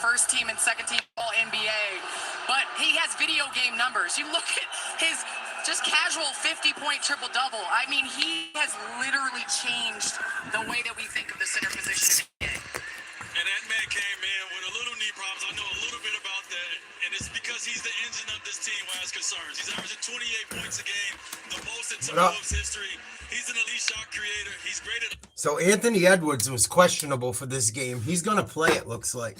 first team and second team all NBA, but he has video game numbers. You look at his just casual 50-point triple-double. I mean, he has literally changed the way that we think of the center position in the NBA. And that man came in with a little knee problems. I know a little bit about that, and it's because he's the engine of this team who has concerns. He's averaging 28 points a game, the most in Timberwolves history. He's an elite shot creator. He's great at... So Anthony Edwards was questionable for this game. He's going to play, it looks like.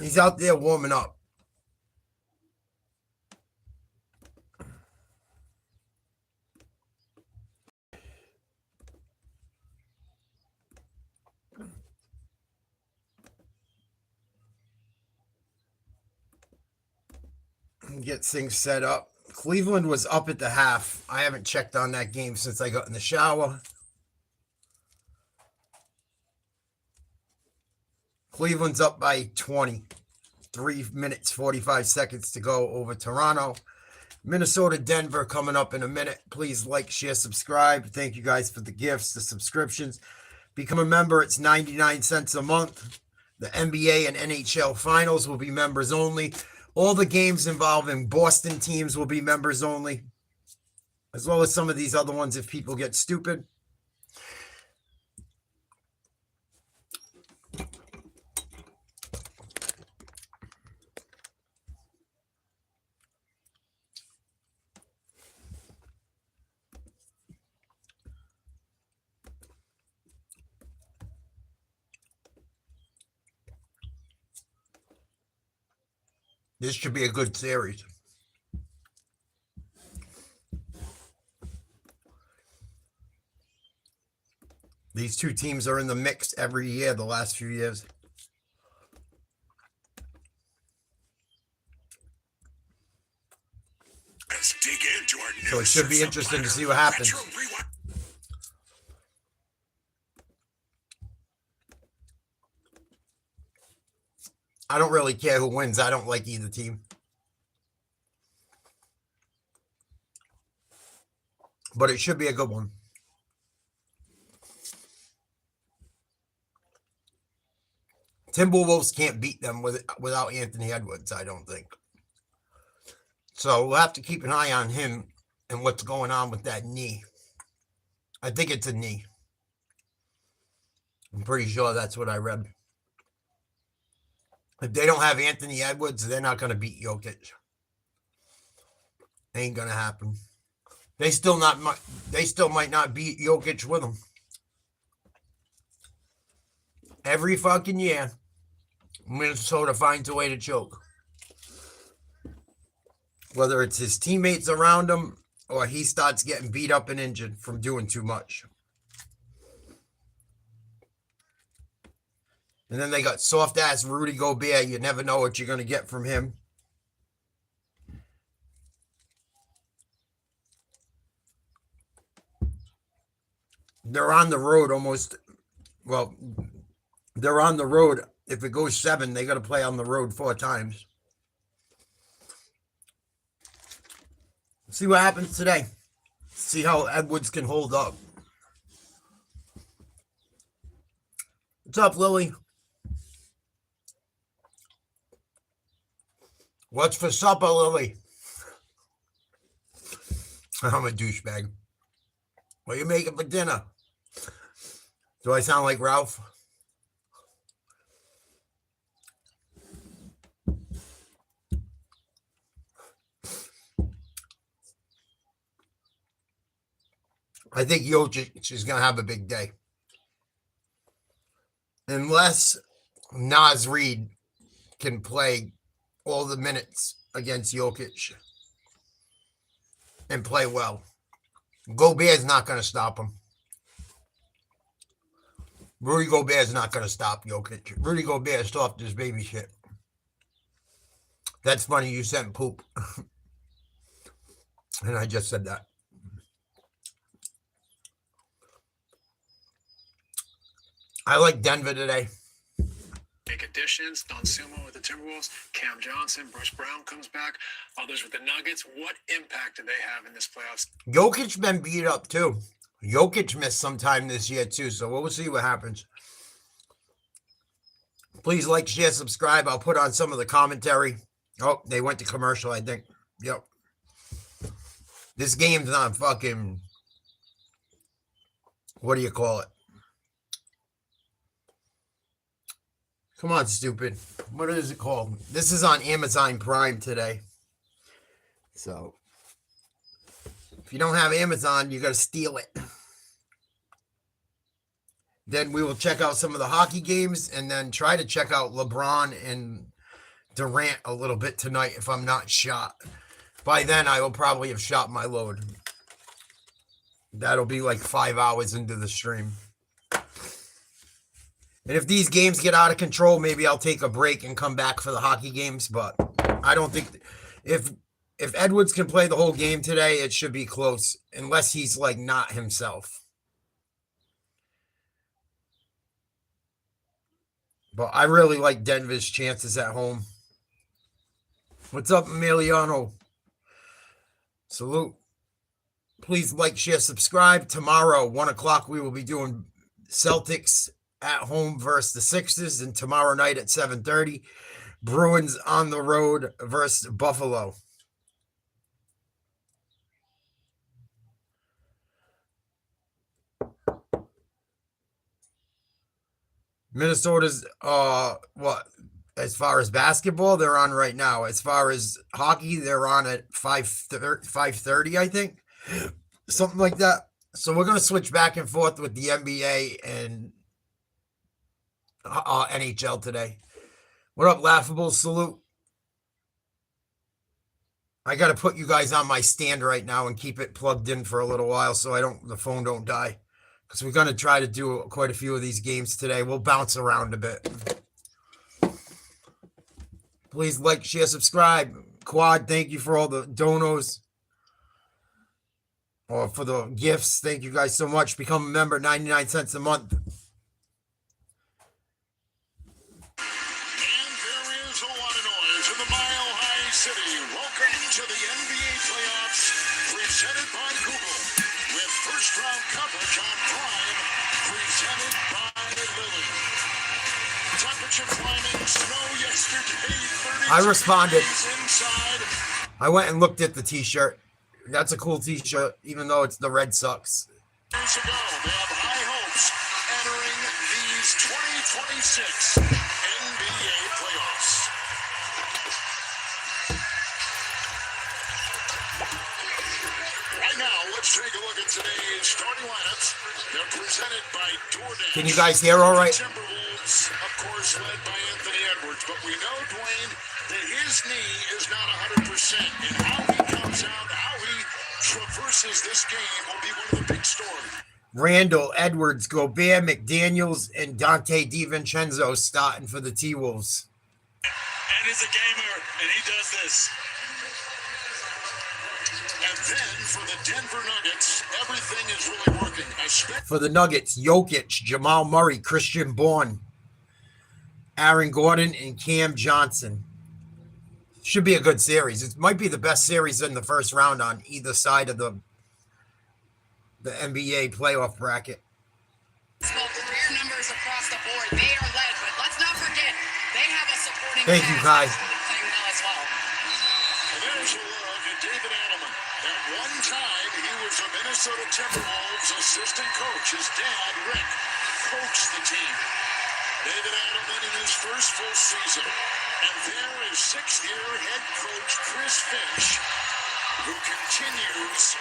He's out there warming up. Get things set up. Cleveland was up at the half. I haven't checked on that game since I got in the shower. Cleveland's up by 20. 3 minutes, 45 seconds to go over Toronto. Minnesota, Denver coming up in a minute. Please like, share, subscribe. Thank you guys for the gifts, the subscriptions. Become a member. It's 99 cents a month. The NBA and NHL finals will be members only. All the games involving Boston teams will be members only, as well as some of these other ones if people get stupid. This should be a good series. These two teams are in the mix every year, the last few years. Let's dig into our So it should be interesting to see what happens. I don't really care who wins. I don't like either team. But it should be a good one. Timberwolves can't beat them without Anthony Edwards, I don't think. So we'll have to keep an eye on him and what's going on with that knee. I think it's a knee. I'm pretty sure that's what I read. If they don't have Anthony Edwards, they're not going to beat Jokic. Ain't going to happen. They still might not beat Jokic with him. Every fucking year, Minnesota finds a way to choke. Whether it's his teammates around him or he starts getting beat up and injured from doing too much. And then they got soft-ass Rudy Gobert. You never know what you're going to get from him. They're on the road almost. Well, they're on the road. If it goes 7, they got to play on the road 4 times. See what happens today. See how Edwards can hold up. What's up, Lily? What's for supper, Lily? I'm a douchebag. What are you making for dinner? Do I sound like Ralph? I think Jokic is going to have a big day. Unless Naz Reid can play all the minutes against Jokic and play well. Gobert's not going to stop him. Rudy Gobert's not going to stop Jokic. Rudy Gobert stopped his baby shit. That's funny. You sent poop. And I just said that. I like Denver today. Make additions. Don Sumo with the Timberwolves. Cam Johnson. Bruce Brown comes back. Others with the Nuggets. What impact do they have in this playoffs? Jokic been beat up too. Jokic missed some time this year too, so we'll see what happens. Please like, share, subscribe. I'll put on some of the commentary. Oh, they went to commercial, I think. Yep. This game's on fucking, what do you call it? Come on, stupid. What is it called? This is on Amazon Prime today. So, if you don't have Amazon, you got to steal it. Then we will check out some of the hockey games and then try to check out LeBron and Durant a little bit tonight if I'm not shot. By then, I will probably have shot my load. That'll be like 5 hours into the stream. And if these games get out of control, maybe I'll take a break and come back for the hockey games. But I don't think if Edwards can play the whole game today, it should be close, unless he's like not himself. But I really like Denver's chances at home. What's up, Emiliano? Salute. Please like, share, subscribe. Tomorrow, 1 o'clock, we will be doing Celtics at home versus the Sixers. And tomorrow night at 7:30, Bruins on the road versus Buffalo. Minnesota's what? As far as basketball, they're on right now. As far as hockey, they're on at 5:30, I think. Something like that. So we're going to switch back and forth with the NBA and NHL today. What up, Laughable? Salute. I got to put you guys on my stand right now and keep it plugged in for a little while so the phone don't die. Because we're going to try to do quite a few of these games today. We'll bounce around a bit. Please like, share, subscribe. Quad, thank you for all the donos. Or for the gifts. Thank you guys so much. Become a member, 99 cents a month. And there is a lot of noise in the Mile High City. Welcome to the NBA playoffs, presented by Google, with first-round coverage on Prime, presented by Lily. Temperature climbing, snow yesterday, 32 I responded. degrees inside. I went and looked at the t-shirt. That's a cool t-shirt, even though it's the Red Sox. Years ago, they have high hopes entering these 2026 NBA playoffs. Right now, let's take a look at today's starting lineups. They're presented by DoorDash. Can you guys hear all right? Timberwolves, of course, led by Anthony Edwards, but we know, Dwayne, that his knee is not 100%, and how he comes out, how he traverses this game will be one of the big stories. Randall, Edwards, Gobert, McDaniels, and Dante DiVincenzo starting for the T-Wolves. And he's a gamer, and he does this. And then for the Denver Nuggets, everything is really working. For the Nuggets, Jokic, Jamal Murray, Christian Bourne, Aaron Gordon, and Cam Johnson. Should be a good series. It might be the best series in the first round on either side of the NBA playoff bracket. Small career numbers across the board. They are led, but let's not forget they have a supporting Thank you, cast Kai. that's really playing well as well. And there's a look at David Adelman. At one time, he was a Minnesota Timberwolves assistant coach. His dad, Rick, coached the team. David Adelman in his first full season. And there is sixth-year head coach Chris Finch, who continues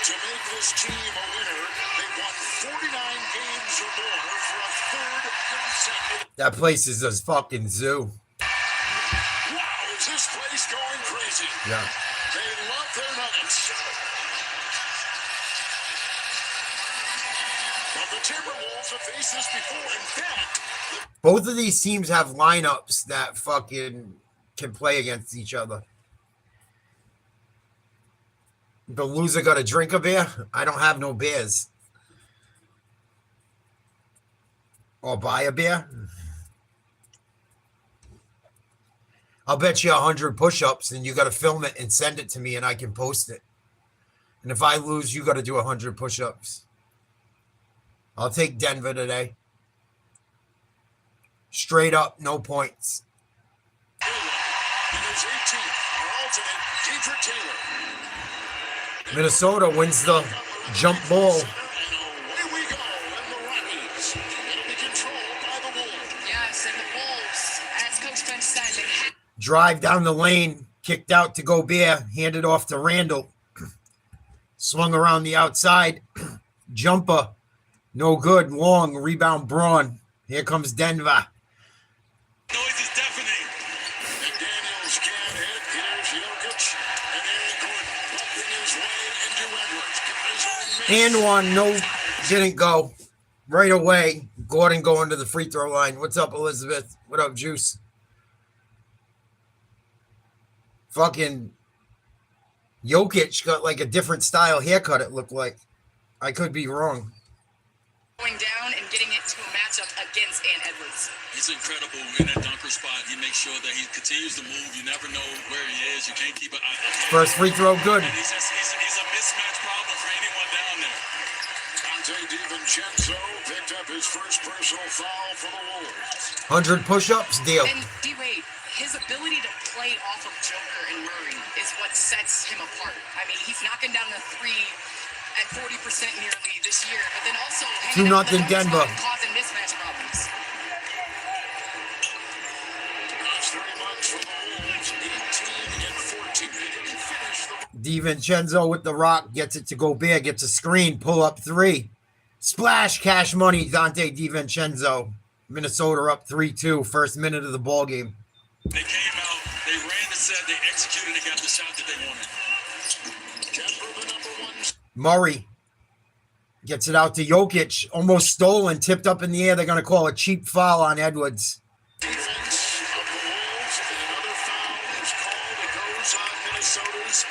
to make this team a winner. They won 49 games or more for a third consecutive. That place is a fucking zoo. Wow, is this place going crazy? Yeah. They love their Nuggets. But the Timberwolves have faced this before. In fact, Both of these teams have lineups that fucking can play against each other. The loser got to drink a beer? I don't have no beers. Or buy a beer? I'll bet you 100 push-ups and you got to film it and send it to me and I can post it. And if I lose, you got to do 100 push-ups. I'll take Denver today. Straight up, no points. Minnesota wins the jump ball. Yes, and the Wolves, as Coach Finch said, they had Drive down the lane, kicked out to Gobert, handed off to Randall. Swung around the outside. Jumper, no good. Long rebound, Braun. Here comes Denver. Noise is deafening. McDaniels can't hit. Here's Jokic. And Aaron Gordon bumping his way into Edwards. And one, no, didn't go. Right away, Gordon going to the free throw line. What's up, Elizabeth? What up, Juice? Fucking Jokic got like a different style haircut, it looked like. I could be wrong. going down and getting it to a matchup against Edwards. He's incredible in that dunker spot. He makes sure that he continues to move. You never know where he is. You can't keep it. First free throw, good. And he's a mismatch problem for anyone down there. Dante DiVincenzo picked up his first personal foul for the Wolves. 100 push-ups, deal. And D-Wade, his ability to play off of Joker and Murray is what sets him apart. I mean, he's knocking down the three at 40% nearly this year, but then also 2-0 Denver. Causing mismatch problems. That's 30 months for the Wolves. 18 and 14. They didn't finish the DiVincenzo with the rock, gets it to Gobert, gets a screen, pull up three. Splash, cash money, Dante DiVincenzo. Minnesota up 3-2, first minute of the ball game. They came out, they ran the set, they executed, they got the shot that they wanted. Denver, the number one. Murray gets it out to Jokic, almost stolen, tipped up in the air. They're going to call a cheap foul on Edwards. Defense of the Wolves, and another foul is called. It goes on Minnesota's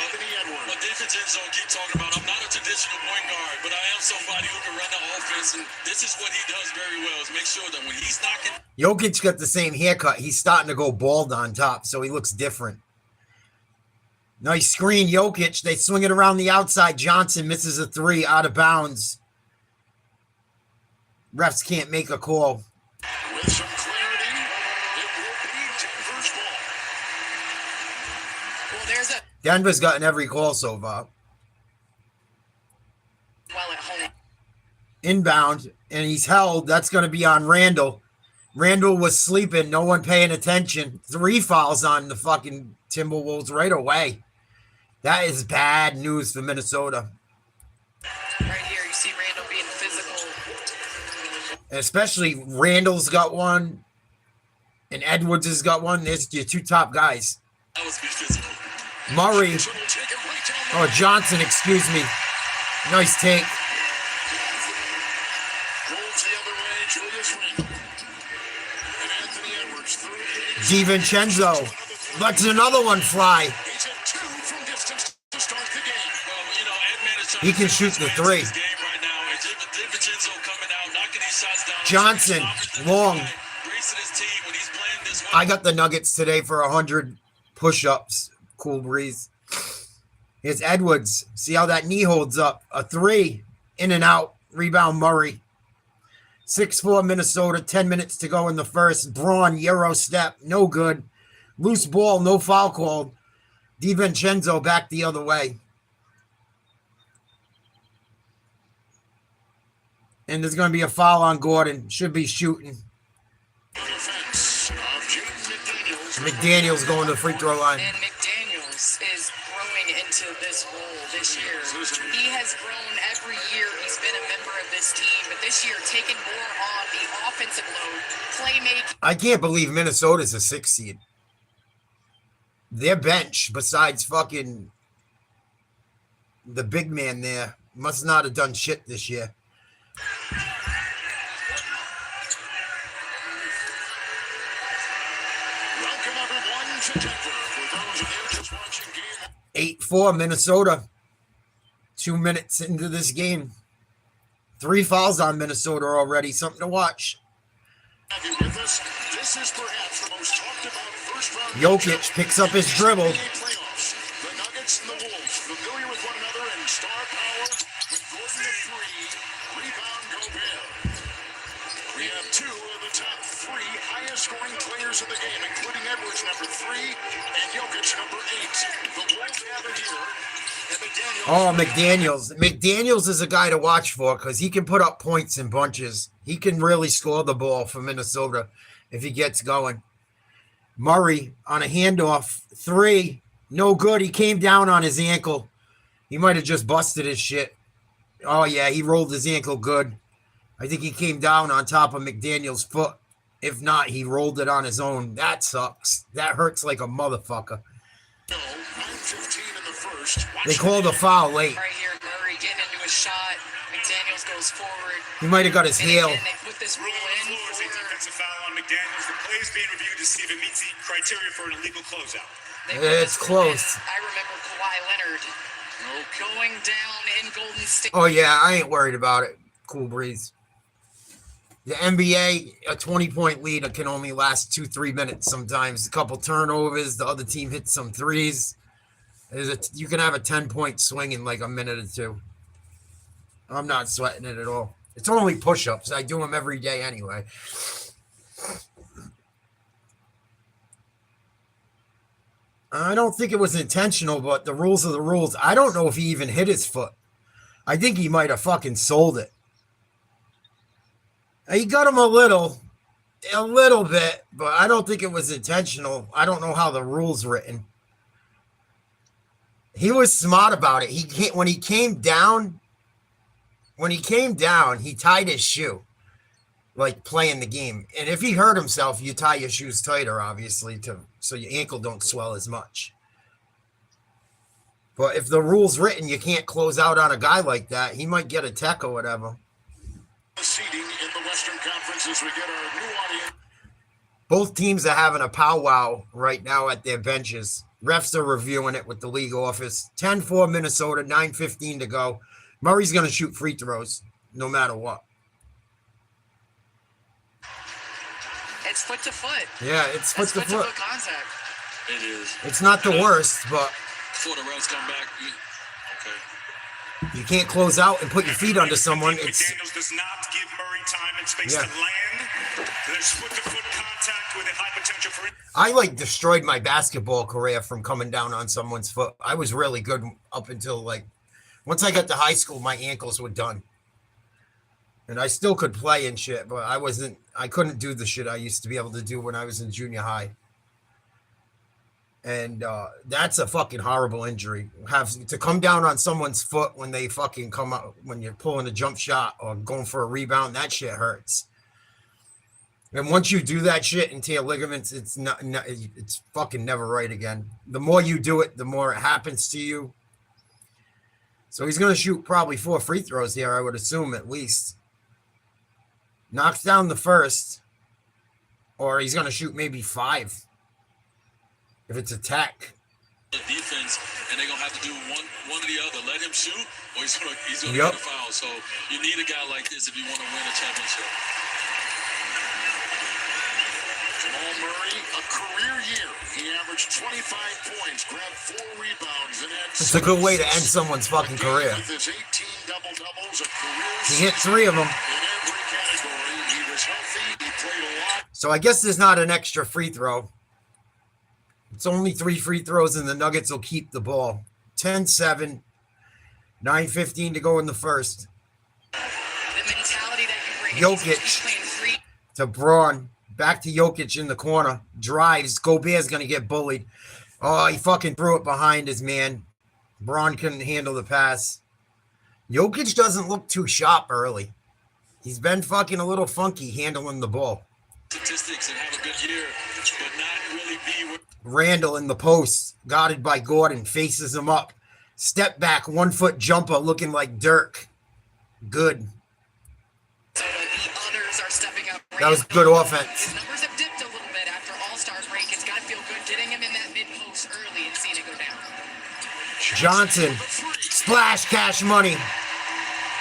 Anthony Edwards. But DiVincenzo keep talking about, I'm not a traditional point guard, but I am somebody who can run the offense, and this is what he does very well, is make sure that when he's knocking. Jokic got the same haircut. He's starting to go bald on top, so he looks different. Nice screen, Jokic. They swing it around the outside. Johnson misses a three out of bounds. Refs can't make a call. With some clarity, it will be Denver's ball. Well, there's a Denver's gotten every call so far. well at home. Inbound, and he's held. That's going to be on Randall. Randall was sleeping. No one paying attention. 3 fouls on the fucking Timberwolves right away. That is bad news for Minnesota. Right here, you see Randall being physical. And especially Randall's got one, and Edwards has got one. There's your 2 top guys. That was be physical. Murray. So we'll take it right down the Oh, Johnson, excuse me. Nice take. Rolls the other way, Julius Randle. And Anthony Edwards through 80. DiVincenzo lets another one fly. He's at 2 from distance to start the game. Well, you know, Edman is trying He to can take shoot the advantage of 3. this game right now. And DiVincenzo coming out, knocking these shots down. Johnson, long. Greasing his team when he's playing this way. I got the Nuggets today for 100 push-ups. Cool breeze. Here's Edwards. See how that knee holds up. A 3. In and out. Rebound Murray. 6-4 Minnesota. 10 minutes to go in the first. Braun, Euro step. No good. Loose ball. No foul called. DiVincenzo back the other way. And there's going to be a foul on Gordon. Should be shooting. Defense of Jaden McDaniels. McDaniels going to the free throw line. And McDaniels is growing into this role this year. He has grown every year he's been a member of this team, but this year taking more on the offensive load, playmaking. I can't believe Minnesota's a 6 seed. Their bench, besides fucking the big man there, must not have done shit this year. Welcome everyone to Denver. For those of you just watching game 8-4 Minnesota. 2 minutes into this game. 3 fouls on Minnesota already. Something to watch. have you with us. This is perhaps the most talked about first round. Jokic picks up his dribble. NBA playoffs. The Nuggets and the Wolves familiar with one another in star power with Gordon at 3. Rebound Gobert. We have two of the top three highest scoring players in the game, including Edwards, number 3, and Jokic, number 8. The Wolves have it here. Oh, McDaniels. McDaniels is a guy to watch for because he can put up points in bunches. He can really score the ball for Minnesota if he gets going. Murray on a handoff. 3. No good. He came down on his ankle. He might have just busted his shit. Oh, yeah, he rolled his ankle good. I think he came down on top of McDaniels' foot. If not, he rolled it on his own. That sucks. That hurts like a motherfucker. 15 in the first. They called a foul late. Right here, Murray getting into a shot. McDaniels goes forward. He might have got his heel. And they put this rule Rule on the in floor is a for... defensive foul on McDaniels. The play is being reviewed to see if it meets the criteria for an illegal closeout. they put It's this rule in. close. I remember Kawhi Leonard going down in Golden State. Oh, yeah, I ain't worried about it. Cool breeze. The NBA, a 20-point lead can only last 2-3 minutes sometimes. A couple turnovers, the other team hits some threes. You can have a 10-point swing in like a minute or two. I'm not sweating it at all. It's only push-ups. I do them every day anyway. I don't think it was intentional, but the rules are the rules. I don't know if he even hit his foot. I think he might have fucking sold it. He got him a little bit, but I don't think it was intentional. I don't know how the rule's written. He was smart about it. When he came down, he tied his shoe, like playing the game. And if he hurt himself, you tie your shoes tighter, obviously, so your ankle don't swell as much. But if the rule's written, you can't close out on a guy like that. He might get a tech or whatever. Seating in the Western Conference as we get our new audience. Both teams are having a powwow right now at their benches. Refs are reviewing it with the league office. 10-4 Minnesota, 9:15 to go. Murray's going to shoot free throws no matter what. It's foot to foot. Yeah, it's foot to foot. Contact. It is. It's not the worst, but Before the refs come back, okay. you can't close out and put your feet under someone. It's McDaniels does not give Murray time and space Yeah. to land. There's foot-to-foot contact with a high potential for it. I destroyed my basketball career from coming down on someone's foot. I was really good up until once I got to high school, my ankles were done. And I still could play and shit, but I couldn't do the shit I used to be able to do when I was in junior high. And that's a fucking horrible injury. To come down on someone's foot when they fucking come out, when you're pulling a jump shot or going for a rebound, that shit hurts. And once you do that shit and tear ligaments, it's fucking never right again. The more you do it, the more it happens to you. So he's going to shoot probably 4 free throws here, I would assume, at least. Knocks down the first, or he's going to shoot maybe 5 if it's a tech. Defense, and they're gonna have to do one or the other. Let him shoot, or he's gonna Yep. get a foul. So you need a guy like this if you want to win a championship. Jamal Murray, a career year. He averaged 25 points, grabbed 4 rebounds, and had It's a good way to end someone's fucking career. With his 18 double-doubles, a career He hit 3 of them. in every category. He was healthy. He played a lot. So I guess there's not an extra free throw. It's only 3 free throws, and the Nuggets will keep the ball. 10-7, 9:15 to go in the first. The mentality that you bring. Jokic. Playing free. To Braun. Back to Jokic in the corner. Drives. Gobert's going to get bullied. Oh, he fucking threw it behind his man. Braun couldn't handle the pass. Jokic doesn't look too sharp early. He's been fucking a little funky handling the ball. Statistics and have a good year, but not really be what. Randall in the post, guarded by Gordon, faces him up. Step back, 1-foot jumper looking like Dirk. Good. So the others are stepping up. That was good offense. His numbers have dipped a little bit after All-Stars break. It's got to feel good getting him in that mid-post early and seeing it go down. Johnson, splash cash money.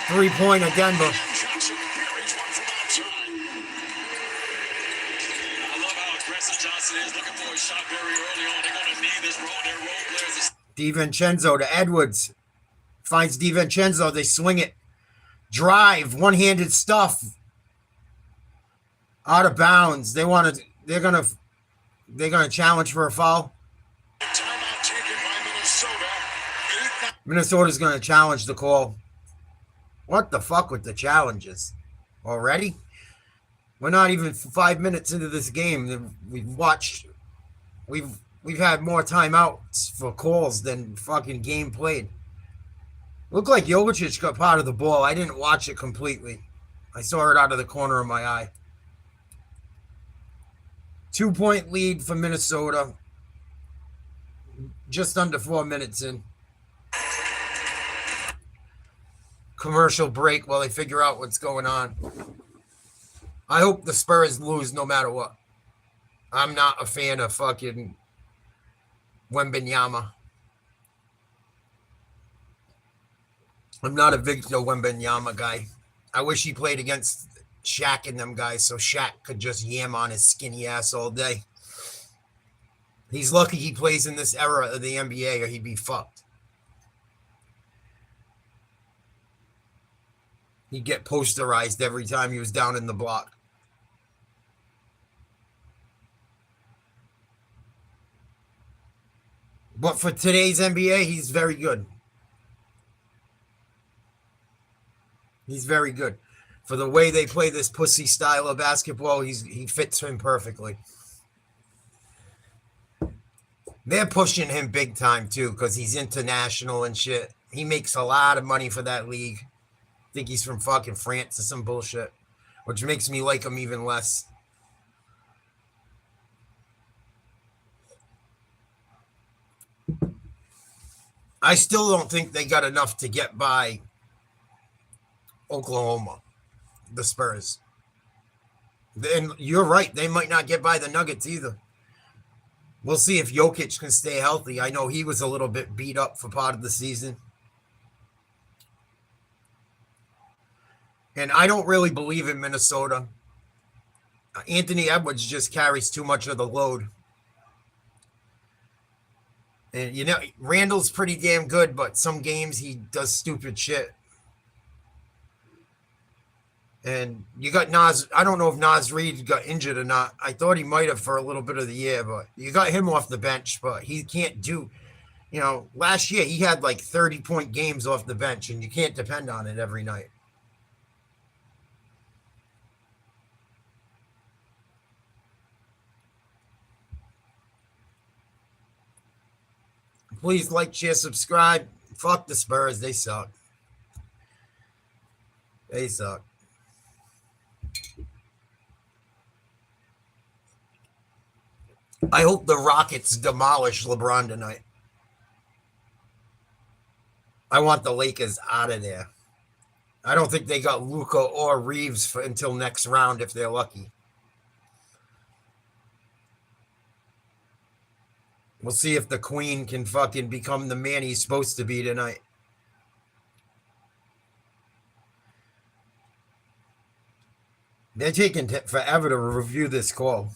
3-pointer Denver. Johnson buries one from outside. I love how aggressive Johnson is, looking for a shot very early on. They're gonna need their role players. DiVincenzo to Edwards. Finds DiVincenzo. They swing it. Drive. One-handed stuff. Out of bounds. They're gonna challenge for a foul. Timeout taken by Minnesota. Minnesota's gonna challenge the call. What the fuck with the challenges? Already? We're not even 5 minutes into this game. We've had more timeouts for calls than fucking game played. Looked like Jokic got part of the ball. I didn't watch it completely. I saw it out of the corner of my eye. 2-point lead for Minnesota. Just under 4 minutes in. Commercial break while they figure out what's going on. I hope the Spurs lose no matter what. I'm not a fan of fucking Wembanyama. I'm not a Victor Wembanyama guy. I wish he played against Shaq and them guys so Shaq could just yam on his skinny ass all day. He's lucky he plays in this era of the NBA or he'd be fucked. He'd get posterized every time he was down in the block. But for today's NBA, he's very good. He's very good. For the way they play this pussy style of basketball, he fits him perfectly. They're pushing him big time, too, because he's international and shit. He makes a lot of money for that league. I think he's from fucking France or some bullshit, which makes me like him even less. I still don't think they got enough to get by Oklahoma, the Spurs. And you're right. They might not get by the Nuggets either. We'll see if Jokic can stay healthy. I know he was a little bit beat up for part of the season. And I don't really believe in Minnesota. Anthony Edwards just carries too much of the load. And, you know, Randall's pretty damn good, but some games he does stupid shit. And you got Naz. I don't know if Naz Reid got injured or not. I thought he might have for a little bit of the year, but you got him off the bench, but he can't do, you know, last year he had like 30-point games off the bench, and you can't depend on it every night. Please like, share, subscribe. Fuck the Spurs. They suck. They suck. I hope the Rockets demolish LeBron tonight. I want the Lakers out of there. I don't think they got Luka or Reeves until next round if they're lucky. We'll see if the Queen can fucking become the man he's supposed to be tonight. They're taking forever to review this call.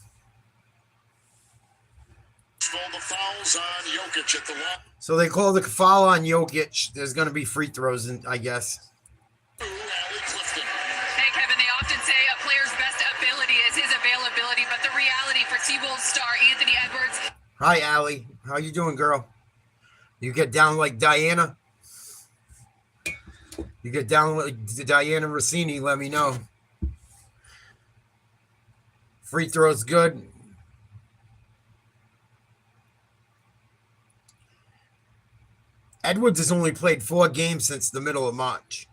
The fouls on Jokic at the line. So they call the foul on Jokic. There's going to be free throws, I guess. Allie Clifton. Hey, Kevin, they often say a player's best ability is his availability, but the reality for T-Wolves star Anthony Edwards. Hi, Allie. How you doing, girl? You get down like Diana? You get down like Diana Rossini, let me know. Free throws good. Edwards has only played 4 games since the middle of March.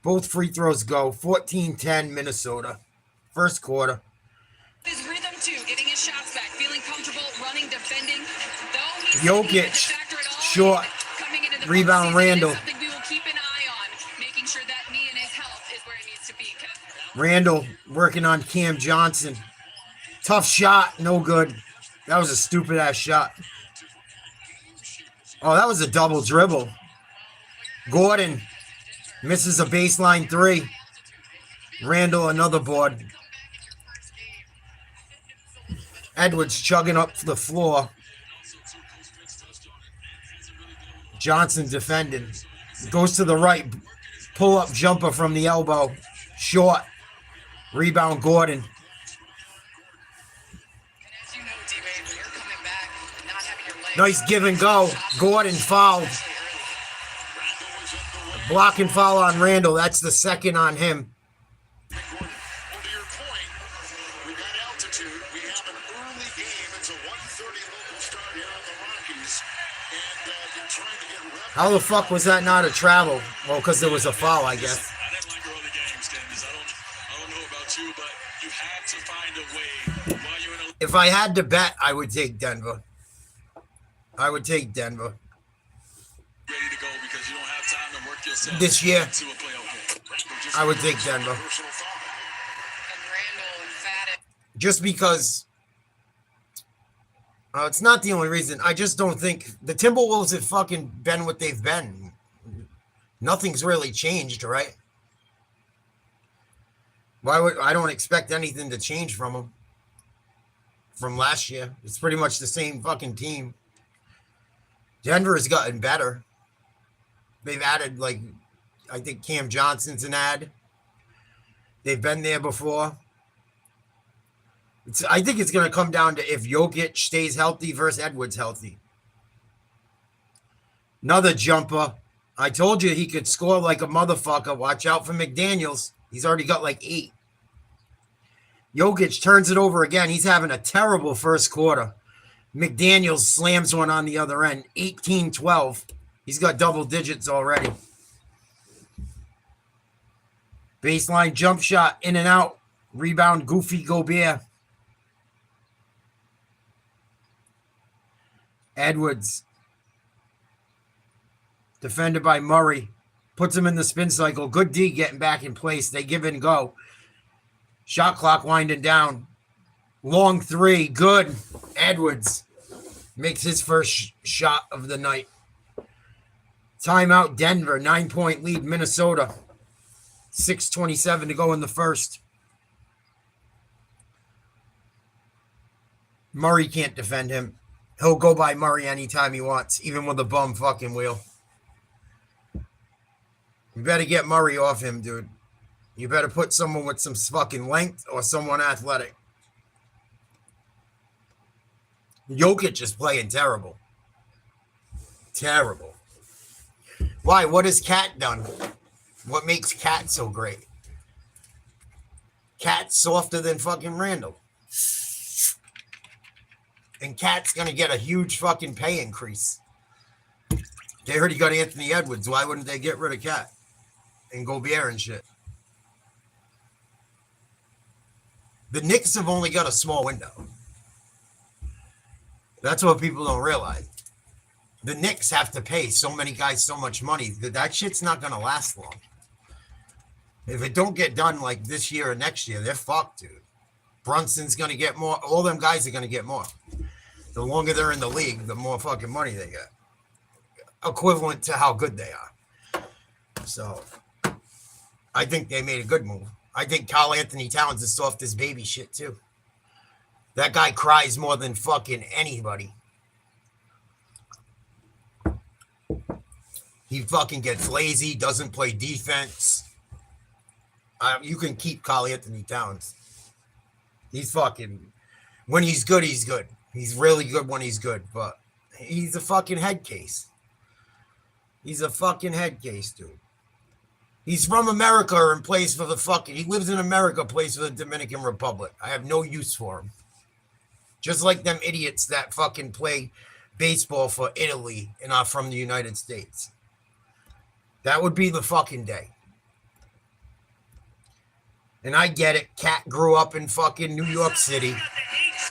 Both free throws go. 14-10 Minnesota. First quarter. His rhythm too, getting his shots back, feeling comfortable, running, defending. Jokic, short, rebound Randall. Something we will keep an eye on, making sure that knee and his health is where it needs to be. Randall working on Cam Johnson. Tough shot, no good. That was a stupid ass shot. Oh, that was a double dribble. Gordon misses a baseline 3. Randall another board. Edwards chugging up the floor. Johnson defending. Goes to the right. Pull-up jumper from the elbow. Short. Rebound, Gordon. And as you know, D-Wade, when you're coming back, not having your legs. Nice give and go. Gordon fouled. Blocking foul on Randall. That's the second on him. Well, to your point, we got altitude. We have an early game. It's a 1:30 local start here on the Rockies. And you're trying to get reps. How the fuck was that not a travel? Well, because there was a foul, I guess. I didn't like early games, Candace. I don't know about you, but you have to find a way while you're in a If I had to bet, I would take Denver. I would take Denver. ready to go because you don't have time to work yourself This year, into a playoff game. I would take Denver. Personal foul. And Randall emphatic. Just because it's not the only reason. I just don't think the Timberwolves have fucking been what they've been. Nothing's really changed, right? Why would I don't expect anything to change from them from last year. It's pretty much the same fucking team. Denver has gotten better. They've added, like, I think Cam Johnson's an ad. They've been there before. I think it's going to come down to if Jokic stays healthy versus Edwards healthy. Another jumper. I told you he could score like a motherfucker. Watch out for McDaniels. He's already got like 8. Jokic turns it over again. He's having a terrible first quarter. McDaniels slams one on the other end. 18-12. He's got double digits already. Baseline jump shot, in and out. Rebound, Goofy Gobert. Edwards. Defended by Murray. Puts him in the spin cycle. Good D getting back in place. They give and go. Shot clock winding down. Long 3. Good. Edwards makes his first shot of the night. Timeout Denver. 9-point lead Minnesota. 6:27 to go in the first. Murray can't defend him. He'll go by Murray anytime he wants, even with a bum fucking wheel. You better get Murray off him, dude. You better put someone with some fucking length or someone athletic. Jokic is playing terrible. Terrible. Why? What has Cat done? What makes Cat so great? Cat's softer than fucking Randall. And Cat's going to get a huge fucking pay increase. They already got Anthony Edwards. Why wouldn't they get rid of Cat? And Gobert and shit. The Knicks have only got a small window. That's what people don't realize. The Knicks have to pay so many guys so much money that shit's not going to last long. If it don't get done like this year or next year, they're fucked, dude. Brunson's going to get more. All them guys are going to get more. The longer they're in the league, the more fucking money they get. Equivalent to how good they are. So, I think they made a good move. I think Karl Anthony Towns is soft as baby shit, too. That guy cries more than fucking anybody. He fucking gets lazy, doesn't play defense. You can keep Karl Anthony Towns. He's fucking... When he's good, he's good. He's really good when he's good, but he's a fucking head case. He's a fucking head case, dude. He's from America and plays for the fucking... He lives in America, plays for the Dominican Republic. I have no use for him. Just like them idiots that fucking play baseball for Italy and are from the United States. That would be the fucking day. And I get it. Cat grew up in fucking New York City.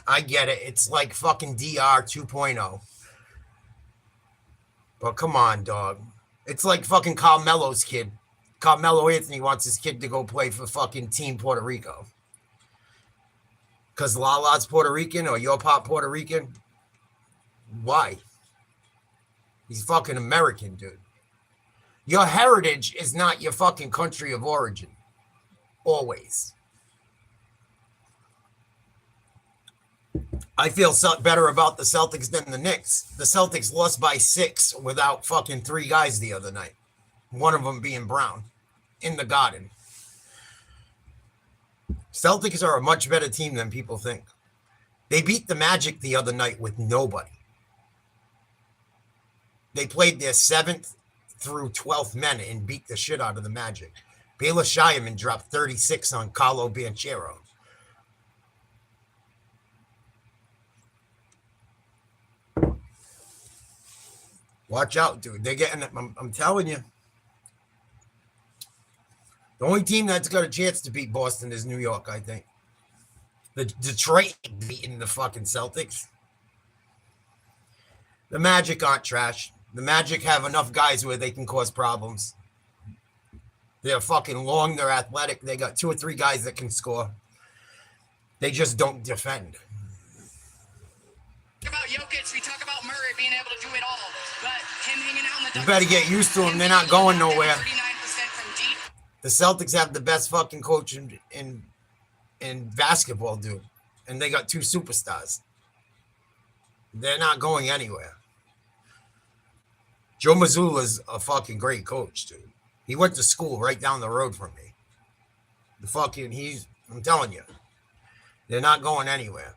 I get it. It's like fucking DR 2.0. But come on, dog. It's like fucking Carmelo's kid. Carmelo Anthony wants his kid to go play for fucking Team Puerto Rico. Because Lala's Puerto Rican or your pop Puerto Rican? Why? He's fucking American, dude. Your heritage is not your fucking country of origin. Always. I feel better about the Celtics than the Knicks. The Celtics lost by 6 without fucking 3 guys the other night. One of them being Brown. in the Garden. Celtics are a much better team than people think. They beat the Magic the other night with nobody. They played their 7th through 12th men and beat the shit out of the Magic. Baylor Shireman dropped 36 on Carlo Banchero. Watch out, dude. They're getting it. I'm telling you. The only team that's got a chance to beat Boston is New York, I think. The Detroit beating the fucking Celtics. The Magic aren't trash. The Magic have enough guys where they can cause problems. They're fucking long. They're athletic. They got 2 or 3 guys that can score. They just don't defend. About Jokic, we talk about Murray being able to do it all, but him hanging out in the You better get used to them. They're not going nowhere. 39% from deep. The Celtics have the best fucking coach in basketball, dude. And they got 2 superstars. They're not going anywhere. Joe Mazzulla's a fucking great coach, dude. He went to school right down the road from me. I'm telling you, they're not going anywhere.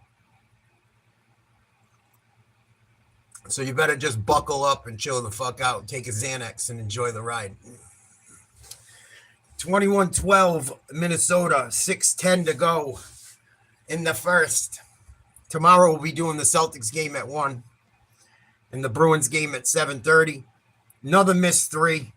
So you better just buckle up and chill the fuck out, take a Xanax and enjoy the ride. 21-12 Minnesota, 6:10 to go in the first. Tomorrow we'll be doing the Celtics game at 1 and the Bruins game at 7:30. Another missed 3.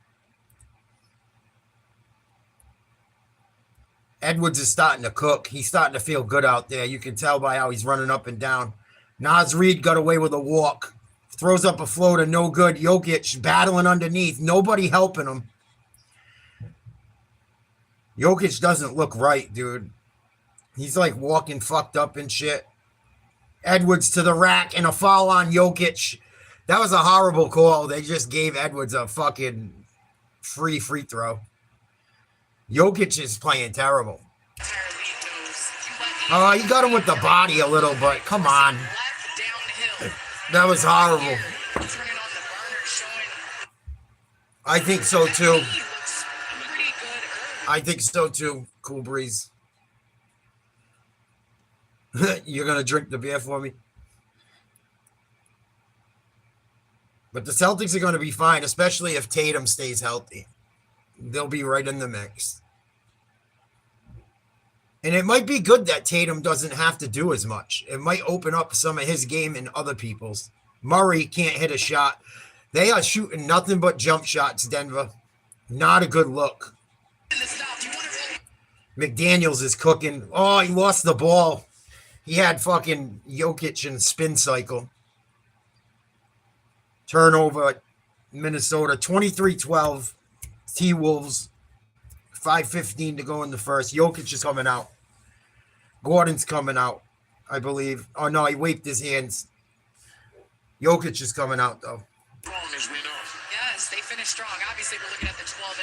Edwards is starting to cook. He's starting to feel good out there. You can tell by how he's running up and down. Naz Reid got away with a walk. Throws up a floater, no good. Jokic battling underneath. Nobody helping him. Jokic doesn't look right, dude. He's like walking fucked up and shit. Edwards to the rack and a foul on Jokic. That was a horrible call. They just gave Edwards a fucking free throw. Jokic is playing terrible. Oh, you got him with the body a little, but come on. That was horrible. I think so too. I think so too. Cool breeze. You're going to drink the beer for me? But the Celtics are going to be fine, especially if Tatum stays healthy. They'll be right in the mix. And it might be good that Tatum doesn't have to do as much. It might open up some of his game and other people's. Murray can't hit a shot. They are shooting nothing but jump shots, Denver. Not a good look. McDaniels is cooking. Oh, he lost the ball. He had fucking Jokic in spin cycle. Turnover, Minnesota, 23-12. T-Wolves, 5:15 to go in the first. Jokic is coming out. Gordon's coming out, I believe. Oh, no, he waved his hands. Jokic is coming out, though. Strong as we know. Yes, they finished strong. Obviously, we're looking at the 12-0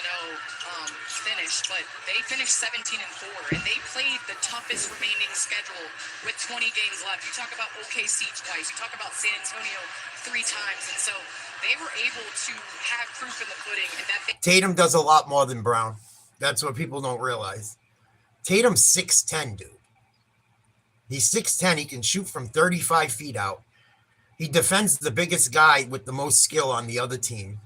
finish, but they finished 17-4, and they played the toughest remaining schedule with 20 games left. You talk about OKC twice. You talk about San Antonio 3 times, and so they were able to have proof in the pudding. And that Tatum does a lot more than Brown. That's what people don't realize. Tatum's 6'10", dude. He's 6'10". He can shoot from 35 feet out. He defends the biggest guy with the most skill on the other team.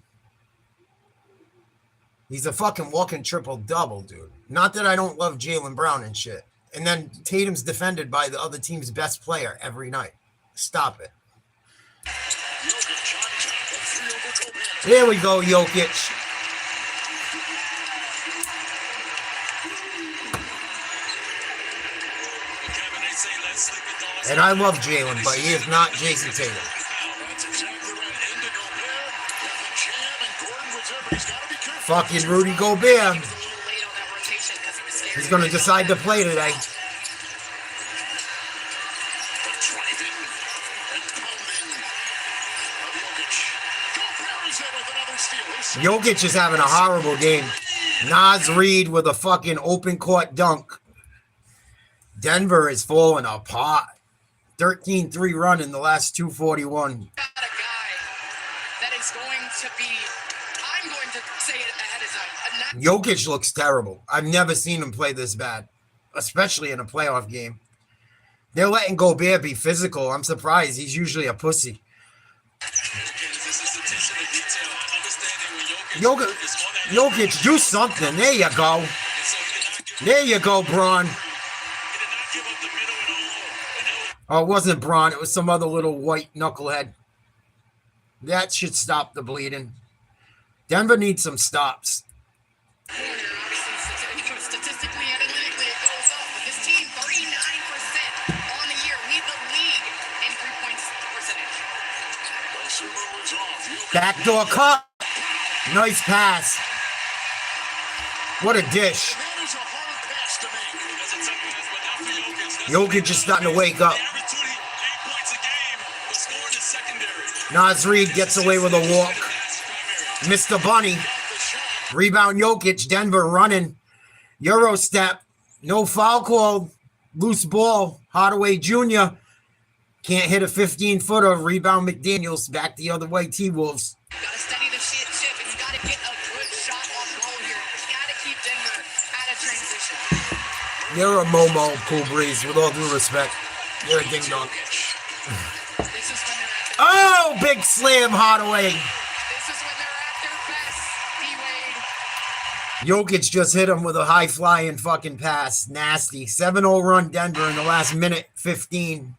He's a fucking walking triple-double, dude. Not that I don't love Jaylen Brown and shit. And then Tatum's defended by the other team's best player every night. Stop it. There we go, Jokic. And I love Jaylen, but he is not Jason Tatum. Fucking Rudy Gobert. He's going to decide to play today. Jokic is having a horrible game. Naz Reid with a fucking open court dunk. Denver is falling apart. 13-3 run in the last 241. got a guy that is going to be, I'm going to say it ahead of time, a Jokic looks terrible. I've never seen him play this bad, especially in a playoff game. They're letting Gobert be physical. I'm surprised. He's usually a pussy. Jokic, do something. There you go. There you go, Braun. Oh, it wasn't Braun. It was some other little white knucklehead. That should stop the bleeding. Denver needs some stops. Statistically, analytically, it goes up. But this team, 39% on the year, lead the league in 3-point percentage. Backdoor cut. Nice pass. What a dish. Jokic is starting to wake up. Naz Reid gets away with a walk. Mr. Bunny. Rebound Jokic. Denver running. Euro step. No foul called. Loose ball. Hardaway Jr. Can't hit a 15-footer. Rebound McDaniels. Back the other way. T-Wolves. Gotta steady the ship and you gotta get a good shot on goal here. You gotta keep Denver out of transition. You're a Momo, Cool Breeze, with all due respect. You're a ding-dong. Oh, big slam, Hardaway. This is when they're at their best. D-Wade. Jokic just hit him with a high-flying fucking pass. Nasty. 7-0 run Denver in the last minute 15.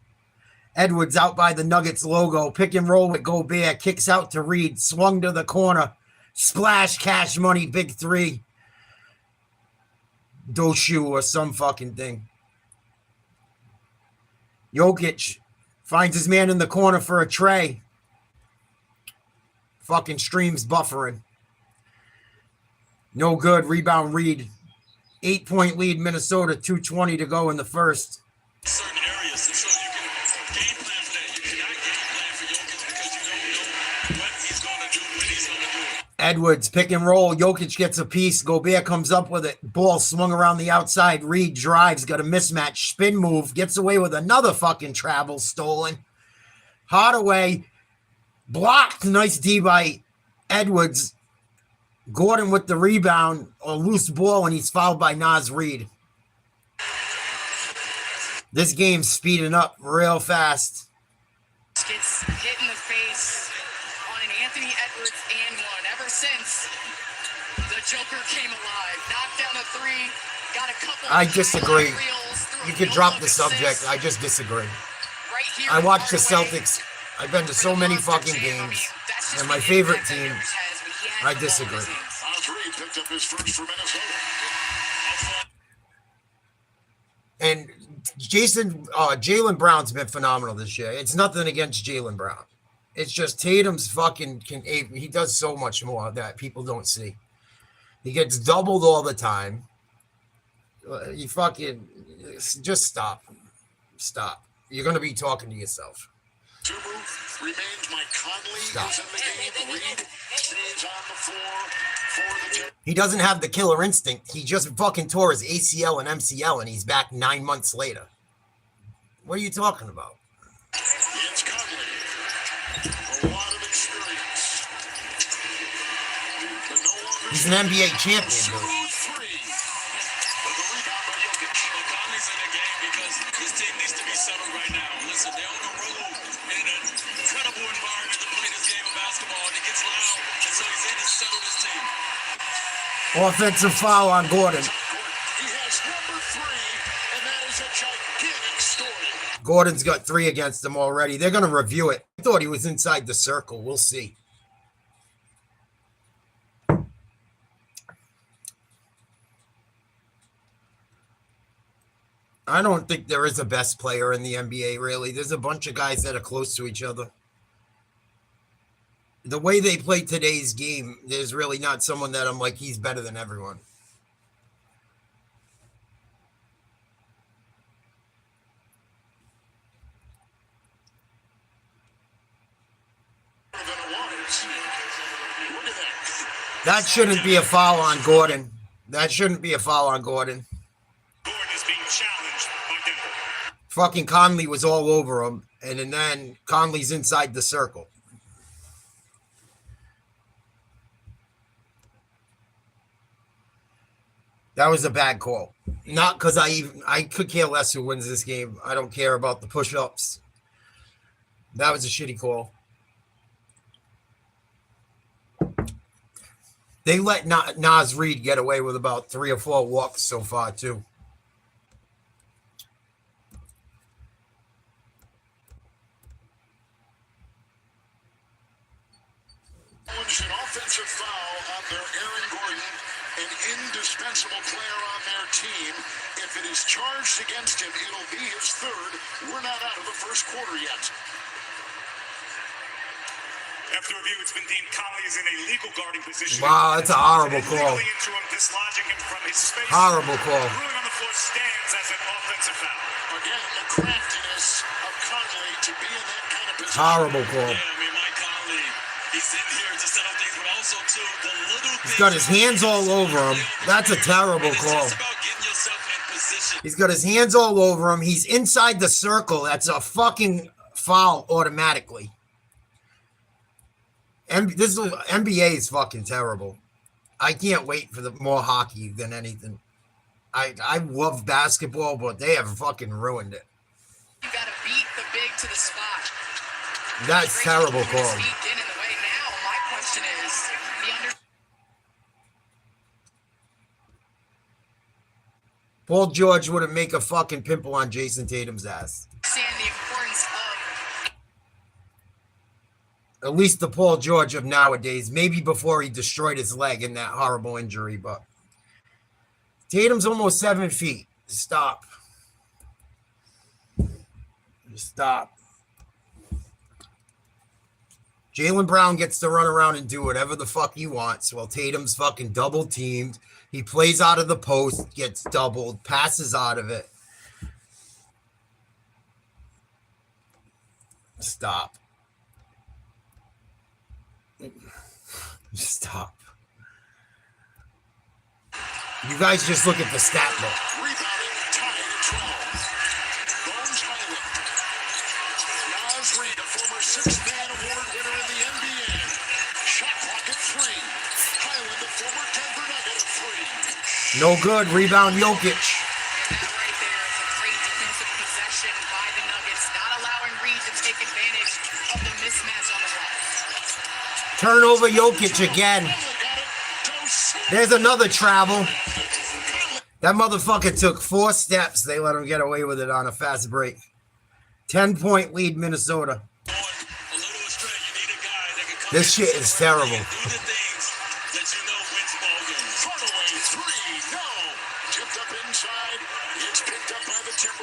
Edwards out by the Nuggets logo. Pick and roll with Gobert. Kicks out to Reed. Swung to the corner. Splash, cash money, big three. Doshu or some fucking thing. Jokic finds his man in the corner for a tray. Fucking streams buffering. No good. Rebound Reed. 8-point lead Minnesota. 2:20 to go in the first. Certain areas, and so you can game plan for that. You cannot game plan for Jokic because you don't know what he's going to do, when he's going to do it. Edwards, pick and roll. Jokic gets a piece. Gobert comes up with it. Ball swung around the outside. Reed drives, got a mismatch. Spin move. Gets away with another fucking travel stolen. Hardaway blocked. Nice D by Edwards. Gordon with the rebound. A loose ball, and he's fouled by Naz Reid. This game's speeding up real fast. Gets hit in the face on an Anthony Edwards and one. Ever since the Joker came alive, knocked down a three, got a couple. I disagree. Reels, You can drop the subject. I just disagree. Right here, I watch the Hardaway. Celtics. I've been to so many fucking games. They're my favorite team. I disagree. Naz Reid picked up his first for Minnesota. And Jaylen Brown's been phenomenal this year. It's nothing against Jaylen Brown. It's just Tatum's fucking he does so much more that people don't see. He gets doubled all the time. You fucking just stop. Stop. You're gonna be talking to yourself. Remains Mike Conley Stop. is in the game. Reed stays on the floor for the He doesn't have the killer instinct. He just fucking tore his ACL and MCL and he's back 9 months later. What are you talking about? It's Conley. A lot of experience. But no longer He's an NBA champion, dude. 2-3. With the rebound by Jokic. Well, Conley's in the game because this team needs to be settled right now. Listen, they're on the road in an incredible environment to play this game of basketball, and it gets loud, and so he's in to settle this team. Offensive foul on Gordon. He has number 3, and that is a gigantic story. Gordon's got 3 against him already. They're going to review it. I thought he was inside the circle. We'll see. I don't think there is a best player in the NBA, really. There's a bunch of guys that are close to each other. The way they play today's game, there's really not someone that I'm like, he's better than everyone. Than it was. Look at that. That shouldn't be a foul on Gordon. That shouldn't be a foul on Gordon. Gordon is being challenged by Denver. Fucking Conley was all over him, and then Conley's inside the circle. That was a bad call. Not because I could care less who wins this game. I don't care about the push-ups. That was a shitty call. They let Nas Reed get away with about 3 or 4 walks so far, too. An offensive foul on their Aaron Gordon, an indispensable player on their team. If it is charged against him, it'll be his third. We're not out of the first quarter yet. After review, it's been deemed Conley is in a legal guarding position. Wow, that's a horrible call. Into him, dislodging him from his space. Horrible call. Ruling on the floor stands as an offensive foul. Again, the craftiness of Conley to be in that kind of position. Horrible call. Yeah, I mean, Mike Conley, he's in here to settle things, but also too, the little things. He's got his hands all over him. That's a terrible call. It's just about getting yourself in position. He's got his hands all over him. He's inside the circle. That's a fucking foul automatically. This NBA is fucking terrible. I can't wait for the more hockey than anything. I love basketball, but they have fucking ruined it. You got to beat the big to the spot. That's terrible call. Feet in the way now. My question is, Paul George would have make a fucking pimple on Jason Tatum's ass. understand the importance of At least the Paul George of nowadays. Maybe before he destroyed his leg in that horrible injury, but Tatum's almost 7 feet. Stop. Stop. Jaylen Brown gets to run around and do whatever the fuck he wants while Tatum's fucking double teamed. He plays out of the post, gets doubled, passes out of it. Stop. Stop. You guys just look at the stat book. Rebounding, tied at 12. Bones Highland. Nas Reed, a former six-man award winner in the NBA. Shot clock at 3. Highland, a former Denver Nugget at 3. No good. Rebound Jokic. that right there is a great defensive possession by the Nuggets, not allowing Reed to take advantage of the mismatch on the left. Turnover Jokic again. There's another travel. That motherfucker took 4 steps. They let him get away with it on a fast break. 10-point lead, Minnesota. This shit is terrible.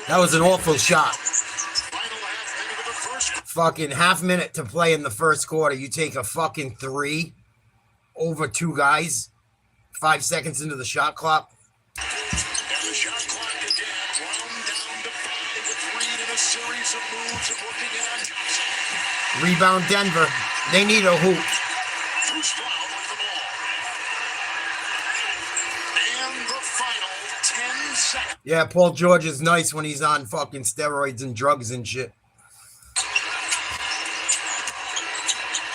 That was an awful shot. Fucking half minute to play in the first quarter. You take a fucking 3 over 2 guys. 5 seconds into the shot clock. And the shot clock again, wound down to 5 with Reed in a series of moves and working it on Johnson. Rebound Denver. They need a hoop. Bruce Brown with the ball. And the final 10 seconds. Yeah, Paul George is nice when he's on fucking steroids and drugs and shit.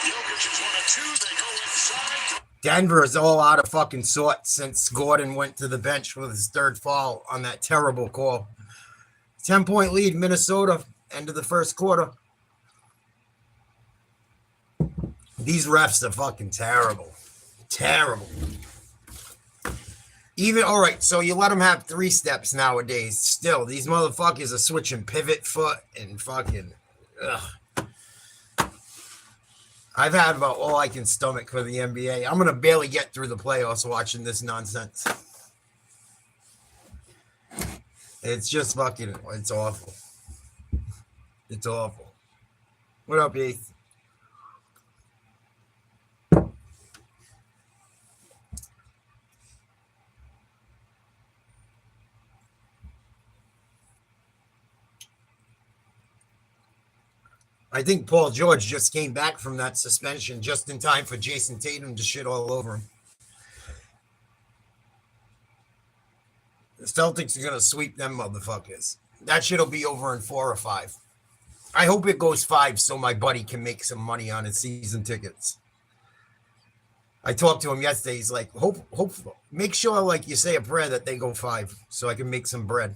Jokic is 1 of 2. They go inside. Denver is all out of fucking sorts since Gordon went to the bench with his 3rd foul on that terrible call. 10-point lead, Minnesota. End of the first quarter. These refs are fucking terrible. Terrible. Even, all right, so you let them have 3 steps nowadays. Still, these motherfuckers are switching pivot foot and fucking, ugh. I've had about all I can stomach for the NBA. I'm going to barely get through the playoffs watching this nonsense. It's just fucking, it's awful. It's awful. What up, Heath? I think Paul George just came back from that suspension just in time for Jason Tatum to shit all over him. The Celtics are going to sweep them motherfuckers. That shit'll be over in 4 or 5. I hope it goes 5 so my buddy can make some money on his season tickets. I talked to him yesterday. He's like, hope, make sure like you say a prayer that they go 5 so I can make some bread.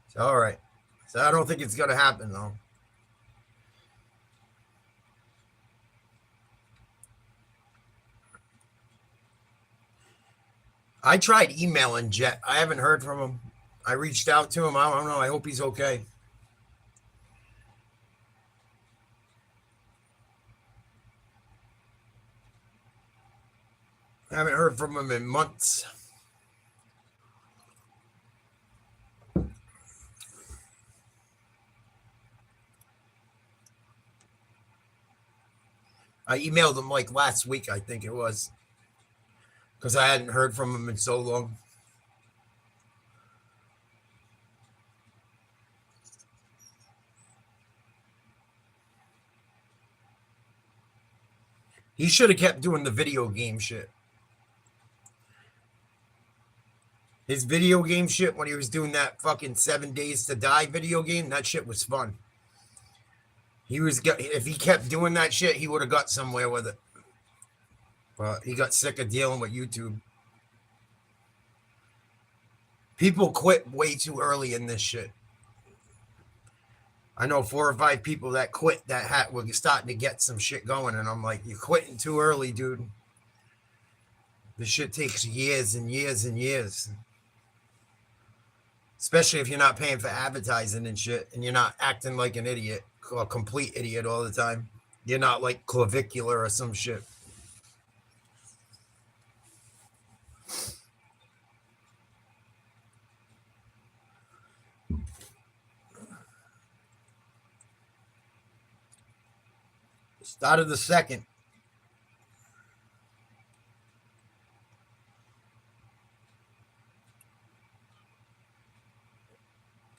So, all right. So I don't think it's going to happen though. I tried emailing Jet. I haven't heard from him. I reached out to him. I don't know. I hope he's okay. I haven't heard from him in months. I emailed him like last week, I think it was, because I hadn't heard from him in so long. He should have kept doing the video game shit. His video game shit when he was doing that fucking 7 Days to Die video game, that shit was fun. If he kept doing that shit, he would have got somewhere with it. But he got sick of dealing with YouTube. People quit way too early in this shit. I know 4 or 5 people that quit that were starting to get some shit going, and I'm like, you're quitting too early, dude. This shit takes years and years and years. Especially if you're not paying for advertising and shit, and you're not acting like an idiot, a complete idiot all the time. You're not like clavicular or some shit. Start of the second.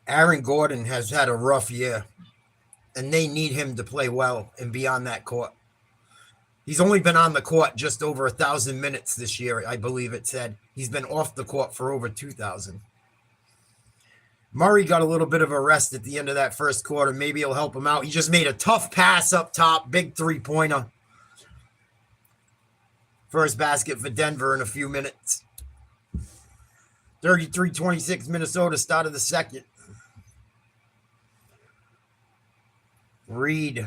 Aaron Gordon has had a rough year, and they need him to play well and be on that court. He's only been on the court just over 1,000 minutes this year, I believe it said. He's been off the court for over 2,000. Murray got a little bit of a rest at the end of that first quarter. Maybe it'll help him out. He just made a tough pass up top, big three-pointer. First basket for Denver in a few minutes. 33-26 Minnesota, start of the second. Reed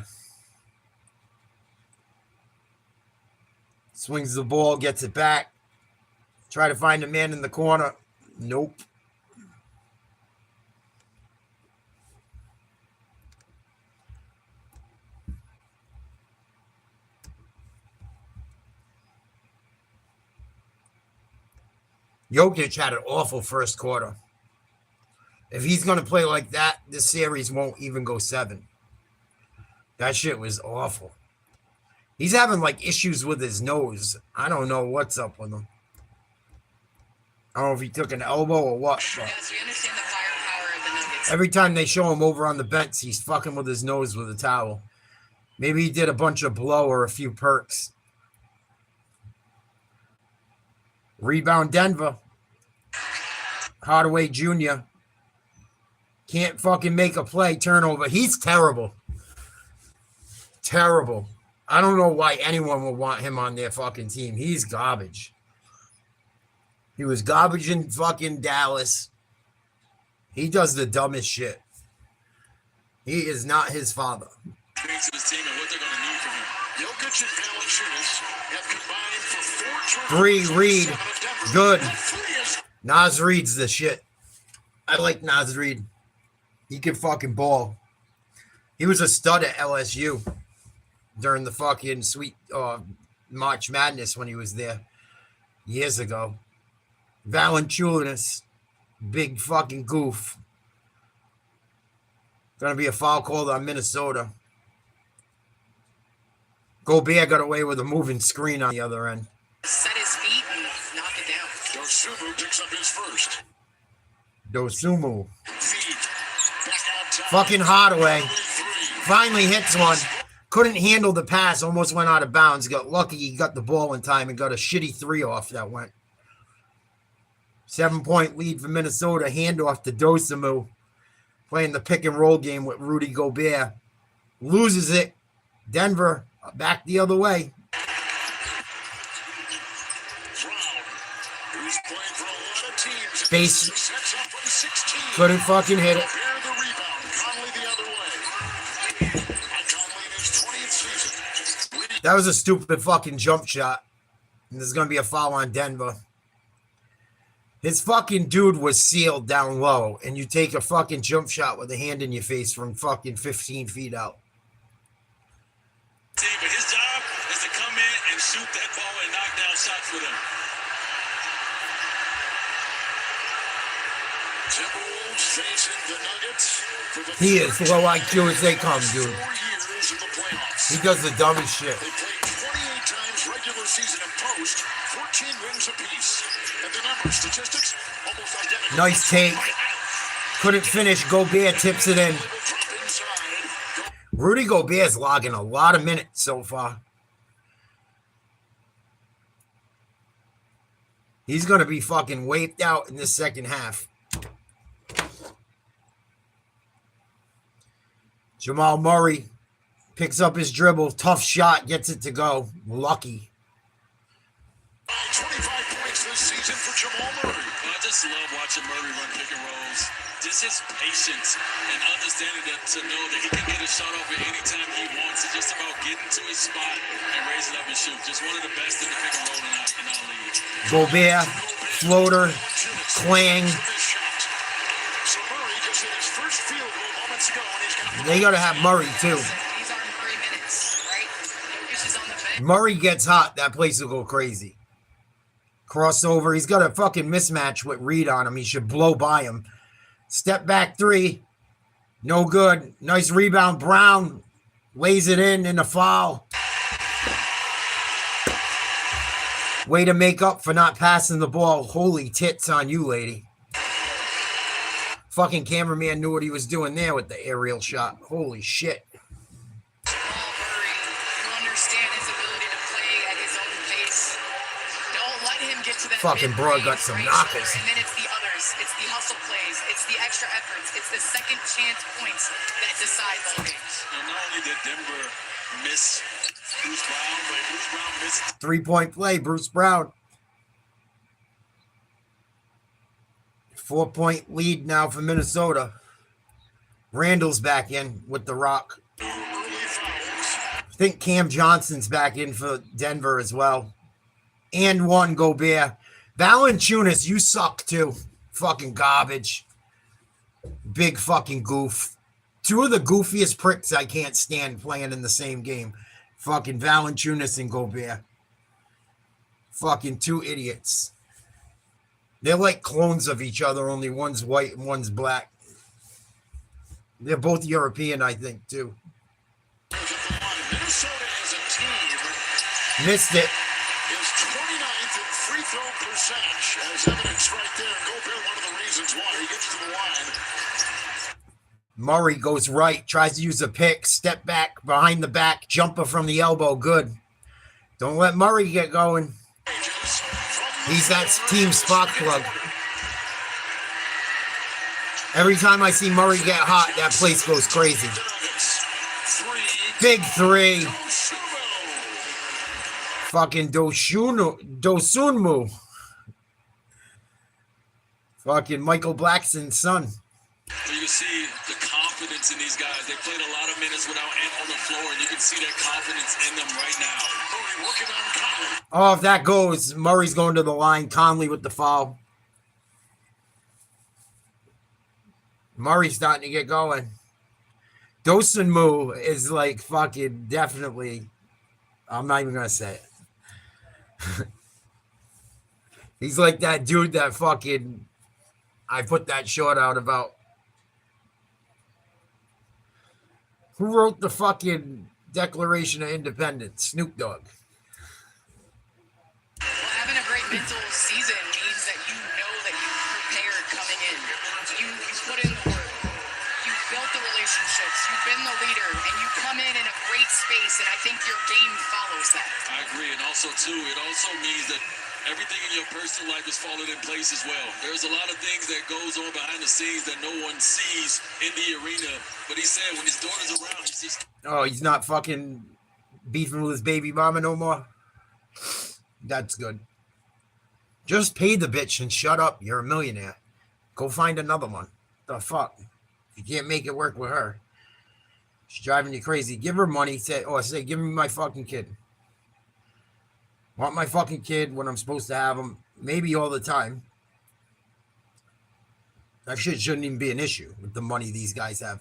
swings the ball, gets it back. Try to find a man in the corner. Nope. Jokic had an awful first quarter. If he's going to play like that, this series won't even go 7. That shit was awful. He's having like issues with his nose. I don't know what's up with him. I don't know if he took an elbow or what. Yes, we understand the firepower of the Nuggets. Every time they show him over on the bench, he's fucking with his nose with a towel. Maybe he did a bunch of blow or a few perks. Rebound Denver. Hardaway Jr. Can't fucking make a play. Turnover. He's terrible. Terrible. I don't know why anyone would want him on their fucking team. He's garbage. He was garbage in fucking Dallas. He does the dumbest shit. He is not his father. Things to this team and what they're going to need from him. Jokic and Valanciunas have combined for 4 turnovers. 3 Reed. Good. 3 is Naz Reed's the shit. I like Naz Reed. He can fucking ball. He was a stud at LSU during the fucking sweet March Madness when he was there years ago. Valanciunas, big fucking goof. Gonna be a foul called on Minnesota. Gobert got away with a moving screen on the other end. Set his feet and knock it down. Dosumu picks up his first. Dosumu. Feed. Back out top. Fucking Hardaway. 3. Finally hits one. Couldn't handle the pass. Almost went out of bounds. Got lucky he got the ball in time and got a shitty 3 off that went. 7-point lead for Minnesota. Handoff to Dosumu. Playing the pick and roll game with Rudy Gobert. Loses it. Denver back the other way. Base. Sets up from 16. Couldn't fucking hit it. Gobert the rebound. Conley the other way. Conley in his 20th season. That was a stupid fucking jump shot. And there's going to be a foul on Denver. His fucking dude was sealed down low, and you take a fucking jump shot with a hand in your face from fucking 15 feet out. But his job is to come in and shoot that ball and knock down shots for them. Timberwolves facing the Nuggets. For the He is low IQ as they come, dude. 4 years in the playoffs. He does the dumbest shit. They played 28 times regular season and post, 14 wins apiece. And the numbers, statistics, almost identical. Nice take. Couldn't finish. Gobert tips it in. Drop inside. Rudy Gobert's logging a lot of minutes so far. He's going to be fucking wiped out in the second half. Jamal Murray picks up his dribble. Tough shot. Gets it to go. Lucky. 25 points this season for Jamal Murray. I just love watching Murray run pick and rolls. Just his patience and understanding that to know that he can get a shot off at any time he wants. It's just about getting to his spot and raising up and shoot. Just one of the best in the pick and roll in our league. Gobert, floater, clang. So Murray just hit his first field goal moments ago, and he's got They got to have Murray, too. These aren't Murray minutes, right? Jokic is on the bench. Murray gets hot. That place will go crazy. Crossover. He's got a fucking mismatch with Reed on him. He should blow by him. Step back three. No good. Nice rebound. Brown lays it in the foul. Way to make up for not passing the ball. Holy tits on you, lady. Fucking cameraman knew what he was doing there with the aerial shot. Holy shit. Jamal Murray, you understand his ability to play at his own pace. Don't let him get to that Fucking mid-range, bro got some right knockers. shoulder, and then it's the others. It's the hustle plays. It's the extra efforts. It's the second chance points that decide ball games. And not only did Denver miss Bruce Brown, but Bruce Brown missed 3-point play. Bruce Brown. 4-point lead now for Minnesota. Randall's back in with the rock. I think Cam Johnson's back in for Denver as well. And one Gobert. Valanciunas, you suck too. Fucking garbage. Big fucking goof. Two of the goofiest pricks I can't stand playing in the same game. Fucking Valanciunas and Gobert. Fucking two idiots. They're like clones of each other, only one's white and one's black. They're both European, I think, too. Minnesota as a team Missed it. is 29th in free throw percentage, as evidence right there. Gobert, one of the reasons why he gets to the line. Murray goes right, tries to use a pick, step back, behind the back, jumper from the elbow, good. Don't let Murray get going. He's that team spark plug. Every time I see Murray get hot, that place goes crazy. Big three. Fucking Dosunmu. Fucking Michael Blackson's son. You can see the confidence in these guys. They played a lot of minutes without Ant on the floor, and you can see that confidence in them right now. Murray working on Conley. Oh, if that goes, Murray's going to the line. Conley with the foul. Murray's starting to get going. Dosunmu is like fucking definitely. I'm not even going to say it. He's like that dude that fucking. I put that short out about. Who wrote the fucking Declaration of Independence? Snoop Dogg. Well, having a great mental season means that you know that you prepared coming in. You put in the work. You built the relationships. You've been the leader, and you come in a great space, and I think your game follows that. I agree, and also, too, it also means that everything in your personal life is falling in place as well. There's a lot of things that goes on behind the scenes that no one sees in the arena. But he said when his daughter's around, he's just... Oh, he's not fucking beefing with his baby mama no more? That's good. Just pay the bitch and shut up. You're a millionaire. Go find another one. The fuck? If you can't make it work with her, she's driving you crazy. Give her money. Say, give me my fucking kid. Want my fucking kid when I'm supposed to have him, maybe all the time. That shit shouldn't even be an issue with the money these guys have.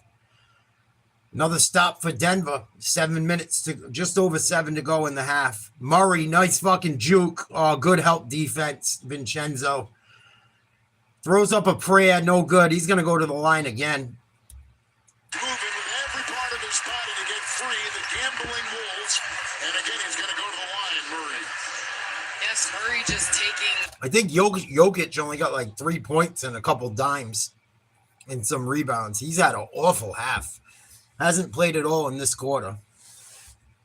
Another stop for Denver. 7 minutes to just over 7 to go in the half. Murray, nice fucking juke. Oh, good help defense. Vincenzo throws up a prayer, no good. He's gonna go to the line again. Moving with every part of his body to get free. The gambling Wolves, and again he's gonna go to the line. Murray. Yes, Murray just taking. I think Jokic only got like 3 points and a couple dimes and some rebounds. He's had an awful half. Hasn't played at all in this quarter.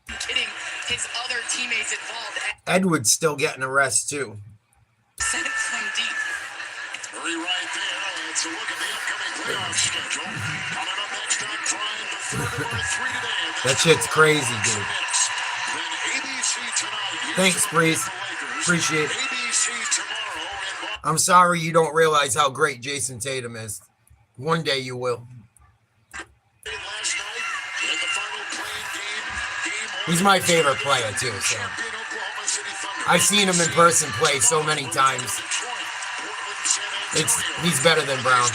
Getting his other teammates involved. Edwards still getting a rest too. Sent from deep. Murray right there. Let's look at the upcoming playoff schedule. Coming up next on Prime, the third of our 3 today. That shit's crazy, dude. Then ABC tonight. Thanks, Breeze. Appreciate it. ABC tomorrow. I'm sorry you don't realize how great Jason Tatum is. One day you will. Last night in the final playing game He's my favorite player too. So I've seen him in person play so many times. He's better than Brown.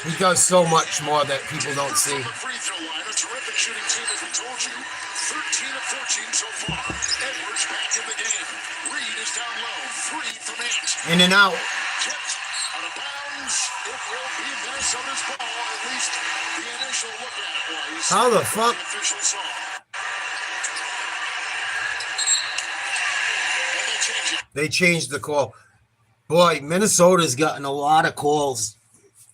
He does so much more that people don't see. Free throw line, a terrific shooting team as we told you. 13 of 14 so far. Edwards back in the game. Reed is down low. 3 from 8. In and out. Tipped out of bounds. It will be Minnesota's ball. At least the initial look at it was. How the fuck? The official saw. And they change it. They changed the call. Boy, Minnesota's gotten a lot of calls.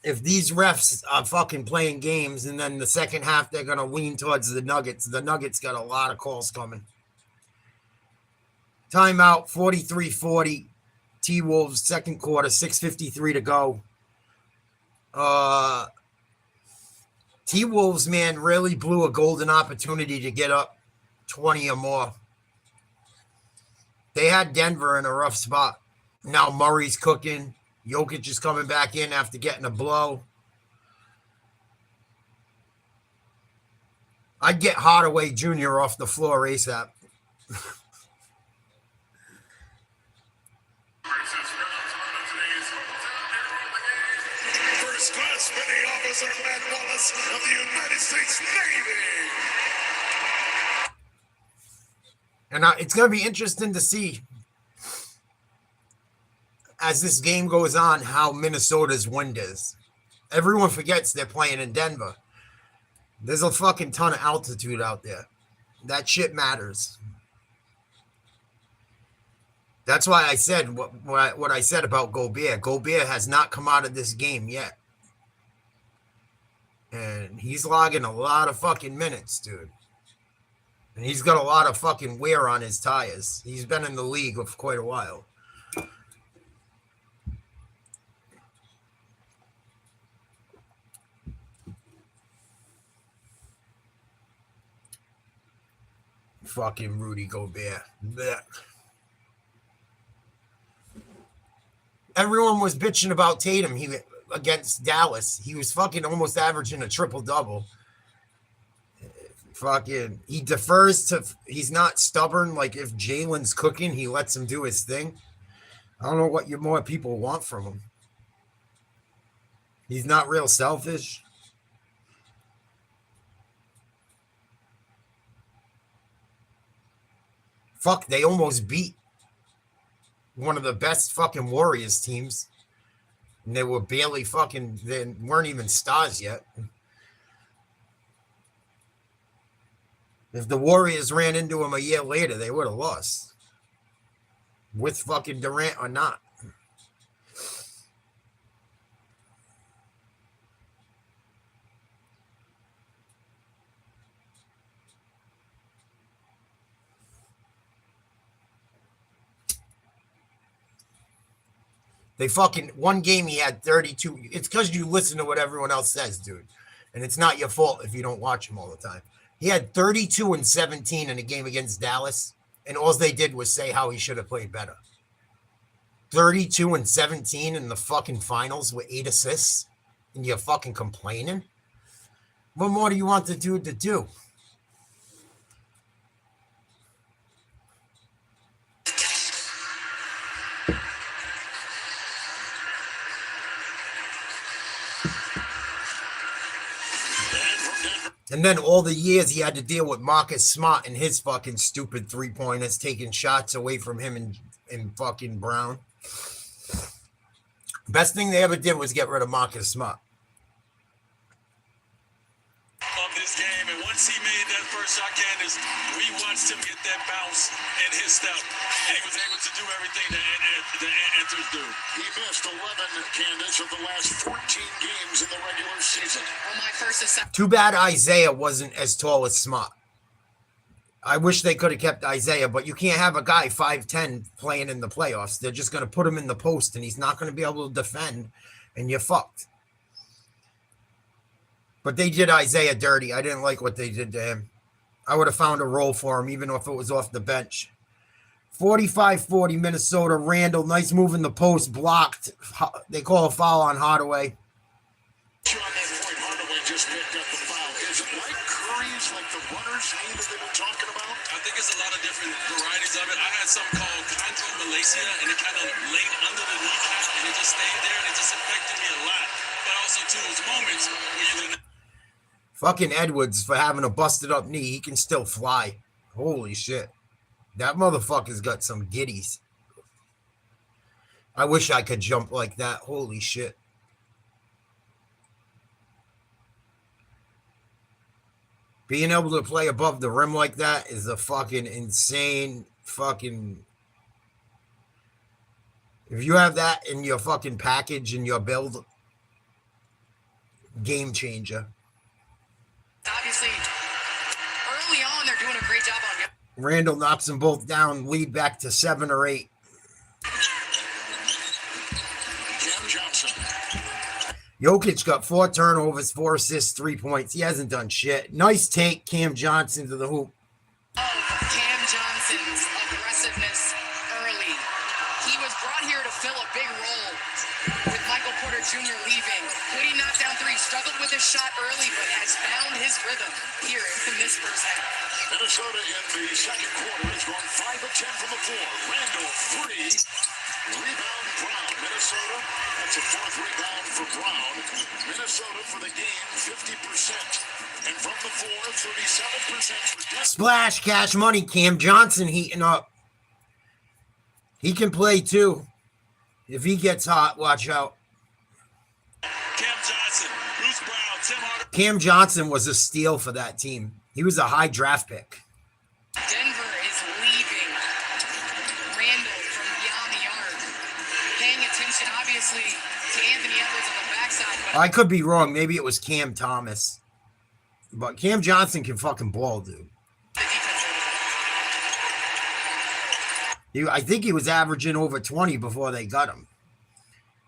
If these refs are fucking playing games and then the second half they're going to lean towards the Nuggets got a lot of calls coming. Timeout, 43-40. T-Wolves, second quarter, 6:53 to go. T-Wolves, man, really blew a golden opportunity to get up 20 or more. They had Denver in a rough spot. Now Murray's cooking. Jokic is coming back in after getting a blow. I'd get Hardaway Jr. off the floor ASAP. First class petty officer Matt Wallace of the United States Navy. And it's going to be interesting to see as this game goes on how Minnesota's wind is. Everyone forgets they're playing in Denver. There's a fucking ton of altitude out there. That shit matters. That's why I said what I said about Gobert. Gobert has not come out of this game yet. And he's logging a lot of fucking minutes, dude. And he's got a lot of fucking wear on his tires. He's been in the league for quite a while. Fucking Rudy Gobert. Blech. Everyone was bitching about Tatum against Dallas. He was fucking almost averaging a triple-double. Fucking, he defers to, he's not stubborn. Like if Jalen's cooking, he lets him do his thing. I don't know what more people want from him. He's not real selfish. Fuck, they almost beat one of the best fucking Warriors teams. And they were barely fucking, they weren't even stars yet. If the Warriors ran into him a year later, they would have lost. With fucking Durant or not. They fucking, one game he had 32. It's because you listen to what everyone else says, dude. And it's not your fault if you don't watch him all the time. He had 32 and 17 in a game against Dallas. And all they did was say how he should have played better. 32 and 17 in the fucking finals with 8 assists, and you're fucking complaining? What more do you want the dude to do? And then all the years he had to deal with Marcus Smart and his fucking stupid three-pointers, taking shots away from him and fucking Brown. Best thing they ever did was get rid of Marcus Smart. Of this game, and once he made that first shot, Candace, we watched him get that bounce in his step, and he was able to do everything that enters do. He missed 11, Candace, of the last 14 games in the regular season. On my first assessment. Too bad Isaiah wasn't as tall as Smart. I wish they could have kept Isaiah, but you can't have a guy 5'10" playing in the playoffs. They're just going to put him in the post, and he's not going to be able to defend, and you're fucked. But they did Isaiah dirty. I didn't like what they did to him. I would have found a role for him, even if it was off the bench. 45-40 Minnesota. Randall, nice move in the post, blocked. They call a foul on Hardaway. On that point, Hardaway just picked up the foul. Is it like Curry's, like the runner's knee that they've been talking about? I think it's a lot of different varieties of it. I had something called chondromalacia, and it kind of laid under the kneecap, and it just stayed there, and it just affected me a lot. But also, to those moments where you didn't. Fucking Edwards for having a busted up knee. He can still fly. Holy shit. That motherfucker's got some giddies. I wish I could jump like that. Holy shit. Being able to play above the rim like that is a fucking insane fucking... If you have that in your fucking package, in your build, game changer. Obviously, early on, they're doing a great job on. Randall knocks them both down, lead back to 7 or 8. Cam Johnson. Jokic got 4 turnovers, 4 assists, 3 points. He hasn't done shit. Nice take, Cam Johnson to the hoop. Cam Johnson's aggressiveness early. He was brought here to fill a big role with Michael Porter Jr. leaving. Could he knock down 3? Struggled with his shot early, but has found his rhythm here in this first half. Minnesota in the second quarter has gone 5 of 10 from the floor. Randall 3. Rebound Brown. Minnesota, that's a 4th rebound for Brown. Minnesota for the game, 50%. And from the floor, 37% for Denver. Splash, cash money. Cam Johnson heating up. He can play too. If he gets hot, watch out. Cam Johnson, Bruce Brown, Tim Hardaway. Cam Johnson was a steal for that team. He was a high draft pick. Denver is leaving Randall from beyond the arc. Paying attention, obviously, to Anthony Edwards on the backside. But I could be wrong. Maybe it was Cam Thomas. But Cam Johnson can fucking ball, dude. the defense I think he was averaging over 20 before they got him.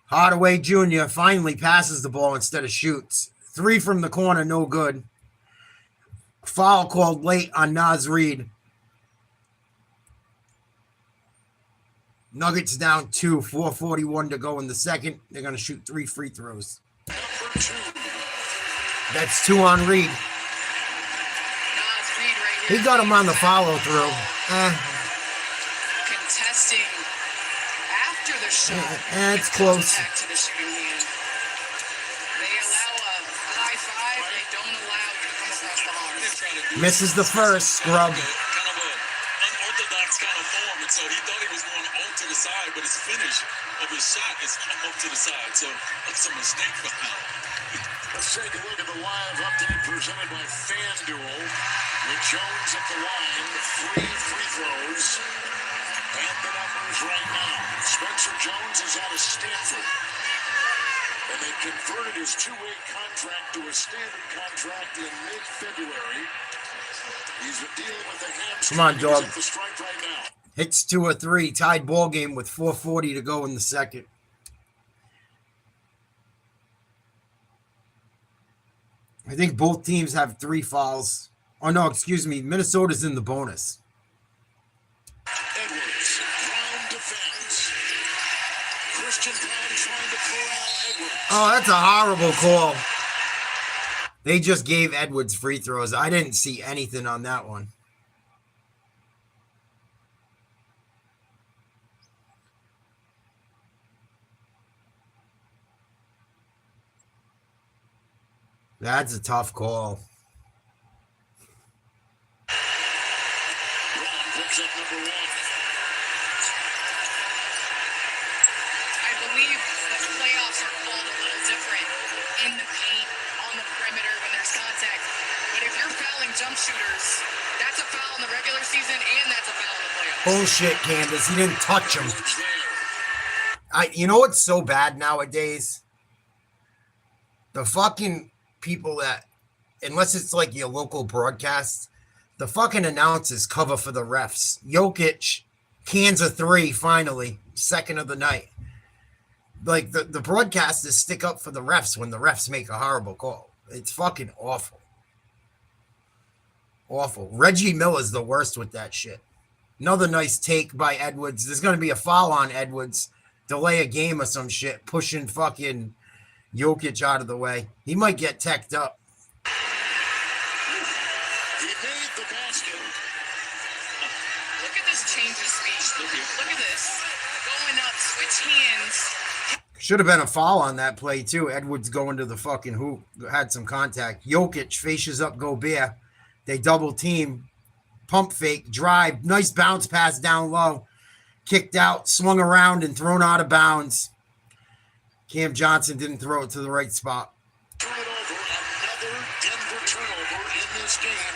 Hardaway Jr. finally passes the ball instead of shoots. 3 from the corner, no good. Foul called late on Naz Reid. Nuggets down 2, 4:41 to go in the second. They're going to shoot 3 free throws. Number 2. That's 2 on Reid. Nas Reid right here. He got him on the follow through. Contesting after the shot. It's close. Back to the shooting hand. They allow a high 5. They don't allow you to come across the arm. Misses the first, scrub. Kind of a unorthodox kind of form, and so he thought he was going off to the side, but his finish of his shot is off to the side. So that's a mistake for him. Let's take a look at the live update presented by FanDuel. With Jones at the line, 3 free throws. And the numbers right now. Spencer Jones is out of Stanford. And they converted his 2-way contract to a standard contract in mid-February. He's been dealing with the hamstring. Come on, dog. He's at the strike right now. Hits 2 or 3. Tied ball game with 4:40 to go in the second. I think both teams have 3 fouls. Oh, no, excuse me. Minnesota's in the bonus. Edwards, Brown defends. trying to corral Edwards. Oh, that's a horrible call. They just gave Edwards free throws. I didn't see anything on that one. That's a tough call. Brown picks up number 1. I believe the playoffs are called a little different in the paint, on the perimeter when there's contact. But if you're fouling jump shooters, that's a foul in the regular season and that's a foul in the playoffs. Bullshit, Candace. He didn't touch him. Edwards there. You know what's so bad nowadays? The fucking people that, unless it's like your local broadcast, the fucking announcers cover for the refs. Jokic, cans of 3, finally, second of the night. Like, the broadcasters stick up for the refs when the refs make a horrible call. It's fucking awful. Awful. Reggie Miller's the worst with that shit. Another nice take by Edwards. There's going to be a foul on Edwards. Delay a game or some shit. Pushing fucking Jokic out of the way. He might get teched up. He made the basket. Look at this change of speed. Look at this. Going up, switch hands. Should have been a foul on that play, too. Edwards going to the fucking hoop. Had some contact. Jokic faces up Gobert. They double team. Pump fake. Drive. Nice bounce pass down low. Kicked out. Swung around and thrown out of bounds. Cam Johnson didn't throw it to the right spot. Turnover. Another Denver turnover in this game.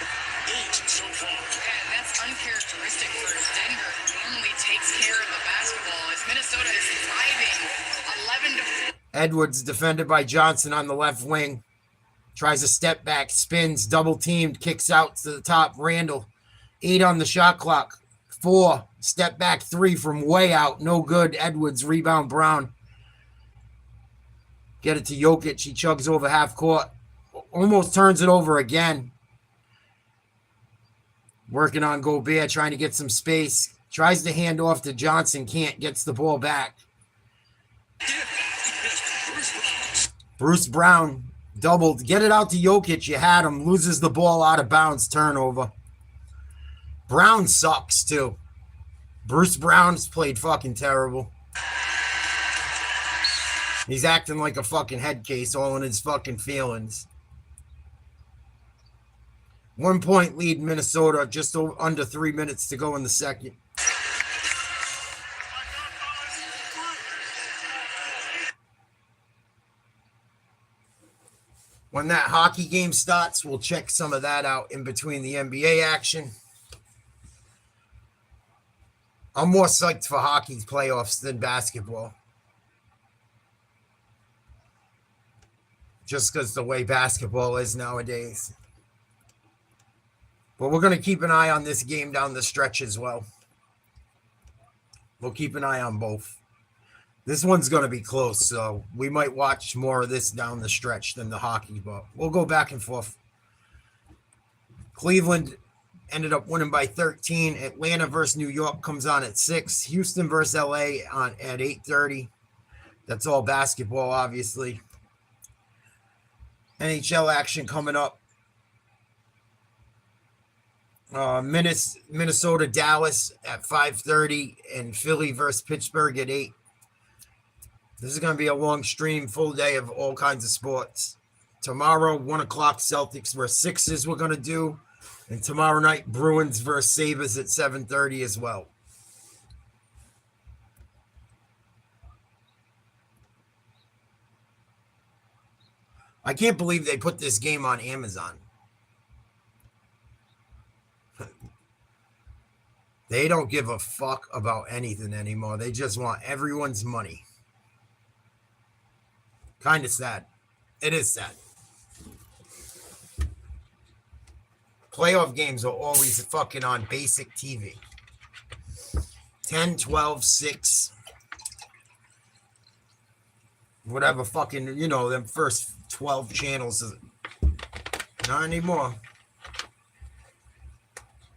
8 so far. Yeah, and that's uncharacteristic for Denver, who normally takes care of the basketball, as Minnesota is driving 11-4. Edwards defended by Johnson on the left wing. Tries a step back, spins, double teamed, kicks out to the top. Randall, 8 on the shot clock. 4, step back 3 from way out. No good. Edwards, rebound Brown. Get it to Jokic. He chugs over half court. Almost turns it over again. Working on Gobert, trying to get some space. Tries to hand off to Johnson. Can't. Gets the ball back. Bruce Brown doubled. Get it out to Jokic. You had him. Loses the ball out of bounds. Turnover. Brown sucks, too. Bruce Brown's played fucking terrible. He's acting like a fucking head case, all in his fucking feelings. 1 point lead, Minnesota. Just under 3 minutes to go in the second. When that hockey game starts, we'll check some of that out in between the NBA action. I'm more psyched for hockey playoffs than basketball. Just because the way basketball is nowadays. But we're going to keep an eye on this game down the stretch as well. We'll keep an eye on both. This one's going to be close, so we might watch more of this down the stretch than the hockey, but we'll go back and forth. Cleveland ended up winning by 13. Atlanta versus New York comes on at 6. Houston versus LA at 8:30. That's all basketball, obviously. NHL action coming up. Minnesota, Dallas at 5:30, and Philly versus Pittsburgh at 8. This is going to be a long stream, full day of all kinds of sports. Tomorrow, 1 o'clock, Celtics versus Sixers we're going to do. And tomorrow night, Bruins versus Sabres at 7:30 as well. I can't believe they put this game on Amazon. They don't give a fuck about anything anymore. They just want everyone's money. Kind of sad. It is sad. Playoff games are always fucking on basic TV. 10, 12, 6. Whatever fucking, you know, them first 12 channels. Not anymore.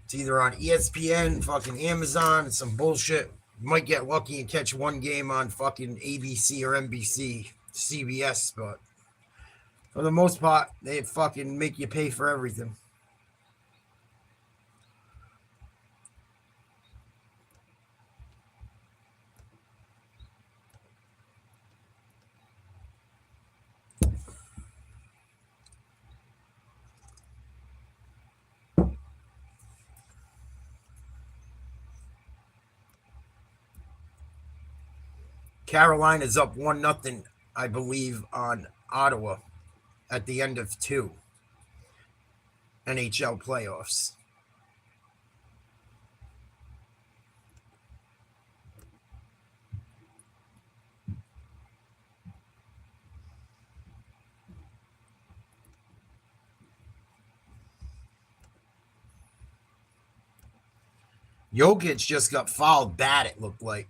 It's either on ESPN, fucking Amazon, some bullshit. You might get lucky and catch one game on fucking ABC or NBC, CBS, but for the most part, they fucking make you pay for everything. Carolina's up 1-0, I believe, on Ottawa at the end of 2 NHL playoffs. Jokic just got fouled bad, it looked like.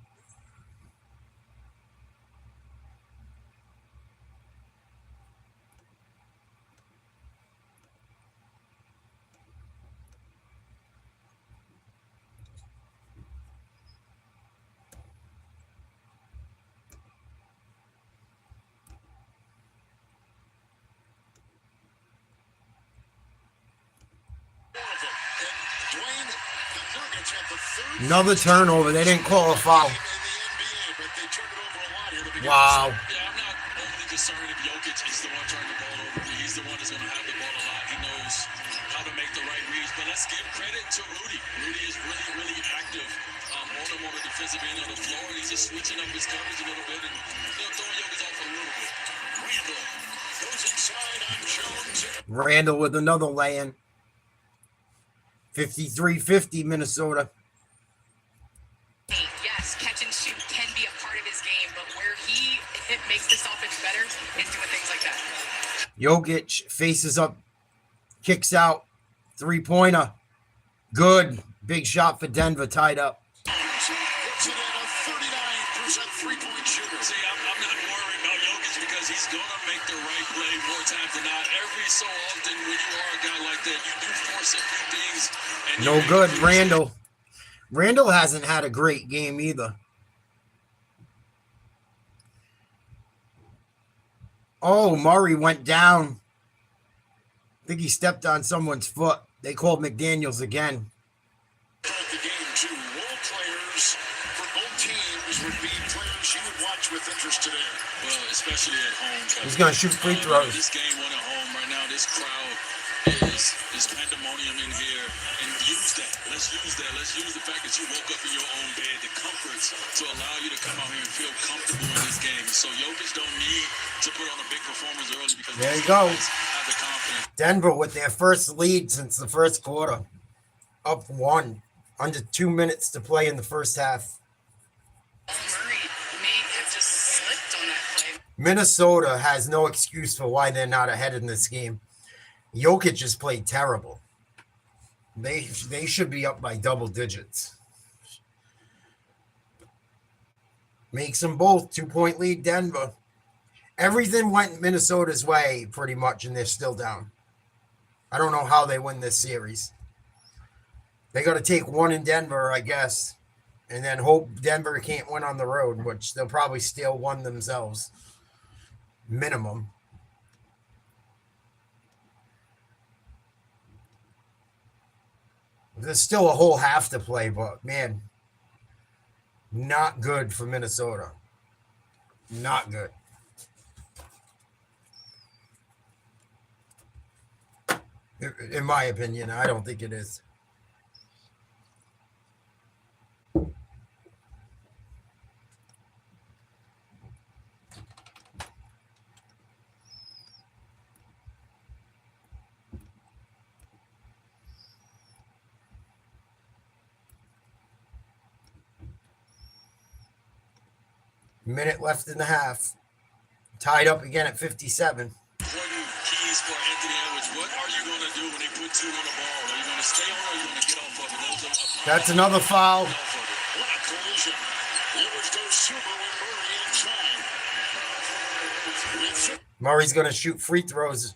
Another turnover. They didn't call a foul. Wow. Yeah, I'm not overly concerned if Jokic is the one turning the ball over. He's the one that's going to have the ball a lot. He knows how to make the right reads. But let's give credit to Rudy. Rudy is really, really active on the defensive end of the floor. And he's just switching up his coverage a little bit and throwing Jokic off a little bit. Randall goes inside on Jones. Randall with another lay-in. 53-50 Minnesota. Yes, catch and shoot can be a part of his game, but where it makes this offense better is doing things like that. Jokic faces up, kicks out, 3-pointer. Good. Big shot for Denver, tied up. Puts it in a 39% three-point shooter. See, I'm not worried about Jokic because he's going to make the right play more times than not. Every so often when you are a guy like that, you do force a few things. And No good, Randall. Randall hasn't had a great game either. Oh, Murray went down. I think he stepped on someone's foot. They called McDaniels again. The game too. Role players for both teams would be players you would watch with interest today. Well, especially at home. He's going to shoot free throws. This game went at home right now. This crowd is pandemonium in here. And use that. Let's use that. Let's use the fact that you woke up in your own bed, the comforts to allow you to come out here and feel comfortable in this game. So Jokic don't need to put on a big performance early because There he goes. have the confidence. Denver with their first lead since the first quarter. Up 1. Under 2 minutes to play in the first half. Murray may have just slipped on that play. Minnesota has no excuse for why they're not ahead in this game. Jokic just played terrible. They should be up by double digits. Makes them both 2-point lead, Denver. Everything went Minnesota's way pretty much, and they're still down. I don't know how they win this series. They got to take one in Denver, I guess, and then hope Denver can't win on the road, which they'll probably steal one themselves. Minimum. There's still a whole half to play, but man, not good for Minnesota. Not good. In my opinion, I don't think it is. Minute left in the half. Tied up again at 57. Keys for Anthony Edwards. What are you going to do when they put 2 on the ball? Are you going to stay on or are you going to get off of it? That's another foul. What a collision. Edwards goes super with Murray inside. Murray's going to shoot free throws.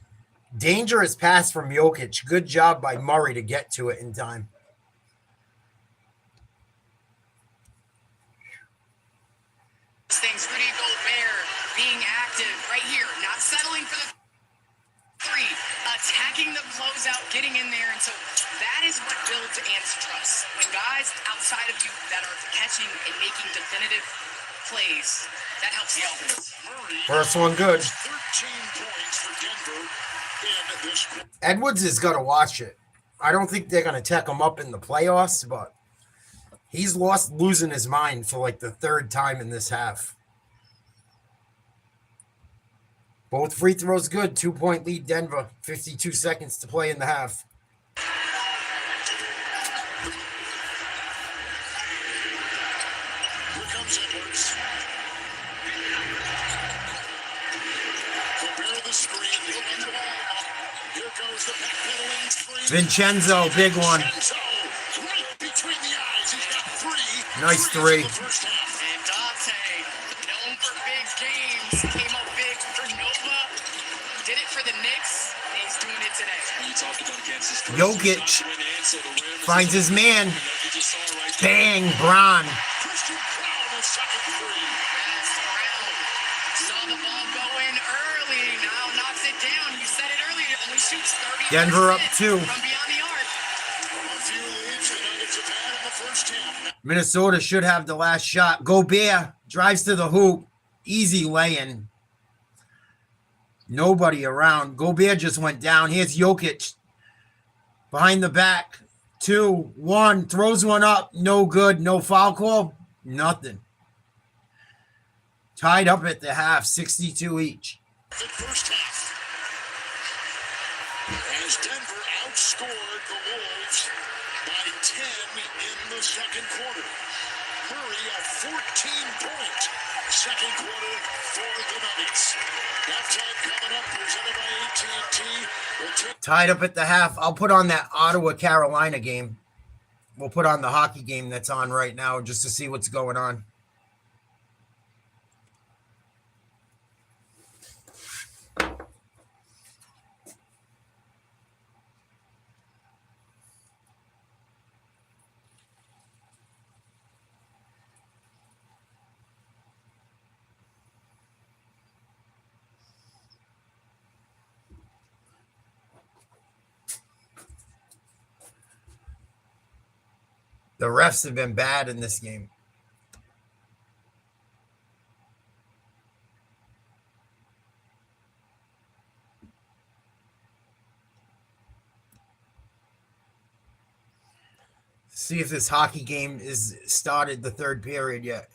Dangerous pass from Jokic. Good job by Murray to get to it in time. active right here, not settling for the three, attacking the closeout, getting in there. And so that is what builds Ant's trust. When guys outside of you that are catching and making definitive plays, that helps the offense. First one good. 13 points for Denver in this quarter. Edwards is going to watch it. I don't think they're going to tech him up in the playoffs, but he's losing his mind for like the third time in this half. Both free throws good. 2-point lead Denver. 52 seconds to play in the half. Here comes Edwards. Prepare the screen. He'll get the ball. Here goes the backpedaling three. Vincenzo, big one. Vincenzo, right between the eyes. He's got three. Nice Threes three. in the first half. And Dante, known for big games, came up big for Nova, did it for the Knicks, and he's doing it today. You talked about Kansas first Jokic shot went in, so the rim is finds his man. you just saw right there. Bang, Bron. Christian Brown, a second three. Yes, Brown saw the ball go in early, now knocks it down. You said it earlier, only shoots 30%. Denver up 2. From beyond the arc. A few leads the Nuggets have had in the first half. Minnesota should have the last shot. Gobert drives to the hoop. Easy lay-in. Nobody around. Gobert just went down. Here's Jokic. Behind the back. 2, 1. Throws one up. No good. No foul call. Nothing. Tied up at the half. 62 each. The first half. As Denver outscored the Wolves by 10 in the second quarter. Murray a 14-point second quarter for the Nuggets. Halftime coming up, presented by AT&T. We'll take Tied up at the half. I'll put on that Ottawa-Carolina game. We'll put on the hockey game that's on right now just to see what's going on. The refs have been bad in this game. See if this hockey game is started the third period yet.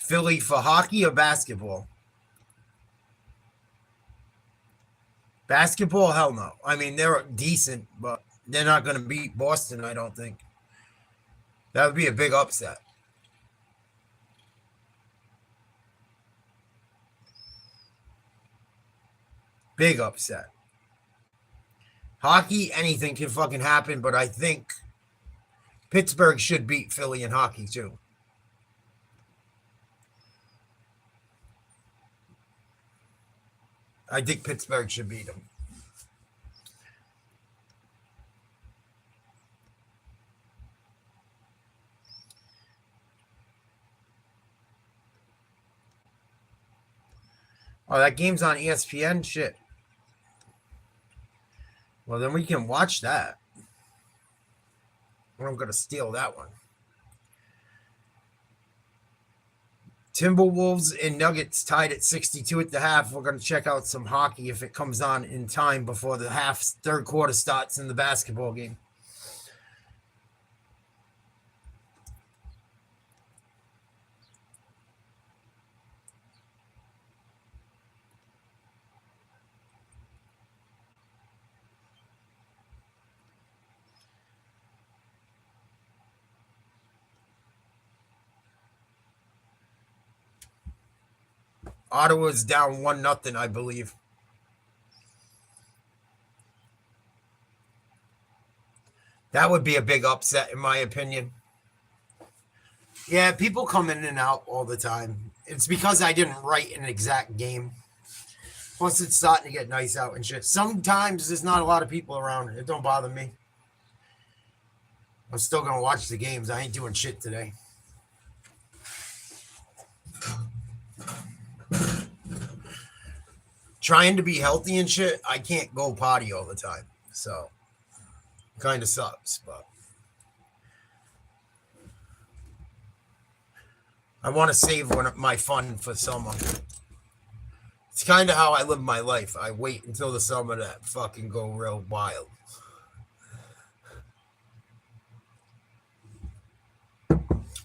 Philly for hockey or basketball? Basketball, hell no. I mean, they're decent, but they're not going to beat Boston, I don't think. That would be a big upset. Big upset. Hockey, anything can fucking happen, but I think Pittsburgh should beat Philly in hockey too. I think Pittsburgh should beat them. Oh, that game's on ESPN? Shit. Well, then we can watch that. I'm going to steal that one. Timberwolves and Nuggets tied at 62 at the half. We're going to check out some hockey if it comes on in time before the third quarter starts in the basketball game. Ottawa's down 1-0, I believe. That would be a big upset, in my opinion. Yeah, people come in and out all the time. It's because I didn't write an exact game. Plus, it's starting to get nice out and shit. Sometimes there's not a lot of people around. It don't bother me. I'm still going to watch the games. I ain't doing shit today. Trying to be healthy and shit, I can't go party all the time. So, kind of sucks, but I want to save my fun for summer. It's kind of how I live my life. I wait until the summer to fucking go real wild.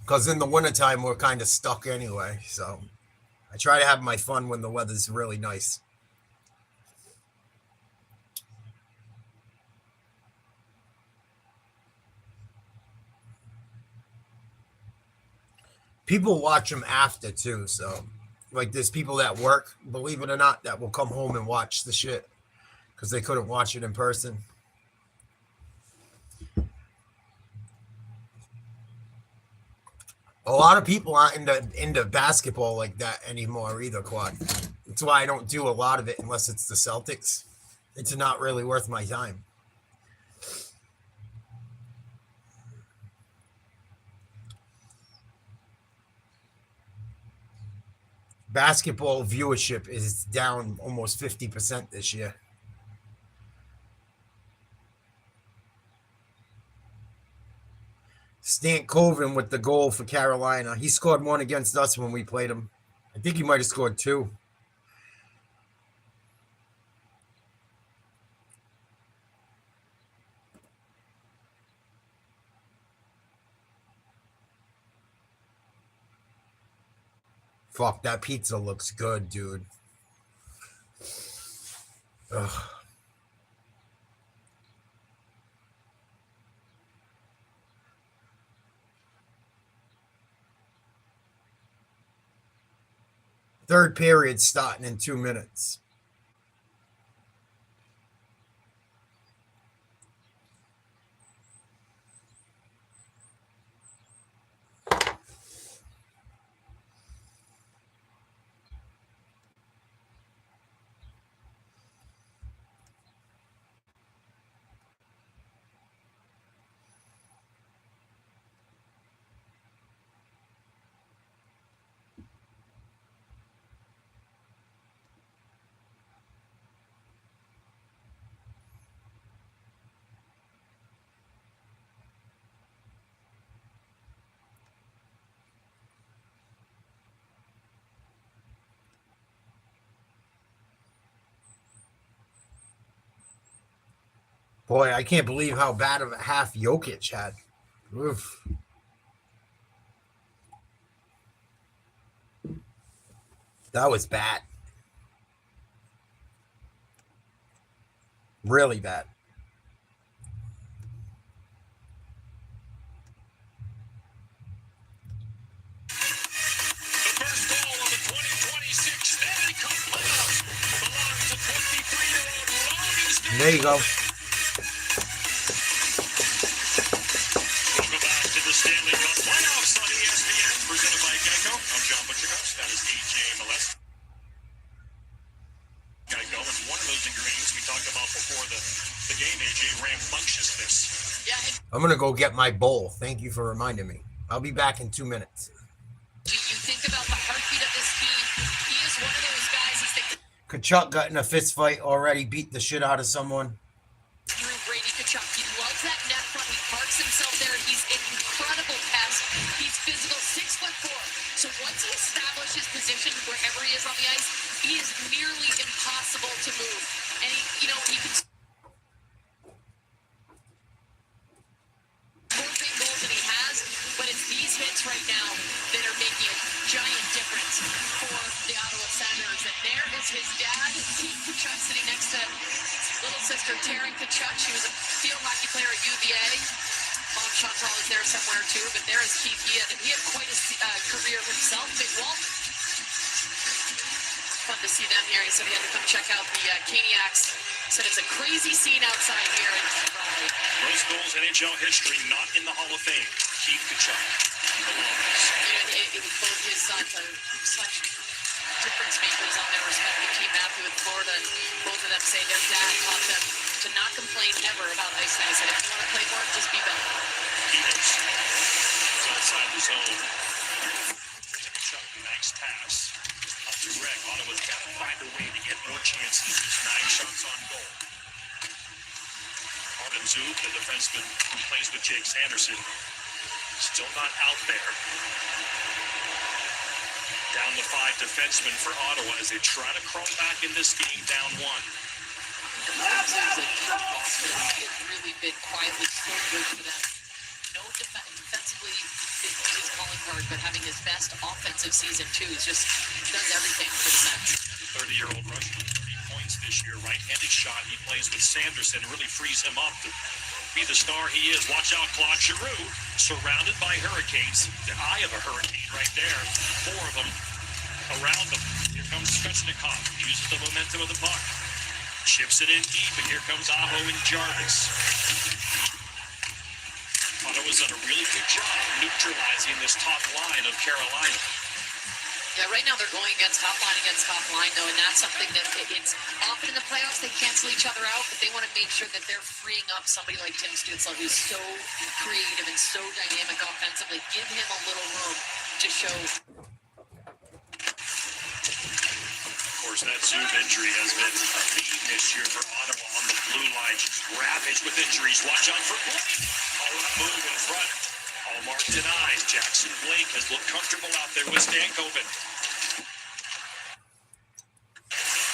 Because in the wintertime, we're kind of stuck anyway. So I try to have my fun when the weather's really nice. People watch them after too. So like there's people that work, believe it or not, that will come home and watch the shit because they couldn't watch it in person. A lot of people aren't into basketball like that anymore either, Quad. That's why I don't do a lot of it unless it's the Celtics. It's not really worth my time. Basketball viewership is down almost 50% this year. Stan Coven with the goal for Carolina. He scored one against us when we played him. I think he might have scored two. Fuck, that pizza looks good, dude. Ugh. Third period starting in 2 minutes. Boy, I can't believe how bad of a half Jokic had. Oof. That was bad. Really bad. The first goal of the 2026 Stanley Cup playoffs belongs to 23-year-old Logan Stanley. There you go. Welcome back to the Stanley Cup playoffs on ESPN, presented by Geico. I'm John Butchercups. That is AJ Molest. Geico is one of those ingredients we talked about before the game, AJ, rambunctiousness. Yeah, I'm going to go get my bowl. Thank you for reminding me. I'll be back in 2 minutes. you think about the heartbeat of this team. He is one of those guys. He's the Kachuk got in a fist fight already, beat the shit out of someone. Drew Brady Kachuk. He loves that net front. He parks himself there. He's an incredible pass. He's physical, 6'4". So once he establishes position wherever he is on the ice, he is nearly impossible to move. And he can score big goals that he has, but it's these hits right now that are making a giant difference for the Ottawa Senators. And there is his dad, Keith Kachuk, sitting next to little sister Taryn Kachuk. She was a field hockey player at UVA. Mom Chantal is there somewhere too, but there is Keith. He had quite a career himself. Big Walt. Fun to see them here. He said he had to come check out the Caniacs. Said it's a crazy scene outside here in Raleigh. Bruce goals in NHL history, not in the Hall of Fame. Keith Tkachuk. He belongs. Both his sons are such difference makers on their respective team. Matthew with Florida, and both of them say their dad taught them to not complain ever about ice time. He said, if you want to play more, just be better. Peters is outside the zone. Tkachuk, nice pass. Up to Greg. Ottawa's got to find a way to get more chances. There's 9 shots on goal. Armin Zub, the defenseman who plays with Jake Sanderson, still not out there. Down to 5 defensemen for Ottawa as they try to crawl back in this game down 1. It's really been quietly so good for them. No defensively is his calling card, but having his best offensive season too just does everything for the Sens. 30-year-old Russian, 30 points this year, right-handed shot. He plays with Sanderson, really frees him up to be the star he is. Watch out, Claude Giroux, surrounded by hurricanes. The eye of a hurricane right there. 4 of them around him. Here comes Svechnikov, uses the momentum of the puck. Chips it in deep, and here comes Aho and Jarvis. Ottawa's done a really good job neutralizing this top line of Carolina. Yeah, right now they're going against top line, though, and that's something that it's often in the playoffs they cancel each other out, but they want to make sure that they're freeing up somebody like Tim Stützle, who's so creative and so dynamic offensively. Give him a little room to show. Of course, that Zub injury has been a theme this year for Ottawa on the blue line. Just ravaged with injuries. Watch out for Blake. Move in front. Allmark denies. Jackson Blake has looked comfortable out there with Stankoven.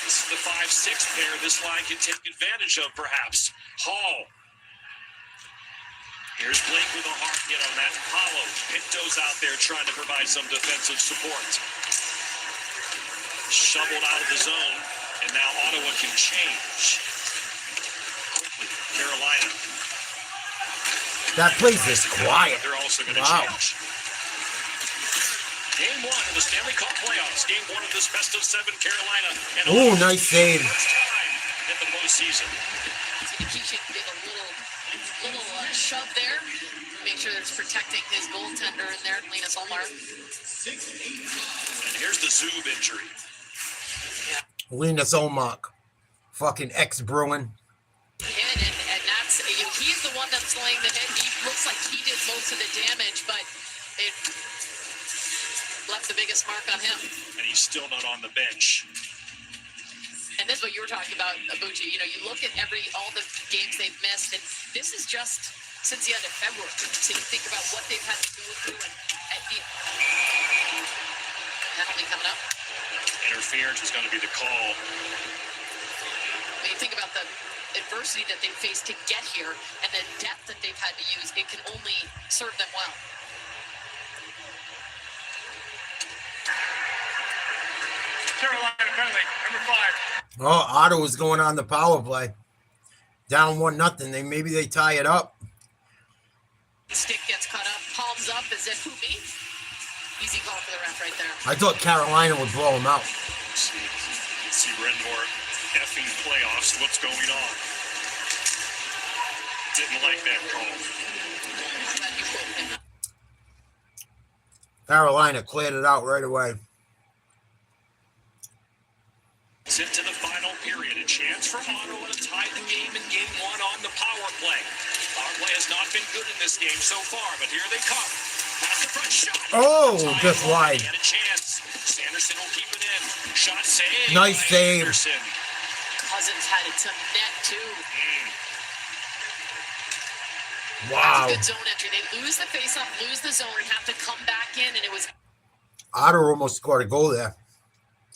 This is the 5-6 pair this line can take advantage of, perhaps. Hall. Here's Blake with a hard hit on that. Paulo. Pinto's out there trying to provide some defensive support. Shoveled out of the zone, and now Ottawa can change. Quickly, Carolina. That place is quiet. They're also going to Wow. change. Game 1 of the Stanley Cup playoffs. Game 1 of this best of 7 Carolina. And Ooh, nice save. First time in the postseason. Nikishin did a little shove there. Make sure that it's protecting his goaltender in there, Linus Ullmark. And here's the Zub injury. Linus Ullmark, fucking ex-Bruin. And that's, he's the one that's laying the hit. He looks like he did most of the damage, but it left the biggest mark on him. And he's still not on the bench. And this is what you were talking about, Abuchi. You know, you look at all the games they've missed, and this is just since the end of February. So you think about what they've had to go through, and the penalty coming up. Interference is going to be the call. When you think about the adversity that they faced to get here and the depth that they've had to use, it can only serve them well. Carolina penalty, number 5. Oh, Ottawa's going on the power play. Down 1-0. Maybe they tie it up. The stick gets cut up, palms up as if, who, me? Easy call for the ref right there. I thought Carolina would blow them out. See Renmore effing playoffs. What's going on? Didn't like that call. Carolina cleared it out right away. It's into the final period. A chance for Ottawa to tie the game in game 1 on the power play. Power play has not been good in this game so far, but here they come. Past the front shot. Oh, just wide. He had a chance. Sanderson will keep it in. Shot saved. Nice by save. Anderson. Cousins had it to net, too. Wow. That's a good zone entry. They lose the face-off, lose the zone, have to come back in, and it was Ottawa almost scored a goal there.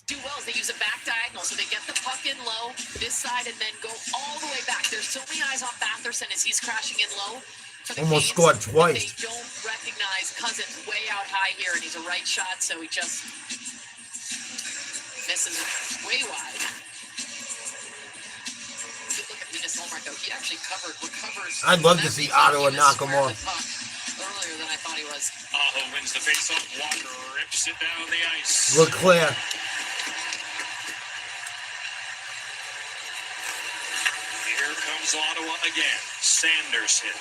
do well as they use a back diagonal. So they get the puck in low, this side, and then go all the way back. There's so many eyes on Batherson as he's crashing in low. For the Almost Canes, scored but twice. They don't recognize Cousins way out high here, and he's a right shot, so he just misses way wide. Good look at Linus Ullmark, though. He actually recovered. I'd love to see Ottawa knock him off. Earlier than I thought he was. Aho wins the faceoff. Walker rips it down the ice. We're clear. Here comes Ottawa again. Sanderson.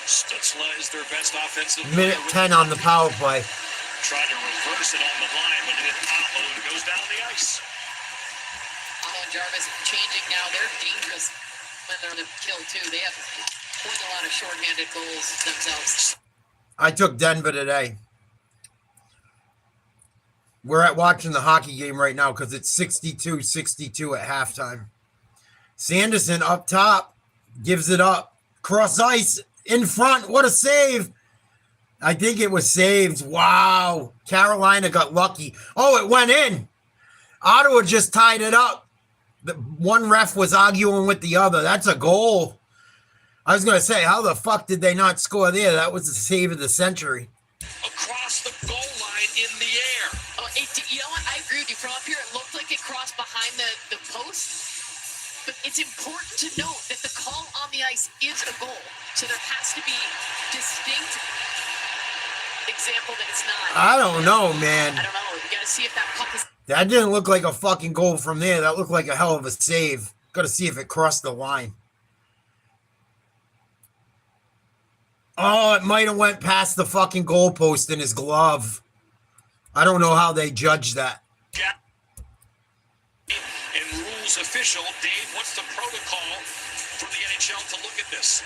Stutzla is their best offensive Minute player. 10 on the power play. Tried to reverse it on the line, but it didn't follow and goes down the ice. Alan Jarvis changing now. They're dangerous when they're on the kill, too. They have quite a lot of shorthanded goals themselves. I took Denver today. We're at watching the hockey game right now because it's 62-62 at halftime. Sanderson up top gives it up. Cross ice in front. What a save. I think it was saved. Wow. Carolina got lucky. Oh, it went in. Ottawa just tied it up. The one ref was arguing with the other. That's a goal. I was going to say, how the fuck did they not score there? That was the save of the century. Across the goal line in the air. Oh, you know what? I agree with you. From up here, it looked like it crossed behind the post. But it's important to note that the call on the ice is a goal. So there has to be distinct example that it's not. I don't know, man. I don't know. You got to see if that puck is. That didn't look like a fucking goal from there. That looked like a hell of a save. Got to see if it crossed the line. Oh, it might have went past the fucking goalpost in his glove. I don't know how they judged that. Yeah. And rules official, Dave, what's the protocol for the NHL to look at this?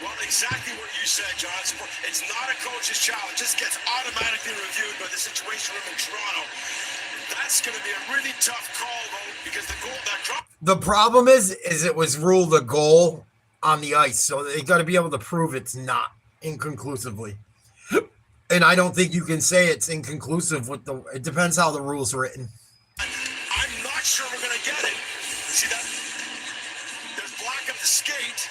Well, exactly what you said, John. It's not a coach's challenge. It just gets automatically reviewed by the situation room in Toronto. That's going to be a really tough call, though, because the goal that dropped. The problem is it was ruled a goal on the ice, so they got to be able to prove it's not inconclusively. And I don't think you can say it's inconclusive with the. It depends how the rule's written. I'm not sure we're going to get it. See that? There's black of the skate,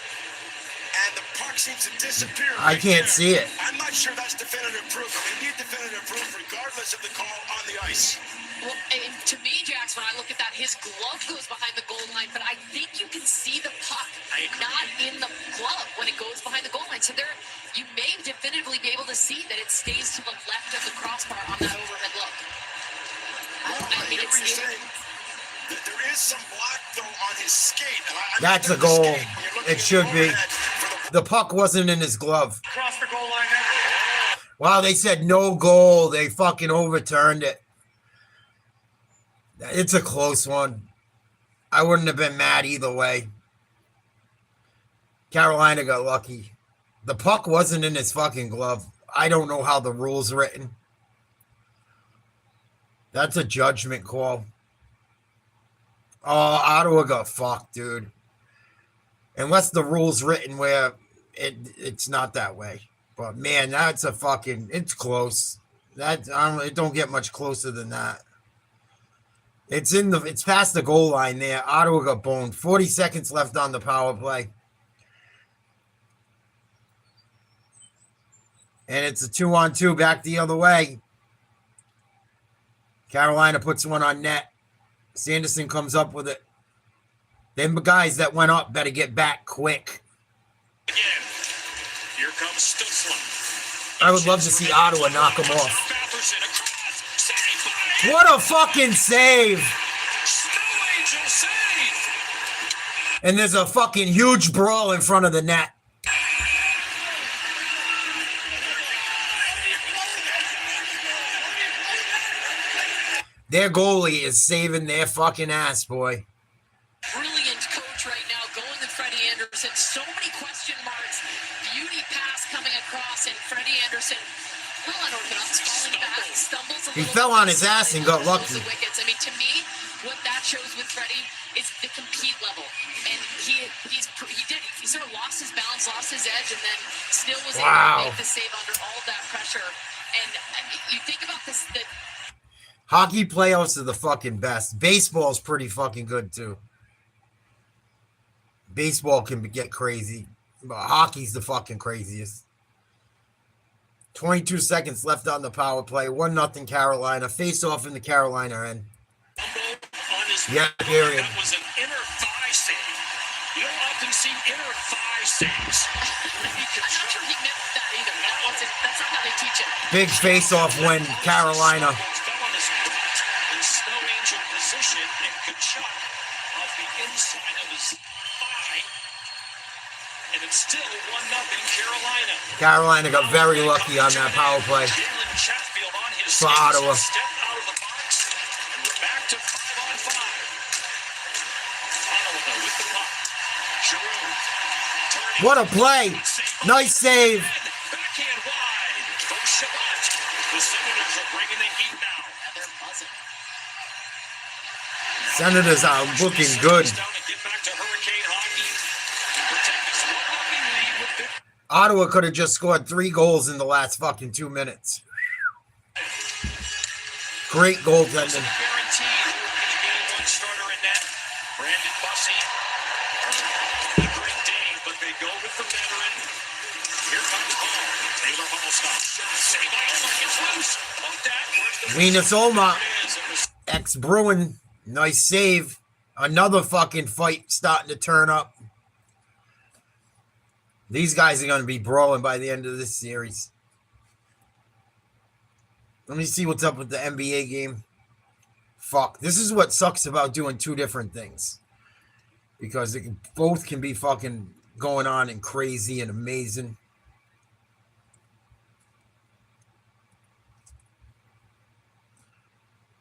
and the puck seems to disappear. I can't see it. I'm not sure that's definitive proof. We need definitive proof regardless of the call on the ice. Well, and to me, Jax, when I look at that, his glove goes behind the goal line, but I think you can see the puck not in the glove when it goes behind the goal line. So there, you may definitively be able to see that it stays to the left of the crossbar on that overhead look. I mean, it's saying that there is some black though on his skate. That's a goal. It should be. The puck wasn't in his glove. Across the goal line now. Wow, they said no goal. They fucking overturned it. It's a close one. I wouldn't have been mad either way. Carolina got lucky. The puck wasn't in his fucking glove. I don't know how the rule's written. That's a judgment call. Oh, Ottawa got fucked, dude. Unless the rule's written where it's not that way. But man, that's a fucking. It's close. It don't get much closer than that. It's past the goal line there. Ottawa got boned. 40 seconds left on the power play. And it's a 2-on-2 back the other way. Carolina puts one on net. Sanderson comes up with it. Them guys that went up better get back quick. Again, here comes Stutzla. I would love to see Ottawa knock them off. What a fucking save! And there's a fucking huge brawl in front of the net. Their goalie is saving their fucking ass, boy. Brilliant coach right now, going with Freddie Anderson. So many question marks. Beauty pass coming across, and Freddie Anderson, well unorthodox, falling back, stumbles a little. He fell on his ass and got lucky. I mean, to me, what that shows with Freddie is the compete level, and he sort of lost his balance, lost his edge, and then still was able to make the save under all that pressure. And I mean, you think about this. Hockey playoffs are the fucking best. Baseball's pretty fucking good too. Baseball can get crazy, but hockey's the fucking craziest. 22 seconds left on the power play. 1-0 Carolina. Face off in the Carolina end. Yeah, period. That was an inner thigh save. You don't often see inner thigh saves. I'm not sure he meant that either. That's not how they teach it. Big face off win, Carolina. Fell on his foot in snow angel position and Kachuk off the inside of his thigh and it's still 1-0 Carolina. Carolina got very lucky on that power play Jalen Chatfield on his for skates, Ottawa. step out of the box, and we're back to 5-on-5. Ottawa with the puck. Giroux. Turning. What a play. Nice save. Backhand wide from Shabbat. The Senators are bringing the heat now. Yeah, they're buzzing. Senators are looking good. Down to get back to Hurricane hockey. Protect this 1-0 lead with the Ottawa could have just scored 3 goals in the last fucking 2 minutes. Great goaltending. guarantee who will be the game one starter in net. Brandon Bussey. A great day, but they go with the veteran. Here comes Hall. Taylor Hall stops. Save by Oma. Gets loose. Pump that. Where's the Linus Oma, It is, and the ex-Bruin. Nice save. Another fucking fight starting to turn up. These guys are going to be brawling by the end of this series. Let me see what's up with the NBA game. Fuck. This is what sucks about doing 2 different things. Because both can be fucking going on and crazy and amazing.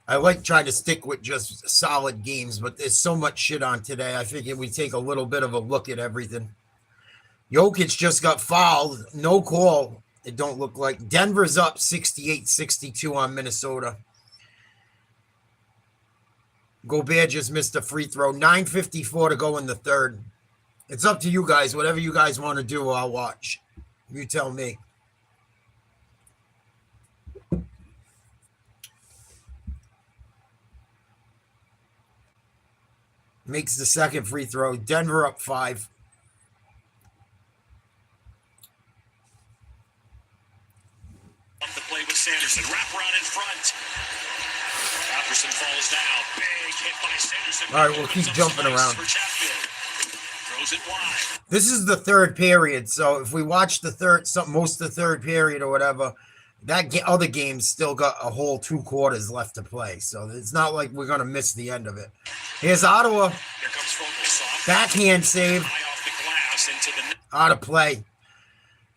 I like trying to stick with just solid games, but there's so much shit on today. I figured we take a little bit of a look at everything. Jokic just got fouled. No call. It don't look like. Denver's up 68-62 on Minnesota. Gobert just missed a free throw. 9:54 to go in the third. It's up to you guys. Whatever you guys want to do, I'll watch. You tell me. Makes the second free throw. Denver up 5. the play with Sanderson. Wrap around in front. Jefferson falls down. Big hit by Sanderson. All right, we'll keep jumping around. For Chatfield. Throws it wide. This is the third period, so if we watch the most of the third period or whatever, that other game's still got a whole 2 quarters left to play. So it's not like we're going to miss the end of it. Here's Ottawa. Here comes Fogelsoft. Backhand save. High off the glass into the net. Out of play.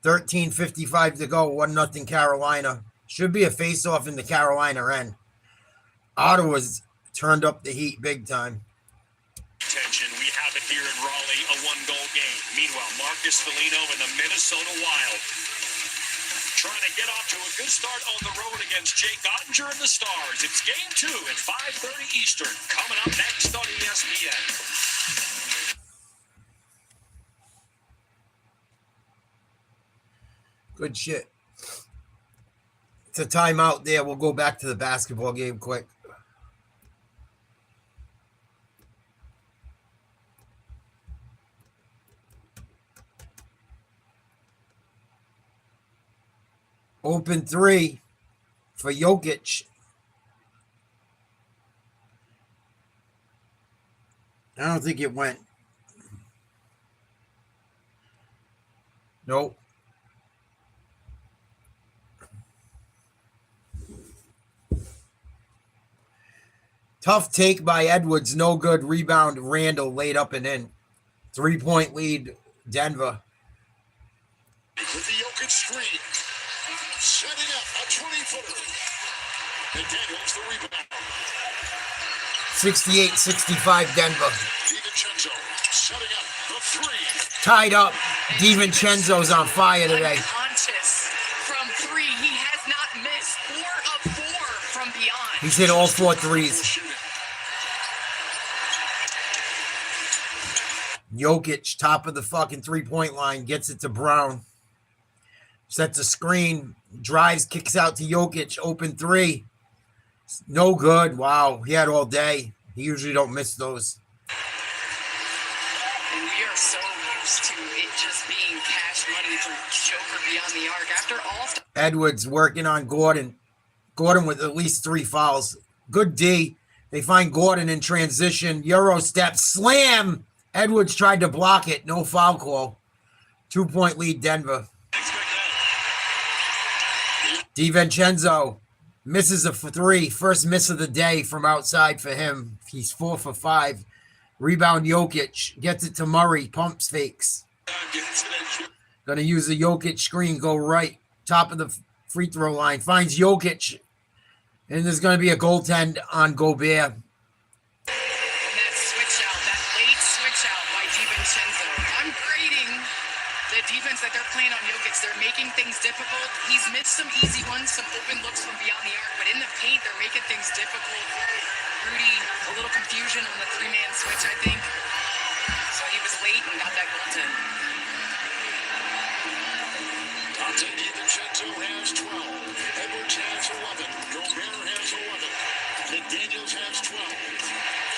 13:55 to go. 1-0 Carolina. Should be a face-off in the Carolina end. Ottawa's turned up the heat big time. Attention, we have it here in Raleigh, a 1-goal game. Meanwhile, Marcus Foligno and the Minnesota Wild trying to get off to a good start on the road against Jake Ottinger and the Stars. It's game 2 at 5:30 Eastern. Coming up next on ESPN. Good shit. It's a timeout there. We'll go back to the basketball game quick. Open 3 for Jokic. I don't think it went. Nope. Tough take by Edwards. No good. Rebound. Randall laid up and in. 3-point lead. Denver. With the Jokic screen. Setting up a 20-footer. And Daniels the rebound. 68-65 Denver. DiVincenzo setting up the 3. Tied up. DiVincenzo's on fire today. Unconscious from 3. He has not missed 4 of 4 from beyond. He's hit all 4 threes. Jokic, top of the fucking 3-point line, gets it to Brown. Sets a screen, drives, kicks out to Jokic, open 3. No good. Wow, he had all day. He usually don't miss those. And we are so used to it just being cash money for Joker beyond the arc. After all, Edwards working on Gordon. Gordon with at least 3 fouls. Good D. They find Gordon in transition. Euro step, slam. Edwards tried to block it. No foul call. 2-point lead, Denver. DiVincenzo misses a 3. First miss of the day from outside for him. He's 4 for 5. Rebound Jokic. Gets it to Murray. Pumps fakes. Get into that shit. Gonna use the Jokic screen, go right, top of the free throw line, finds Jokic, and there's gonna be a goaltend on Gobert. And that switch out, that late switch out by DiVincenzo. I'm grading the defense that they're playing on Jokic. They're making things difficult. He's missed some easy ones, some open looks from beyond the arc, but in the paint, they're making things difficult. Rudy, a little confusion on the three-man switch, I think. So he was late and got that goaltend. Dante DiVincenzo has 12. Edwards has 11. Gobert has 11. McDaniels has 12.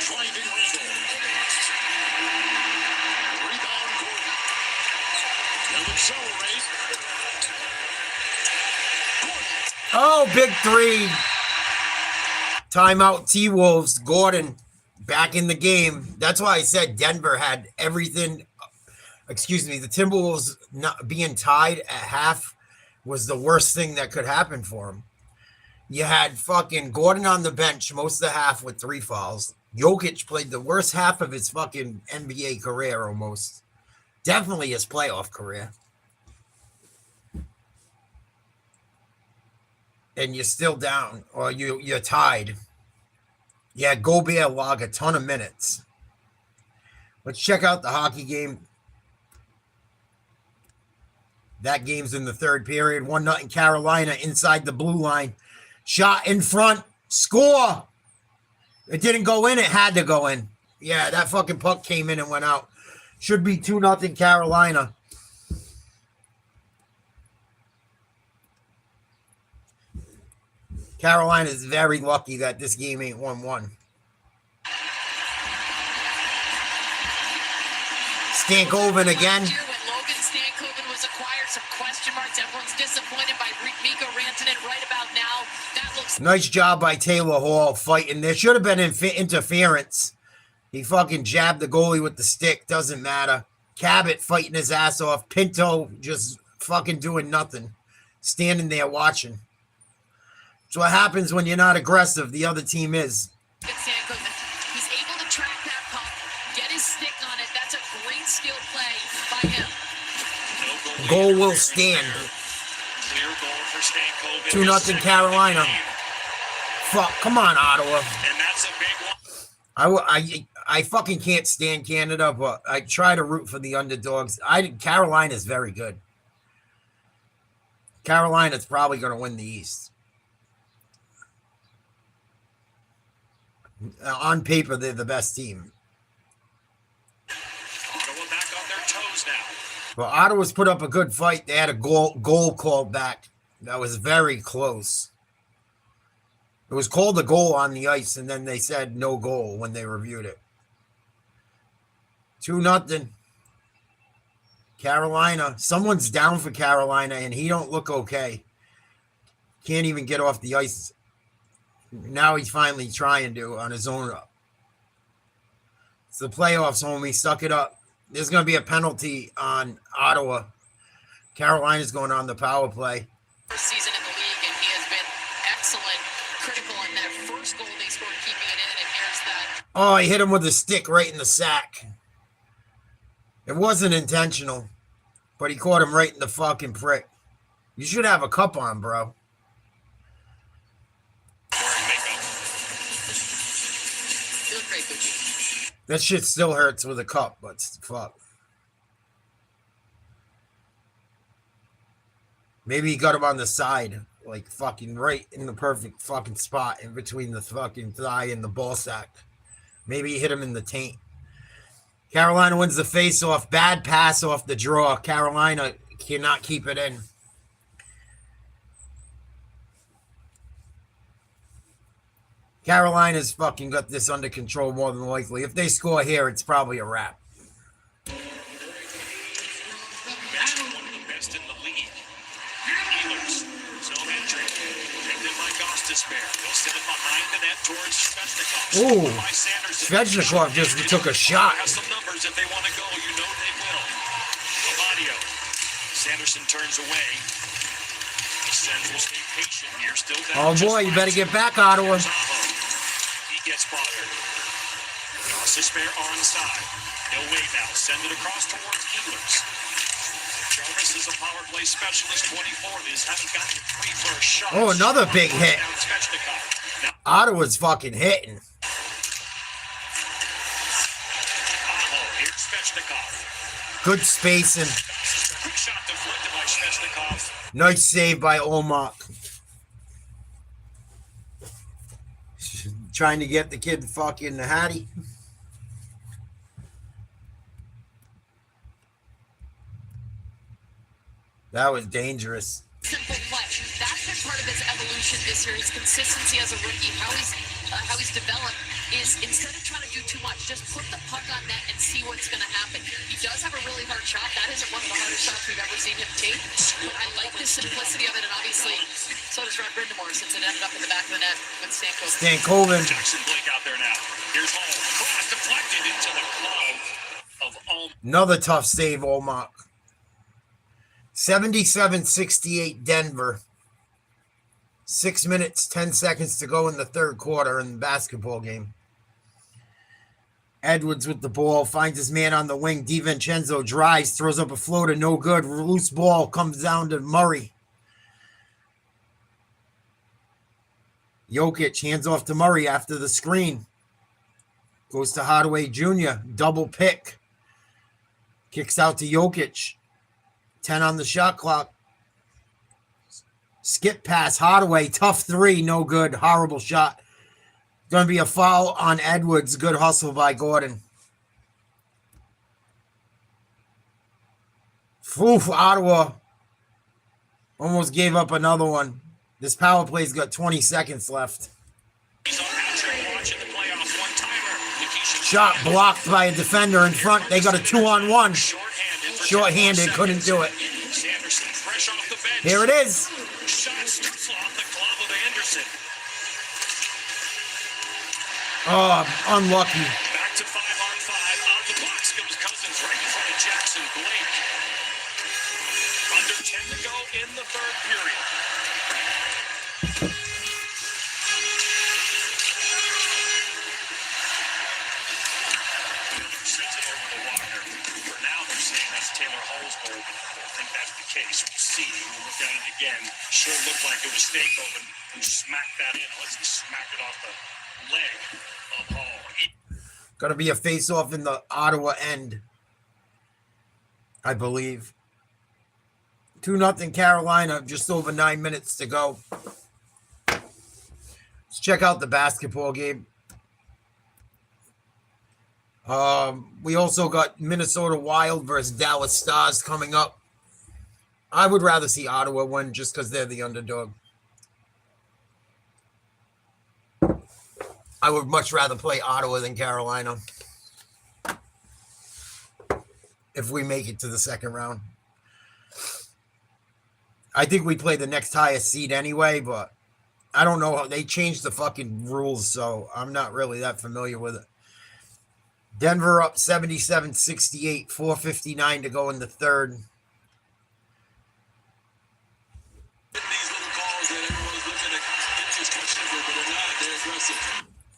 Driving Randall. Rebound Gordon. He'll accelerate. Gordon. Oh, big three. Timeout T-Wolves. Gordon back in the game. That's why I said Denver had everything. Excuse me, the Timberwolves not being tied at half was the worst thing that could happen for them. You had fucking Gordon on the bench most of the half with 3 fouls. Jokic played the worst half of his fucking NBA career almost. Definitely his playoff career. And you're still down, or you're tied. Yeah, Gobert log a ton of minutes. Let's check out the hockey game. That game's in the third period. 1-0 Carolina inside the blue line. Shot in front. Score. It didn't go in. It had to go in. Yeah, that fucking puck came in and went out. Should be 2-0 Carolina. Carolina is very lucky that this game ain't 1-1. Stankoven again. Last year when Logan Stankoven was acquired, some question marks. Everyone's disappointed by Mikko Rantanen right about now. That looks Nice job by Taylor Hall fighting. There should have been interference. He fucking jabbed the goalie with the stick. Doesn't matter. Cabot fighting his ass off. Pinto just fucking doing nothing. Standing there watching. It's what happens when you're not aggressive. The other team is. Stankoven. He's able to track that puck, get his stick on it. That's a great skill play by him. Goal will stand. Clear goal for Stankoven. 2-0 Carolina. Fuck, come on, Ottawa. And that's a big one. I fucking can't stand Canada, but I try to root for the underdogs. Carolina's very good. Carolina's probably going to win the East. On paper, they're the best team. Ottawa back on their toes now. Well, Ottawa's put up a good fight. They had a goal called back. That was very close. It was called a goal on the ice, and then they said no goal when they reviewed it. 2-0. Carolina. Someone's down for Carolina, and he don't look okay. Can't even get off the ice. Now he's finally trying to on his own. It's the playoffs, homie. Suck it up. There's going to be a penalty on Ottawa. Carolina's going on the power play. First season in the league, and he has been excellent, critical in that first goal they scored, keeping it in, and here's that. Oh, he hit him with a stick right in the sack. It wasn't intentional, but he caught him right in the fucking prick. You should have a cup on, bro. Feels great, Gucci. That shit still hurts with a cup, but fuck. Maybe he got him on the side, like fucking right in the perfect fucking spot in between the fucking thigh and the ball sack. Maybe he hit him in the taint. Carolina wins the face-off. Bad pass off the draw. Carolina cannot keep it in. Carolina's fucking got this under control more than likely. If they score here, it's probably a wrap. Mentioned one of the best in the league. Healers. Zone entry. Picked in by Gostisbehere. They'll send it behind the net towards Svechnikov. Ooh. By Sanderson. Svechnikov just took a shot. Has some numbers if they want to go. You know they will. Amadio. Sanderson turns away. The Sens will stay patient here. Still down. Oh boy, you better get back, Ottawa. He gets bothered. Gostisbehere onside. He'll wait now. Send it across towards Healers. power play specialist, 24. These haven't gotten three for a shot. Oh, another big hit. Now Svechnikov. Now Ottawa's fucking hitting. here's Svechnikov. Good spacing. Quick shot deflected by Svechnikov. Nice save by Olmark. Trying to get the kid fucking Hattie. That was dangerous. Simple play. That's been part of his evolution this year. His consistency as a rookie, how he's developed is instead of trying to do too much, just put the puck on net and see what's going to happen. He does have a really hard shot. That isn't one of the hardest shots we've ever seen him take. But I like the simplicity of it, and obviously, so does Red Brindamore since it ended up in the back of the net with Stankoven. Stankoven. Jackson Blake out there now. Here's Hall. Cross deflected into the glove of Ulm. Another tough save, Olmark. 77-68 Denver. 6 minutes, 10 seconds to go in the third quarter in the basketball game. Edwards with the ball, finds his man on the wing. DiVincenzo drives, throws up a floater, no good. Loose ball comes down to Murray. Jokic hands off to Murray after the screen. Goes to Hardaway Jr., double pick. Kicks out to Jokic. 10 on the shot clock. Skip pass, Hardaway, tough three, no good, horrible shot. Going to be a foul on Edwards. Good hustle by Gordon. Oof, Ottawa almost gave up another one. This power play's got 20 seconds left. Shot blocked by a defender in front. They got a 2-on-1. Short-handed, couldn't do it. Here it is. Oh, unlucky. Back to 5-on-5. Out of the box comes Cousins right in front of Jackson Blake. Under 10 to go in the third period. Sends it over to Wagner. For now, they're saying that's Taylor Hall's goal. I don't think that's the case. We'll see. We'll look at it again. Sure looked like it was Stankoven who smacked that in. Let's smack it off the leg of Hall. Going to be a face-off in the Ottawa end, I believe. 2-0 Carolina, just over 9 minutes to go. Let's check out the basketball game. We also got Minnesota Wild versus Dallas Stars coming up. I would rather see Ottawa win just because they're the underdog. I would much rather play Ottawa than Carolina if we make it to the second round. I think we play the next highest seed anyway, but I don't know how they changed the fucking rules, so I'm not really that familiar with it. Denver up 77-68, 4:59 to go in the third.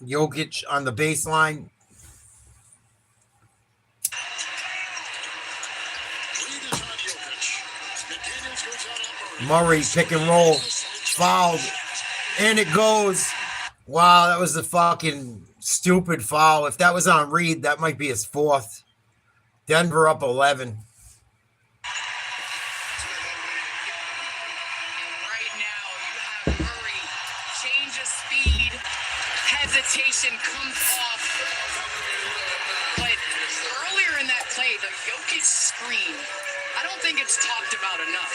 Jokic on the baseline. Murray pick and roll. Fouled. And it goes. Wow, that was a fucking stupid foul. If that was on Reed, that might be his fourth. Denver up 11. Hesitation comes off, but earlier in that play, the Jokic screen, I don't think it's talked about enough.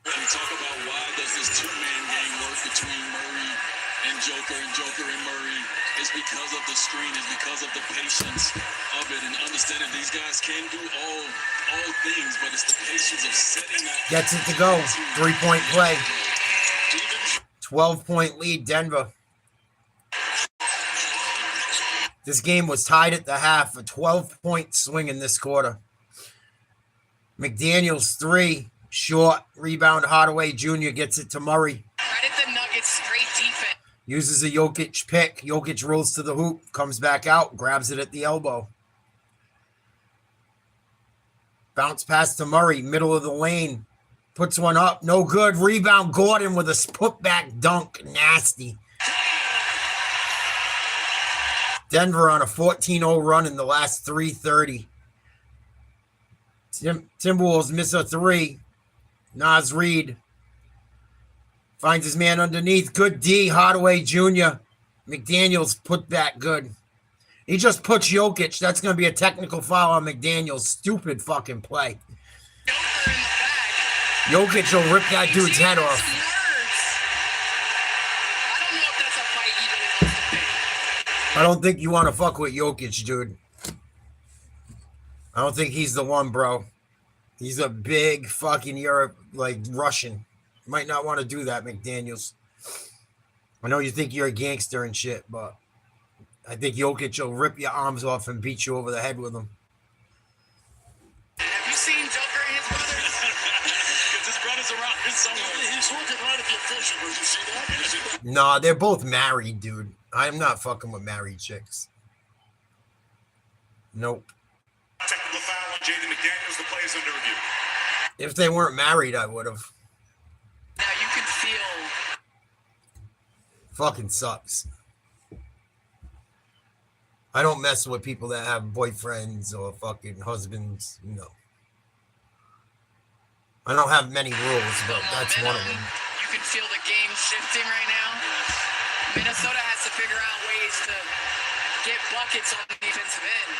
When you talk about why does this two-man game work between Murray and Joker and Murray, it's because of the screen, it's because of the patience of it, and understanding these guys can do all things, but it's the patience of setting up. Gets it to go. 3-point play. 12-point lead, Denver. This game was tied at the half, a 12-point swing in this quarter. McDaniel's three, short, rebound, Hardaway Jr. gets it to Murray. Credit the Nuggets, great defense. Uses a Jokic pick. Jokic rolls to the hoop, comes back out, grabs it at the elbow. Bounce pass to Murray, middle of the lane. Puts one up. No good. Rebound Gordon with a putback dunk. Nasty. Denver on a 14-0 run in the last 3:30. Timberwolves miss a three. Naz Reid finds his man underneath. Good D. Hardaway Jr. McDaniels put back good. He just puts Jokic. That's going to be a technical foul on McDaniels. Stupid fucking play. Jokic will rip that dude's head off. I don't know if that's a fight even wants to be. I don't think you want to fuck with Jokic, dude. I don't think he's the one, bro. He's a big fucking Europe, like Russian. You might not want to do that, McDaniels. I know you think you're a gangster and shit, but I think Jokic will rip your arms off and beat you over the head with them. Have you seen Joker and his brothers? Because his brother's around here somewhere. He's looking right at the official. Did you see that? Did you see that? Nah, they're both married, dude. I'm not fucking with married chicks. Nope. Technical foul on Jaden McDaniels. The play is under review. If they weren't married, I would have. Now you can feel. Fucking sucks. I don't mess with people that have boyfriends or fucking husbands. No. I don't have many rules, but that's one of them. You can feel the game shifting right now. Minnesota has to figure out ways to get buckets on the defensive end.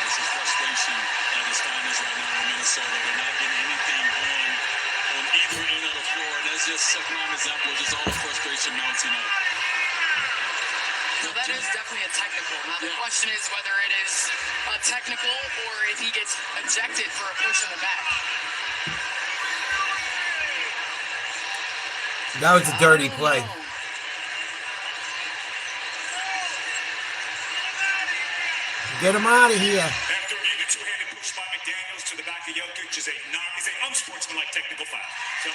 This is frustration at its finest right now in Minnesota. They're not getting anything on either end of the floor. And that's just a prime example of just all the frustration mounting up. So that is definitely a technical. Now the question is whether it is a technical or if he gets ejected for a push in the back. That was a dirty play. Get him out of here. After review, the two-handed push by McDaniels to the back of Jokic is a unsportsmanlike technical foul. So,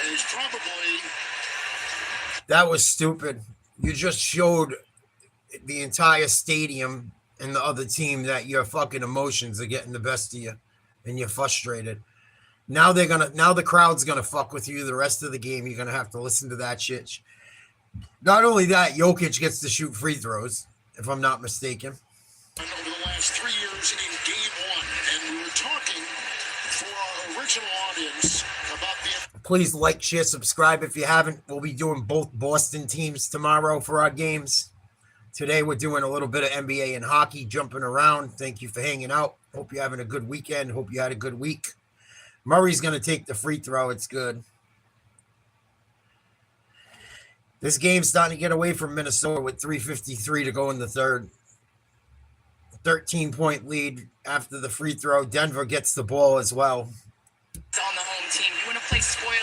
And he's probably. That was stupid. You just showed the entire stadium and the other team that your fucking emotions are getting the best of you and you're frustrated. Now the crowd's gonna fuck with you the rest of the game. You're gonna have to listen to that shit. Not only that, Jokic gets to shoot free throws, if I'm not mistaken. Over the last 3 years in game one, and we were talking for our original audience about the. Please like, share, subscribe if you haven't. We'll be doing both Boston teams tomorrow for our games. Today we're doing a little bit of NBA and hockey, jumping around. Thank you for hanging out. Hope you're having a good weekend. Hope you had a good week. Murray's going to take the free throw. It's good. This game's starting to get away from Minnesota with 3:53 to go in the third. 13-point lead after the free throw. Denver gets the ball as well. It's on the home team. You want to play spoiler.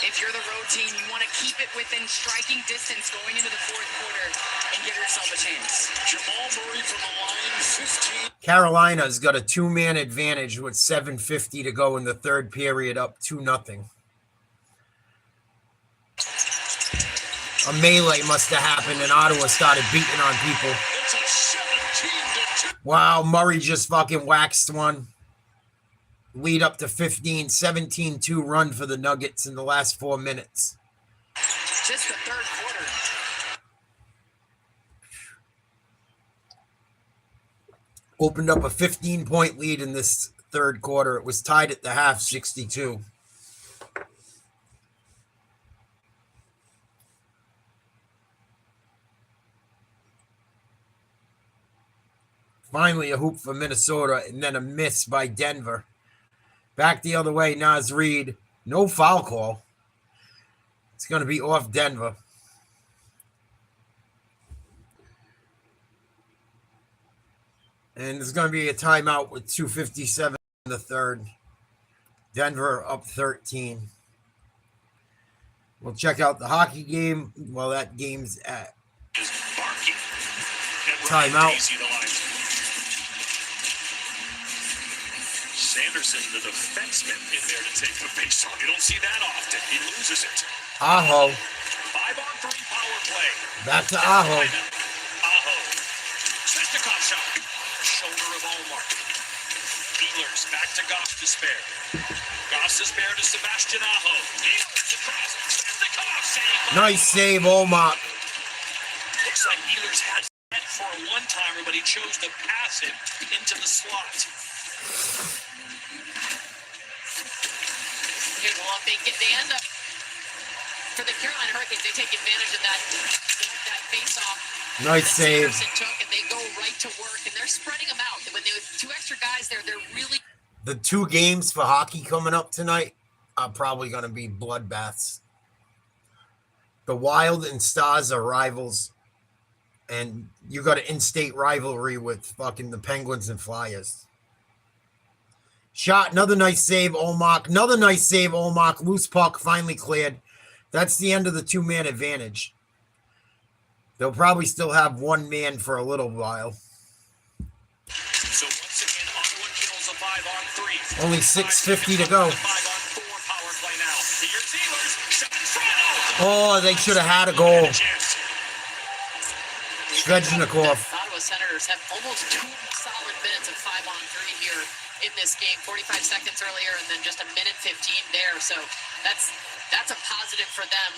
If you're the road team, you want to keep it within striking distance going into the fourth quarter and give yourself a chance. Jamal Murray from the line, 15. Carolina's got a two-man advantage with 7:50 to go in the third period, up 2-0. A melee must have happened and Ottawa started beating on people. It's a 17-2. Wow, Murray just fucking waxed one. Lead up to 15, 17-2 run for the Nuggets in the last 4 minutes. Just the third quarter. Opened up a 15-point lead in this third quarter. It was tied at the half, 62. Finally, a hoop for Minnesota, and then a miss by Denver. Back the other way, Naz Reid. No foul call. It's going to be off Denver. And there's going to be a timeout with 2:57 in the third. Denver up 13. We'll check out the hockey game. Well, that game's at timeout. Anderson, the defenseman, in there to take the face-off. You don't see that often. He loses it. Aho. 5-on-3 power play. Back to Aho. Aho. Svechnikov shot. Shoulder of Omar. Ehlers back to Goff to spare. Goff to spare to Sebastian Aho. Ehlers across. Svechnikov save. Nice save, Omar. Looks like Ehlers had net for a one-timer, but he chose to pass it into the slot. Okay, well, if they end up, for the Carolina Hurricanes, they take advantage of that face-off. Nice save. Took, and they go right to work, and they're spreading them out. When they have two extra guys there, they're really... The 2 games for hockey coming up tonight are probably going to be bloodbaths. The Wild and Stars are rivals, and you got an in-state rivalry with fucking the Penguins and Flyers. Shot, another nice save, Olmark. Another nice save, Olmark. Loose puck, finally cleared. That's the end of the 2-man advantage. They'll probably still have 1 man for a little while. So once again, Ottawa kills a 5-on-3. Only 6:50 to go. 5-on-4 power play now. Here's Ehlers. Shot in front. Oh, they should have had a goal. Svechnikov. Ottawa Senators have almost 2 solid minutes of 5-on-3 here in this game. 45 seconds earlier, and then just a minute 15 there. So that's a positive for them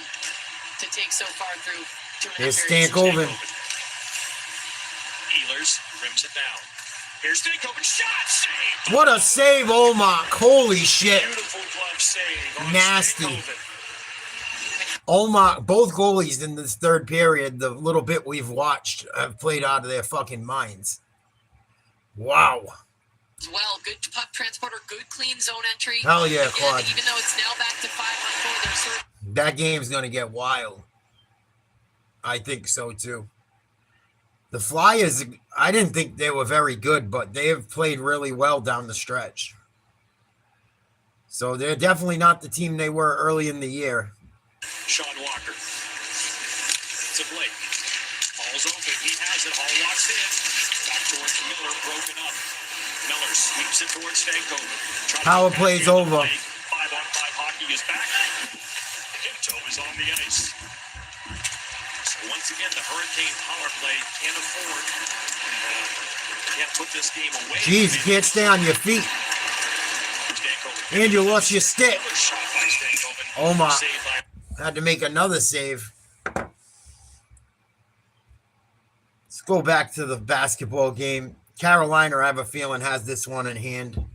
to take so far through 2.5 Here's periods. Stankoven. Ehlers rims it down. Here's Stankoven. Shot save. What a save, Olmark. Holy shit. Beautiful glove save. On Nasty. Stankoven. Olmark, both goalies in this 3rd period, the little bit we've watched, have played out of their fucking minds. Wow. As well, good puck transporter, good clean zone entry. Hell yeah, Again, Claude. even though it's now back to 5-on-4, they're sort of... That game's going to get wild. I think so, too. The Flyers, I didn't think they were very good, but they have played really well down the stretch. So they're definitely not the team they were early in the year. Sean Walker. To Blake. Ball's open. He has it. All walks in. Back towards Miller. Broken up. Miller sweeps it towards Stankoven. Power play's over. 5-on-5 hockey is back. Pinto is on the ice. So once again, the Hurricane power play can't afford. Can't put this game away. Jeez, you can't stay on your feet. Stankoven. And you lost your stick. Another shot by Stankoven. Omar Saved by had to make another save. Let's go back to the basketball game. Carolina, I have a feeling, has this one in hand.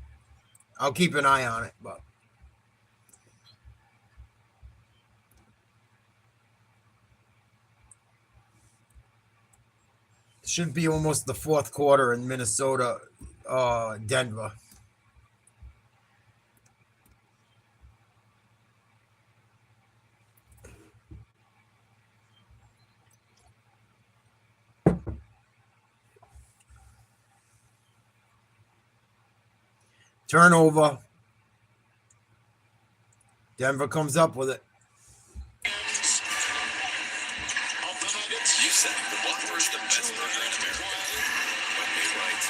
I'll keep an eye on it, but it should be almost the 4th quarter in Minnesota, Denver. Turnover. Denver comes up with it. You said the Whopper is the best burger in America. But you're right.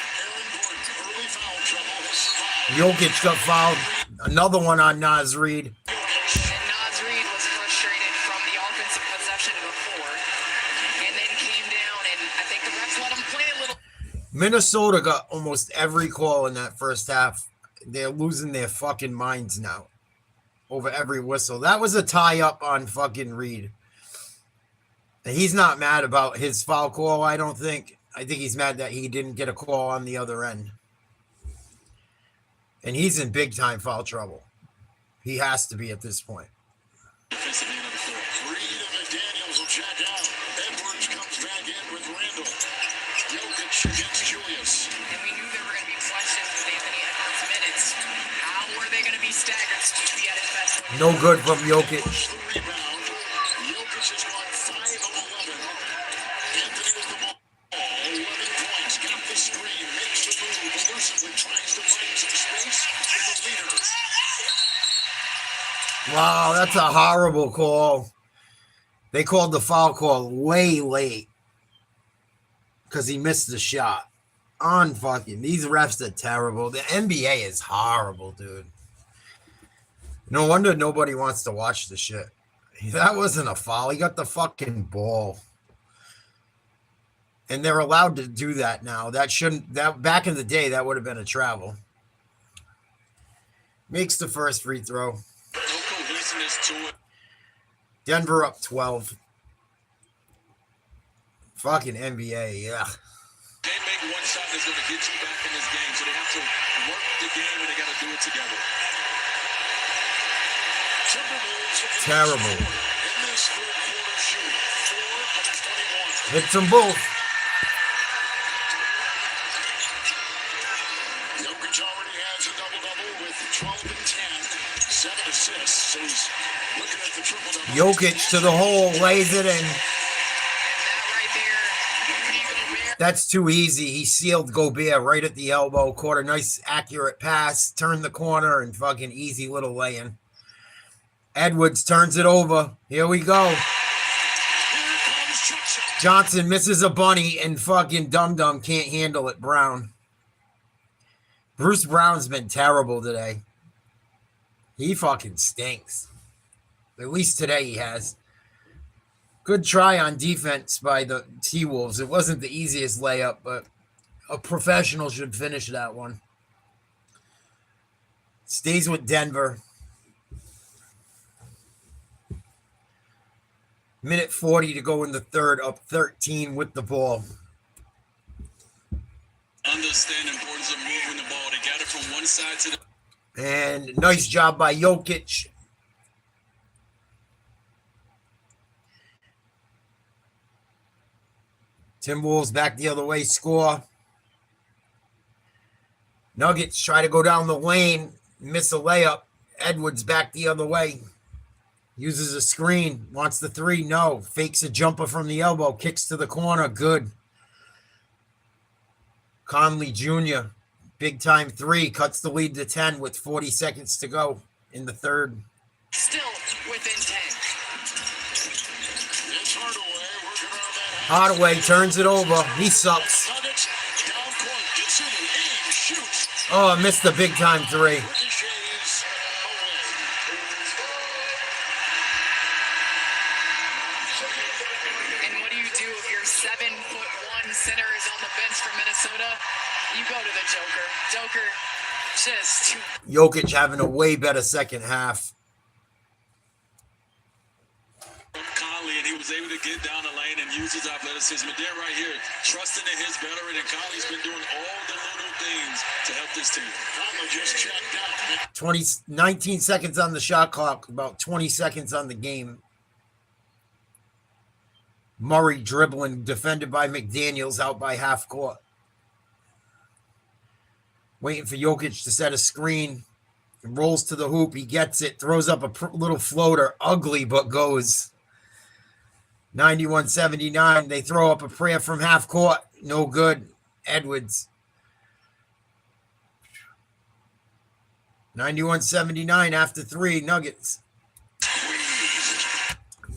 Jokic got fouled. Another one on Naz Reid. And Naz Reid was frustrated from the offensive possession before, and then came down, and I think the refs let him play a little. Minnesota got almost every call in that first half. They're losing their fucking minds now over every whistle. That was a tie up on fucking Reed. And he's not mad about his foul call, I don't think. I think he's mad that he didn't get a call on the other end. And he's in big time foul trouble. He has to be at this point. Reed and McDaniels will check out. Edwards comes back in with Randall. Jokic against Julius. And we knew there were going to be questions with Anthony Edwards' minutes. How were they going to be staggered? Squeaky at his best. No good from Jokic. Push the rebound. Jokic has gone 5 of 11. Anthony with the ball. 11 points. Got the screen. Makes the move. Elusively tries to find some space for the leader. Wow, that's a horrible call. They called the foul call way late because he missed the shot. on fucking. These refs are terrible. The NBA is horrible, dude. No wonder nobody wants to watch the shit. That wasn't a foul. He got the fucking ball. And they're allowed to do that now. That shouldn't, that back in the day, that would have been a travel. Makes the first free throw. No cohesiveness to it. Denver up 12. Fucking NBA, yeah. They make one shot that's going to get you back in this game, so they have to work the game and they got to do it together. Terrible. In this third quarter shooting, 4 of 21. Hits them both. Jokic already has a double-double with 12 and 10, 7 assists. So he's looking at the triple-double. Jokic to the hole, lays it in. And that right there, Rudy Gobert. That's too easy. He sealed Gobert right at the elbow, caught a nice accurate pass, turned the corner, and fucking easy little lay-in. Edwards turns it over. Here we go. Here comes Johnson. Johnson misses a bunny, and fucking Dum Dum can't handle it. Brown. Bruce Brown's been terrible today. He fucking stinks. At least today he has. Good try on defense by the T-Wolves. It wasn't the easiest layup, but a professional should finish that one. Stays with Denver. Minute 40 to go in the third, up 13 with the ball. Understand the importance of moving the ball. They got it from one side to the And nice job by Jokic. Timberwolves back the other way, score. Nuggets try to go down the lane, miss a layup. Edwards back the other way. Uses a screen, wants the three, no. Fakes a jumper from the elbow, kicks to the corner, good. Conley Jr., big time three, cuts the lead to 10 with 40 seconds to go in the third. Still within 10. It's Hardaway working around that. Hardaway turns it over. He sucks. Nuggets down court. Gets in and aims, shoots. Oh, missed the big time three. Ricochets away. And what do you do if your 7'1" center is on the bench for Minnesota? You go to the Joker. Joker just Jokic having a way better second half. Conley, and he was able to get down the lane and use his athleticism. And then right here, trusting in his veteran, and Conley's been doing all the little things to help this team. Conley just checked out. 19 seconds on the shot clock, about 20 seconds on the game. Murray dribbling, defended by McDaniels, out by half court. Waiting for Jokic to set a screen. Rolls to the hoop. He gets it. Throws up a little floater. Ugly, but goes. 91-79. They throw up a prayer from half court. No good. Edwards. 91-79 after three. Nuggets.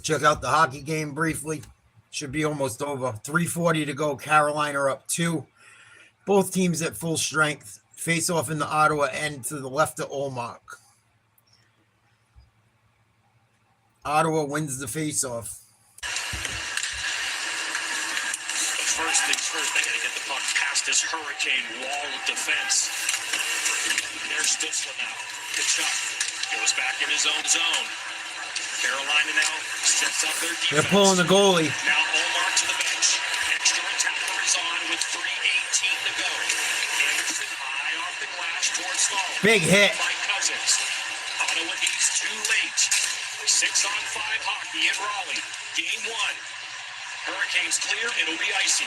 Check out the hockey game briefly. Should be almost over. 3:40 to go. Carolina up 2. Both teams at full strength. Face off in the Ottawa end to the left of Olmark. Ottawa wins the face off. First things first, they got to get the puck past this hurricane wall of defense. There's Stützle now. Kachuk goes back in his own zone. Carolina now sets up their defense. They're pulling the goalie. Now Olmark to the bench. Extra attacker is on with 3:18 to go. Anderson high off the glass towards Stahl. Big hit. By Cousins. Ottawa needs too late. 6-on-5 hockey in Raleigh. Game 1. Hurricanes clear. It'll be icy.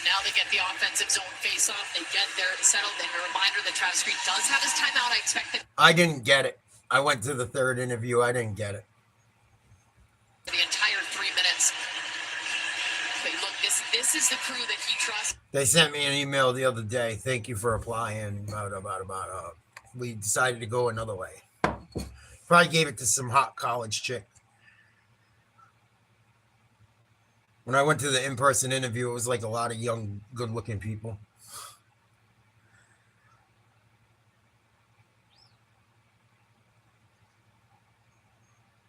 now they get the offensive zone face-off. They get there settled. And a reminder that Travis Green does have his timeout. I expect that I didn't get it. I went to the third interview. I didn't get it. the entire 3 minutes. But look, this is the crew that he trusts. They sent me an email the other day. Thank you for applying. We decided to go another way. Probably gave it to some hot college chick. When I went to the in-person interview, it was like a lot of young, good-looking people.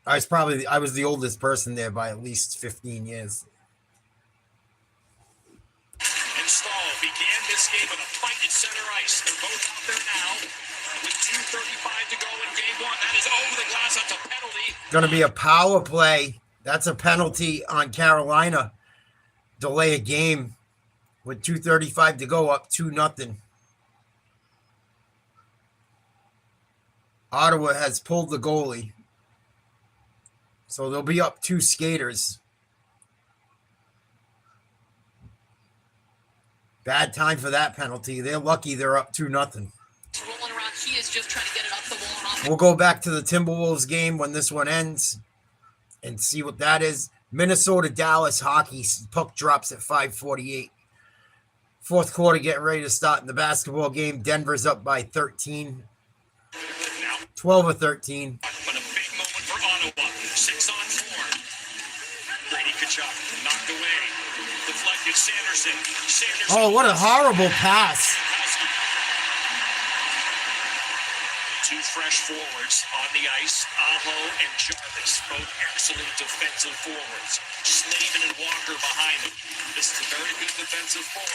I was the oldest person there by at least 15 years. And Stahl began this game with a fight at center ice. They're both out there now with 2:35 to go in game one. That is over the glass. That's a penalty. Going to be a power play. That's a penalty on Carolina. Delay a game with 2:35 to go, up 2-0. Ottawa has pulled the goalie. So they'll be up 2 skaters. Bad time for that penalty. They're lucky they're up 2-0. Rolling around, he is just trying to get it up the wall and off. We'll go back to the Timberwolves game when this one ends and see what that is. Minnesota Dallas hockey. Puck drops at 5:48. Fourth quarter getting ready to start in the basketball game. Denver's up by 13. 12 or 13. But a big moment for Ottawa. 6-on-4. Brady Tkachuk knocked away. Deflected. Sanderson. Oh, what a horrible pass. Two fresh forwards on the ice. Aho and Jarvis, both excellent defensive forwards. Slavin and Walker behind them. This is a very good defensive four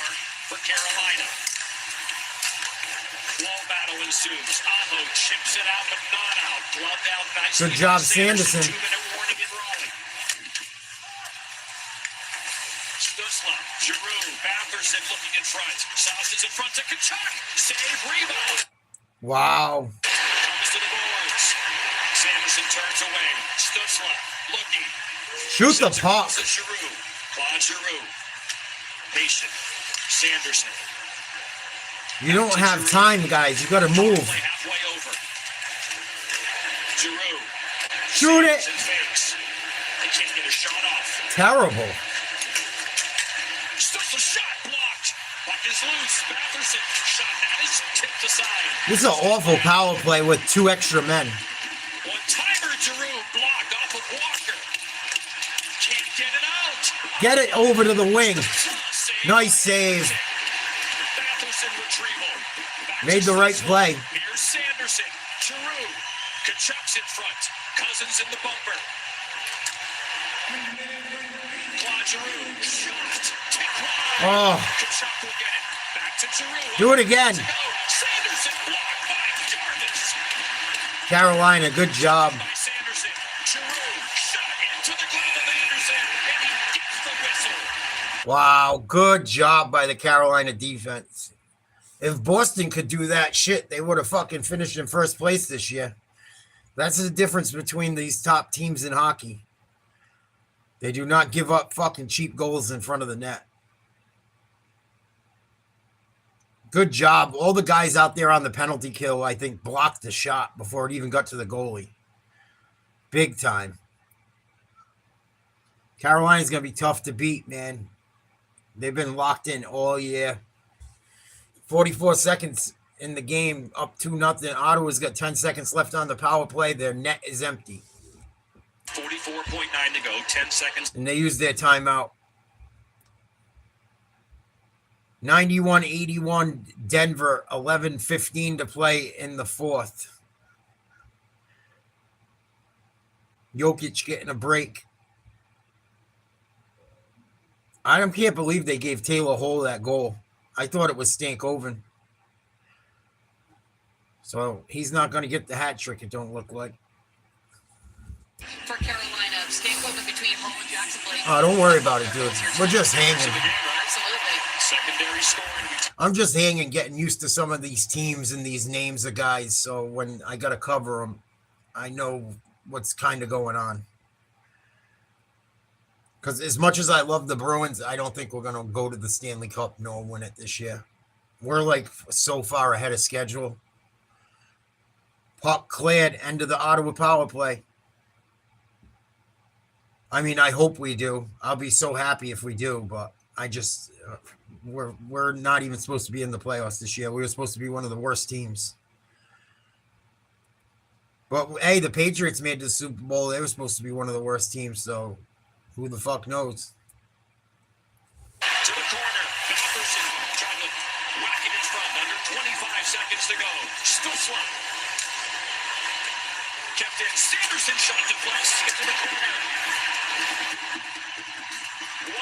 for Carolina. Wall battle ensues. Aho chips it out, but not out. Gloved out nicely. Good job, Sanderson. 2-minute warning in Raleigh. Stützle, Giroux, Batherson looking in front. Sauce is in front to Tkachuk. Save, rebound. Wow. Comes to the boards. Sanderson turns away. Stützle looking. Shoot the puck. To Giroux. Claude Giroux. Patient. Sanderson. You don't have time, guys. You got to move. Play halfway over. Giroux. Shoot it. Fakes. They can't get a shot off. Terrible. Stützle shot blocked. Puck is loose. Batherson shot that is tipped aside. This is an awful power play with 2 extra men. One-timer Giroux blocked off of Walker. Can't get it out. Get it over to the wing. Nice save. Batherson retrieval. Back Made to the right Stützle. play. Here's Sanderson. Giroux. Tkachuk's in front. Cousins in the bumper. Claude Giroux. Shot. Oh, Tkachuk will get it. Back to Giroux. do it again. To go. Sanderson blocked by Jarvis. Carolina, good job. By Sanderson. Giroux shot into the glove of Anderson, and he gets the whistle. Wow, good job by the Carolina defense. If Boston could do that shit, they would have fucking finished in first place this year. That's the difference between these top teams in hockey. They do not give up fucking cheap goals in front of the net. Good job. All the guys out there on the penalty kill, I think, blocked the shot before it even got to the goalie. Big time. Carolina's going to be tough to beat, man. They've been locked in all year. 44 seconds in the game, up 2-0. Ottawa's got 10 seconds left on the power play. Their net is empty. 44.9 to go, 10 seconds. And they used their timeout. 91-81 Denver, 11:15 to play in the fourth. Jokic getting a break. I can't believe they gave Taylor Hall that goal. I thought it was Stankoven. So he's not going to get the hat trick, it don't look like. For Carolina, Stankoven between Hall and Jackson Blake. Oh, don't worry about it, dude. We're just hanging. Absolutely. Secondary scoring. I'm just hanging, getting used to some of these teams and these names of guys. So when I got to cover them, I know what's kind of going on. Because as much as I love the Bruins, I don't think we're going to go to the Stanley Cup nor win it this year. We're like so far ahead of schedule. Puck cleared, end of the Ottawa power play. I mean, I hope we do. I'll be so happy if we do, but I just we're not even supposed to be in the playoffs this year. We were supposed to be one of the worst teams. But hey, the Patriots made the Super Bowl. They were supposed to be one of the worst teams, so who the fuck knows? 5 seconds to go. Stutzla. Kept in. Sanderson shot to place. Into the corner.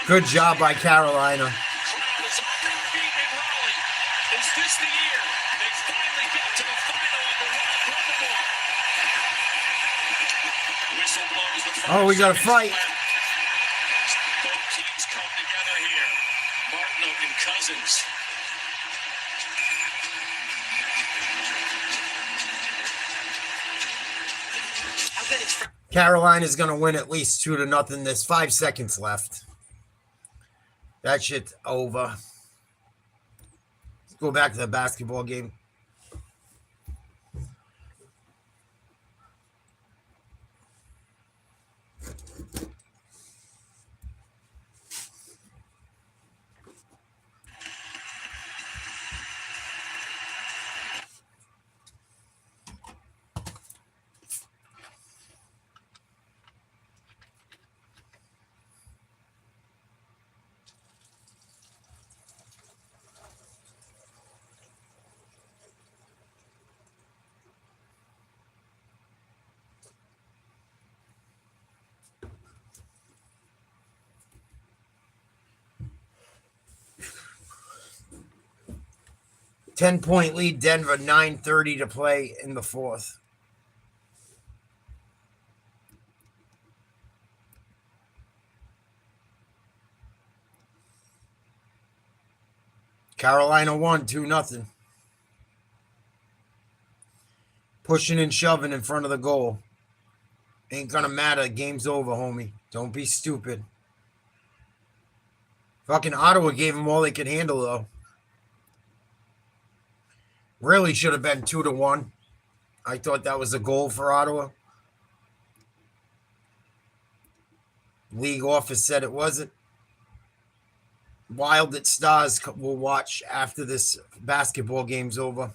Good job by Carolina. Crowd is on their feet in Raleigh. Is this the year they finally get to the final of the Rock Riverboat? Whistle blows the first. Oh, we got a fight. Both teams come together here. Martinook and Cousins. Carolina's going to win at least 2-0. There's 5 seconds left. That shit's over. Let's go back to the basketball game. Ten-point lead, Denver, 9:30 to play in the fourth. Carolina won 2-0. Pushing and shoving in front of the goal. Ain't gonna matter. Game's over, homie. Don't be stupid. Fucking Ottawa gave them all they could handle, though. Really should have been 2-1. I thought that was a goal for Ottawa. League office said it wasn't. Wild at Stars will watch after this basketball game's over.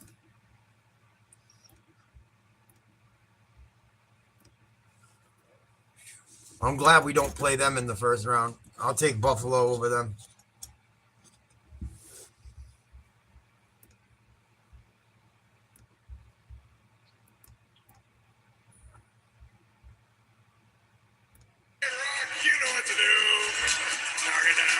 I'm glad we don't play them in the first round. I'll take Buffalo over them. You know what to do. Knock it down.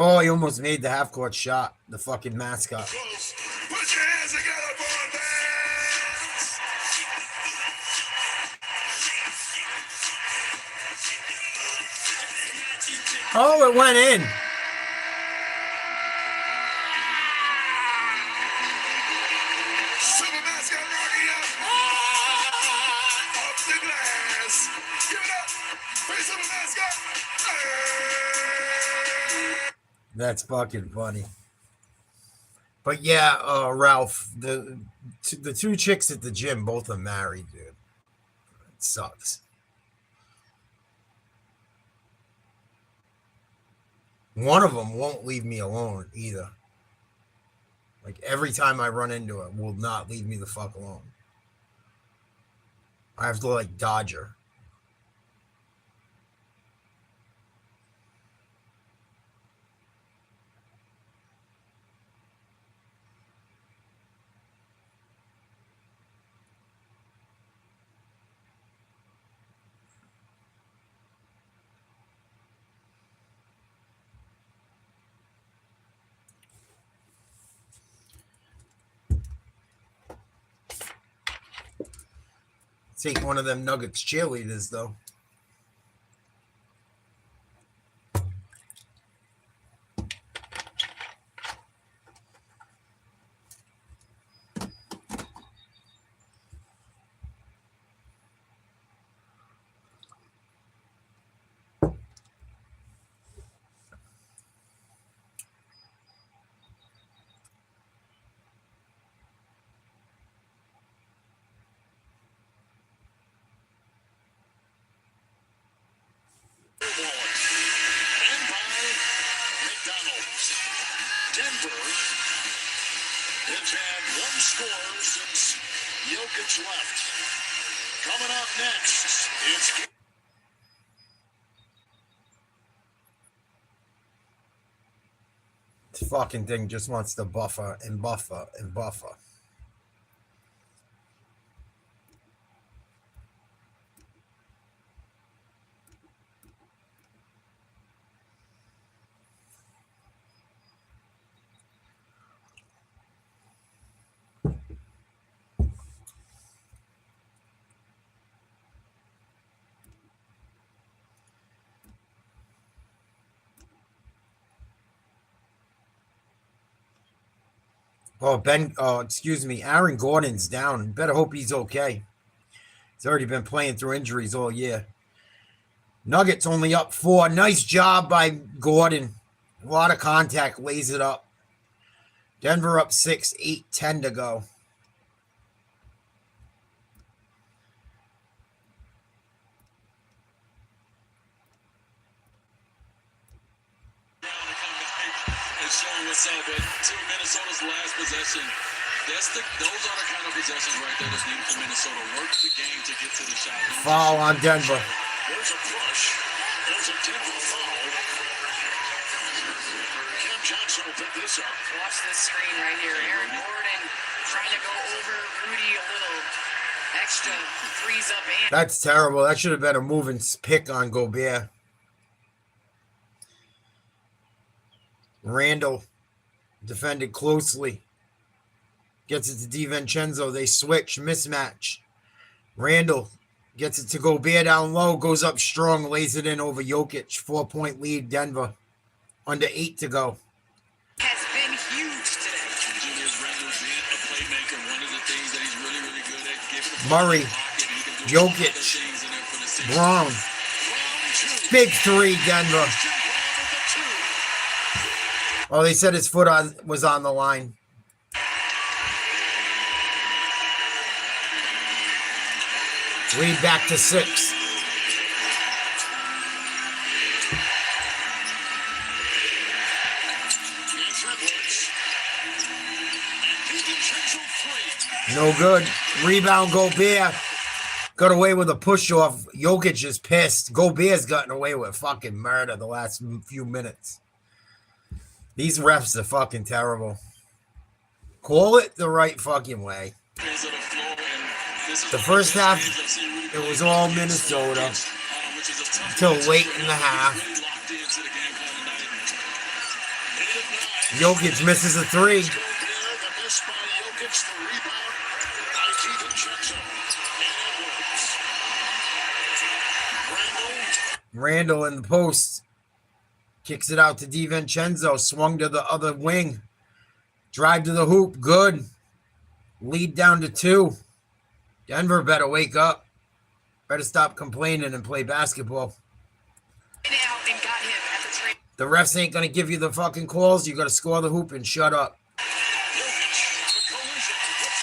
Oh, he almost made the half-court shot. The fucking mascot. Close. Put your hands together, boy bands. Oh, it went in. Super mascot rocking up. Up the glass. Give it up. Hey, super mascot. That's fucking funny. But yeah, Ralph, the two chicks at the gym, both are married, dude. It sucks. One of them won't leave me alone either. Like every time I run into her, will not leave me the fuck alone. I have to like dodge her. Take one of them Nuggets cheerleaders, though. Denver has had one score since Jokic left. Coming up next, it's... This fucking thing just wants to buffer and buffer and buffer. Excuse me. Aaron Gordon's down. Better hope he's okay. He's already been playing through injuries all year. Nuggets only up 4. Nice job by Gordon. A lot of contact. Lays it up. Denver up 6. 8:10 to go. Showing what's up, but to Minnesota's last possession, those are the kind of possessions right there that's needed for Minnesota. Work the game to get to the shot. Foul on Denver. There's a push. There's a Denver foul. Cam Johnson will pick this up. Watch this screen right here. Aaron Gordon trying to go over Rudy a little. Extra threes up and That's terrible. That should have been a moving pick on Gobert. Randall defended closely. Gets it to DiVincenzo. They switch. Mismatch. Randall gets it to Gobert down low. Goes up strong. Lays it in over Jokic. 4-point lead, Denver. Under 8 to go. has been huge today. Julius Randle being a playmaker, one of the things that he's really, really good at. Giving the Murray. pocket, he can do Jokic. other things in there for the city. Brown. Big 3, Denver. Oh, they said his foot was on the line. Lead back to 6. No good. Rebound, Gobert. Got away with a push-off. Jokic is pissed. Gobert's gotten away with fucking murder the last few minutes. These refs are fucking terrible. Call it the right fucking way. The first half, it was all Minnesota until late in the half. Jokic misses a 3. Randall in the post. Kicks it out to DiVincenzo. Swung to the other wing. Drive to the hoop. Good. Lead down to 2. Denver better wake up. Better stop complaining and play basketball. The refs ain't going to give you the fucking calls. You got to score the hoop and shut up.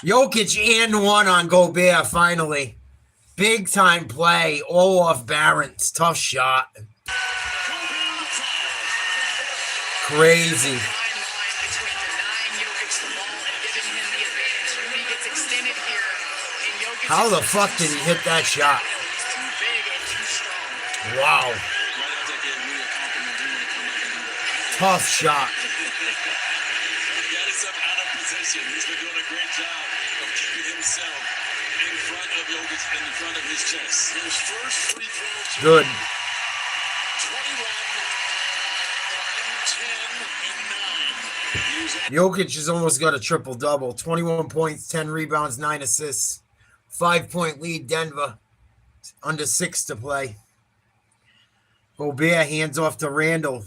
Jokic and 1 on Gobert finally. Big time play. All off Barron's. Tough shot. Crazy. How the fuck did he hit that shot? Wow. Tough shot. Got himself out of position. He's been doing a great job of keeping himself in front of Jokic, in front of his chest. His first free throw. Good. 21, 10, and 9. Jokic has almost got a triple-double. 21 points, 10 rebounds, 9 assists. 5-point lead, Denver. Under 6 to play. Gobert hands off to Randall.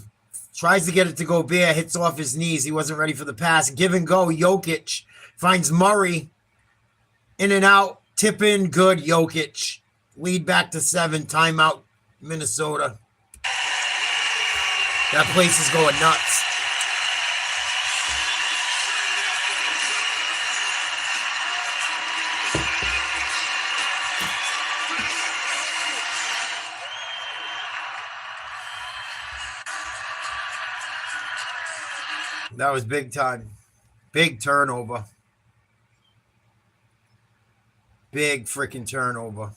Tries to get it to Gobert. Hits off his knees. He wasn't ready for the pass. Give and go. Jokic finds Murray. In and out. Tip in. Good. Jokic. Lead back to 7. Timeout, Minnesota. That place is going nuts. That was big time. Big turnover. Big freaking turnover.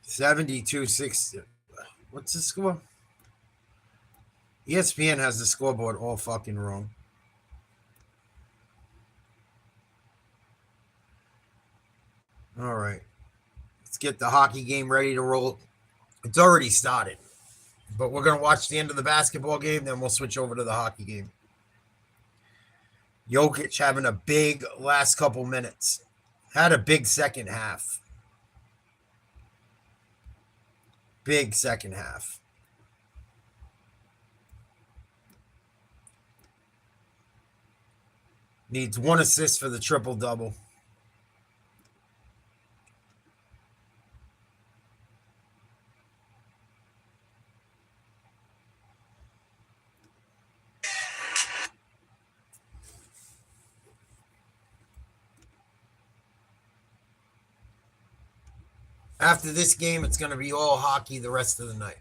72-60. What's the score? ESPN has the scoreboard all fucking wrong. All right. Let's get the hockey game ready to roll. It's already started. But we're going to watch the end of the basketball game, then we'll switch over to the hockey game. Jokic having a big last couple minutes. Had a big second half. Big second half. Needs 1 assist for the triple-double. After this game, it's going to be all hockey the rest of the night.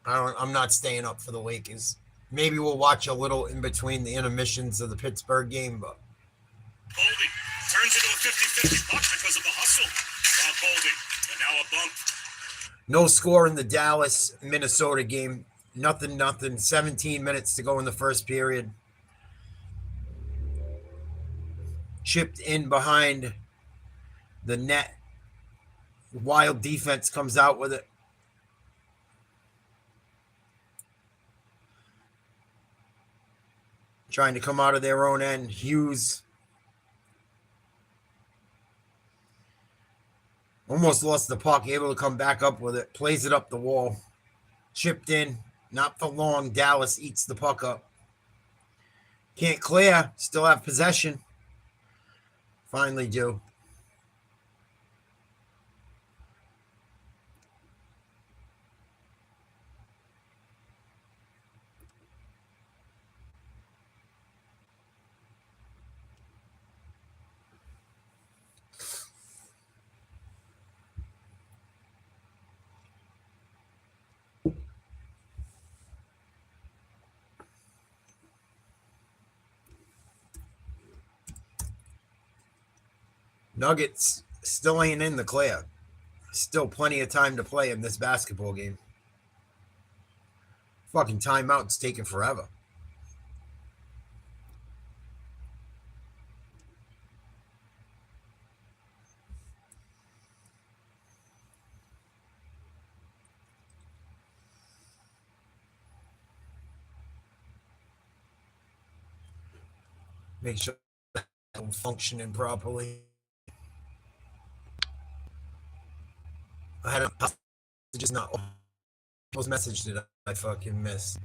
I'm not staying up for the Lakers. Maybe we'll watch a little in between the intermissions of the Pittsburgh game, but Boldy turns into a 50-50 puck because of the hustle. Boldy, and now a bump. no score in the Dallas-Minnesota game. Nothing. 17 minutes to go in the first period. Chipped in behind the net. Wild defense comes out with it. Trying to come out of their own end. Hughes almost lost the puck, able to come back up with it. Plays it up the wall. Chipped in. Not for long. Dallas eats the puck up. Can't clear. Still have possession. Finally do. Nuggets still ain't in the clear. Still plenty of time to play in this basketball game. Fucking timeout's taking forever. Make sure I'm functioning properly. I had a just not. What message did I fucking miss?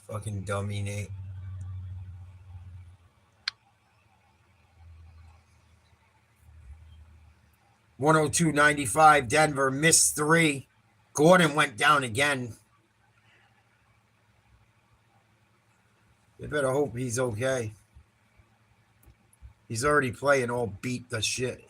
Fucking dummy, Nate. (102.95) Denver missed 3. Gordon went down again. You better hope he's okay. He's already playing all beat the shit.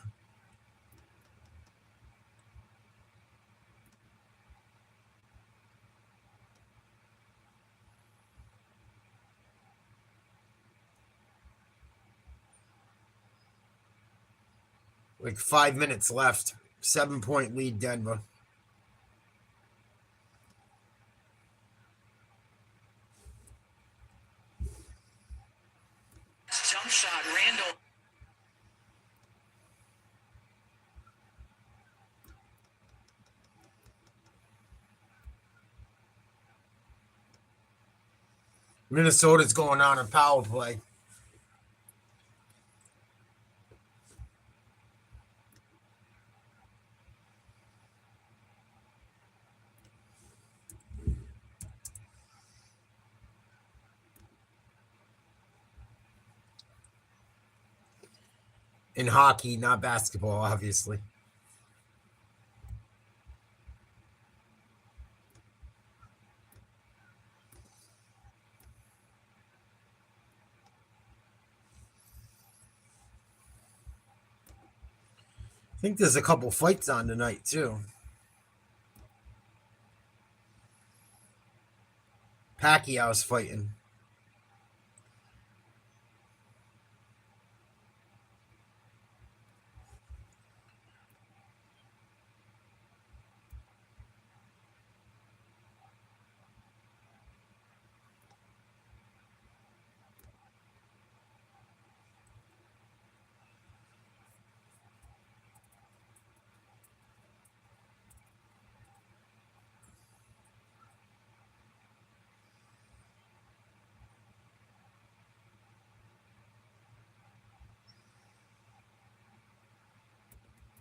Like 5 minutes left. 7-point lead, Denver. Jump shot, Randall. Minnesota's going on a power play. In hockey, not basketball, obviously. I think there's a couple fights on tonight, too. Pacquiao's fighting.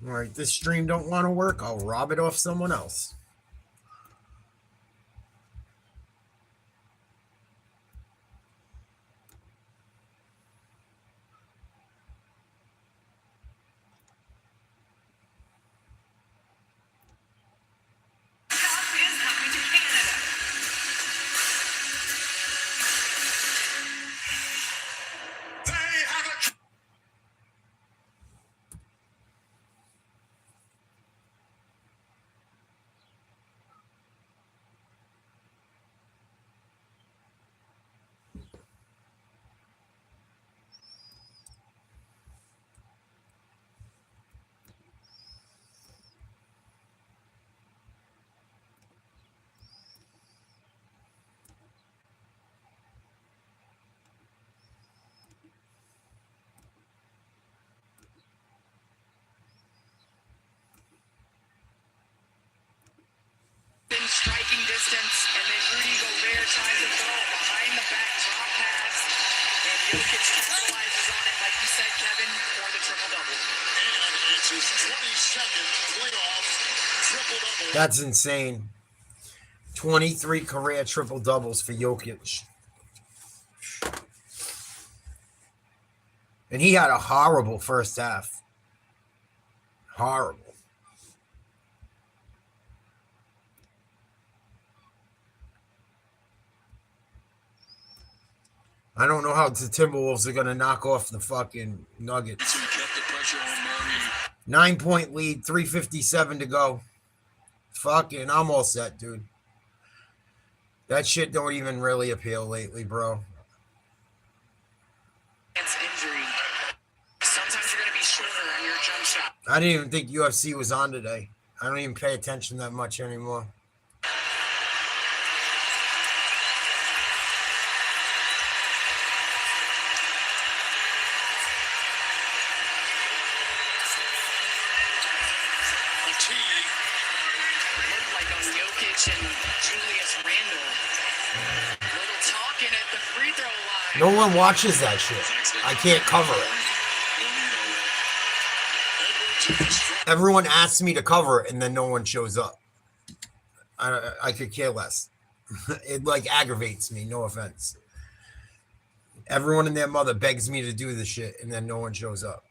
All right, this stream don't want to work. I'll rob it off someone else. In striking distance, and then Rudy Gobert tries to throw a behind the back drop pass, and Jokic capitalizes on it, like you said, Kevin, for the triple double. And it's his 22nd playoff triple double. That's insane. 23 career triple doubles for Jokic. And he had a horrible first half. Horrible. I don't know how the Timberwolves are going to knock off the fucking Nuggets. 9-point lead, 3:57 to go. Fucking, I'm all set, dude. That shit don't even really appeal lately, bro. It's injury. Sometimes you're going to be shorter on your jump shot. I didn't even think UFC was on today. I don't even pay attention that much anymore. Looked like on Jokic and Julius Randle. Little talking at the free throw line. No one watches that shit. I can't cover it. Everyone asks me to cover it, and then no one shows up. I could care less. It like aggravates me. No offense. Everyone and their mother begs me to do the shit, and then no one shows up.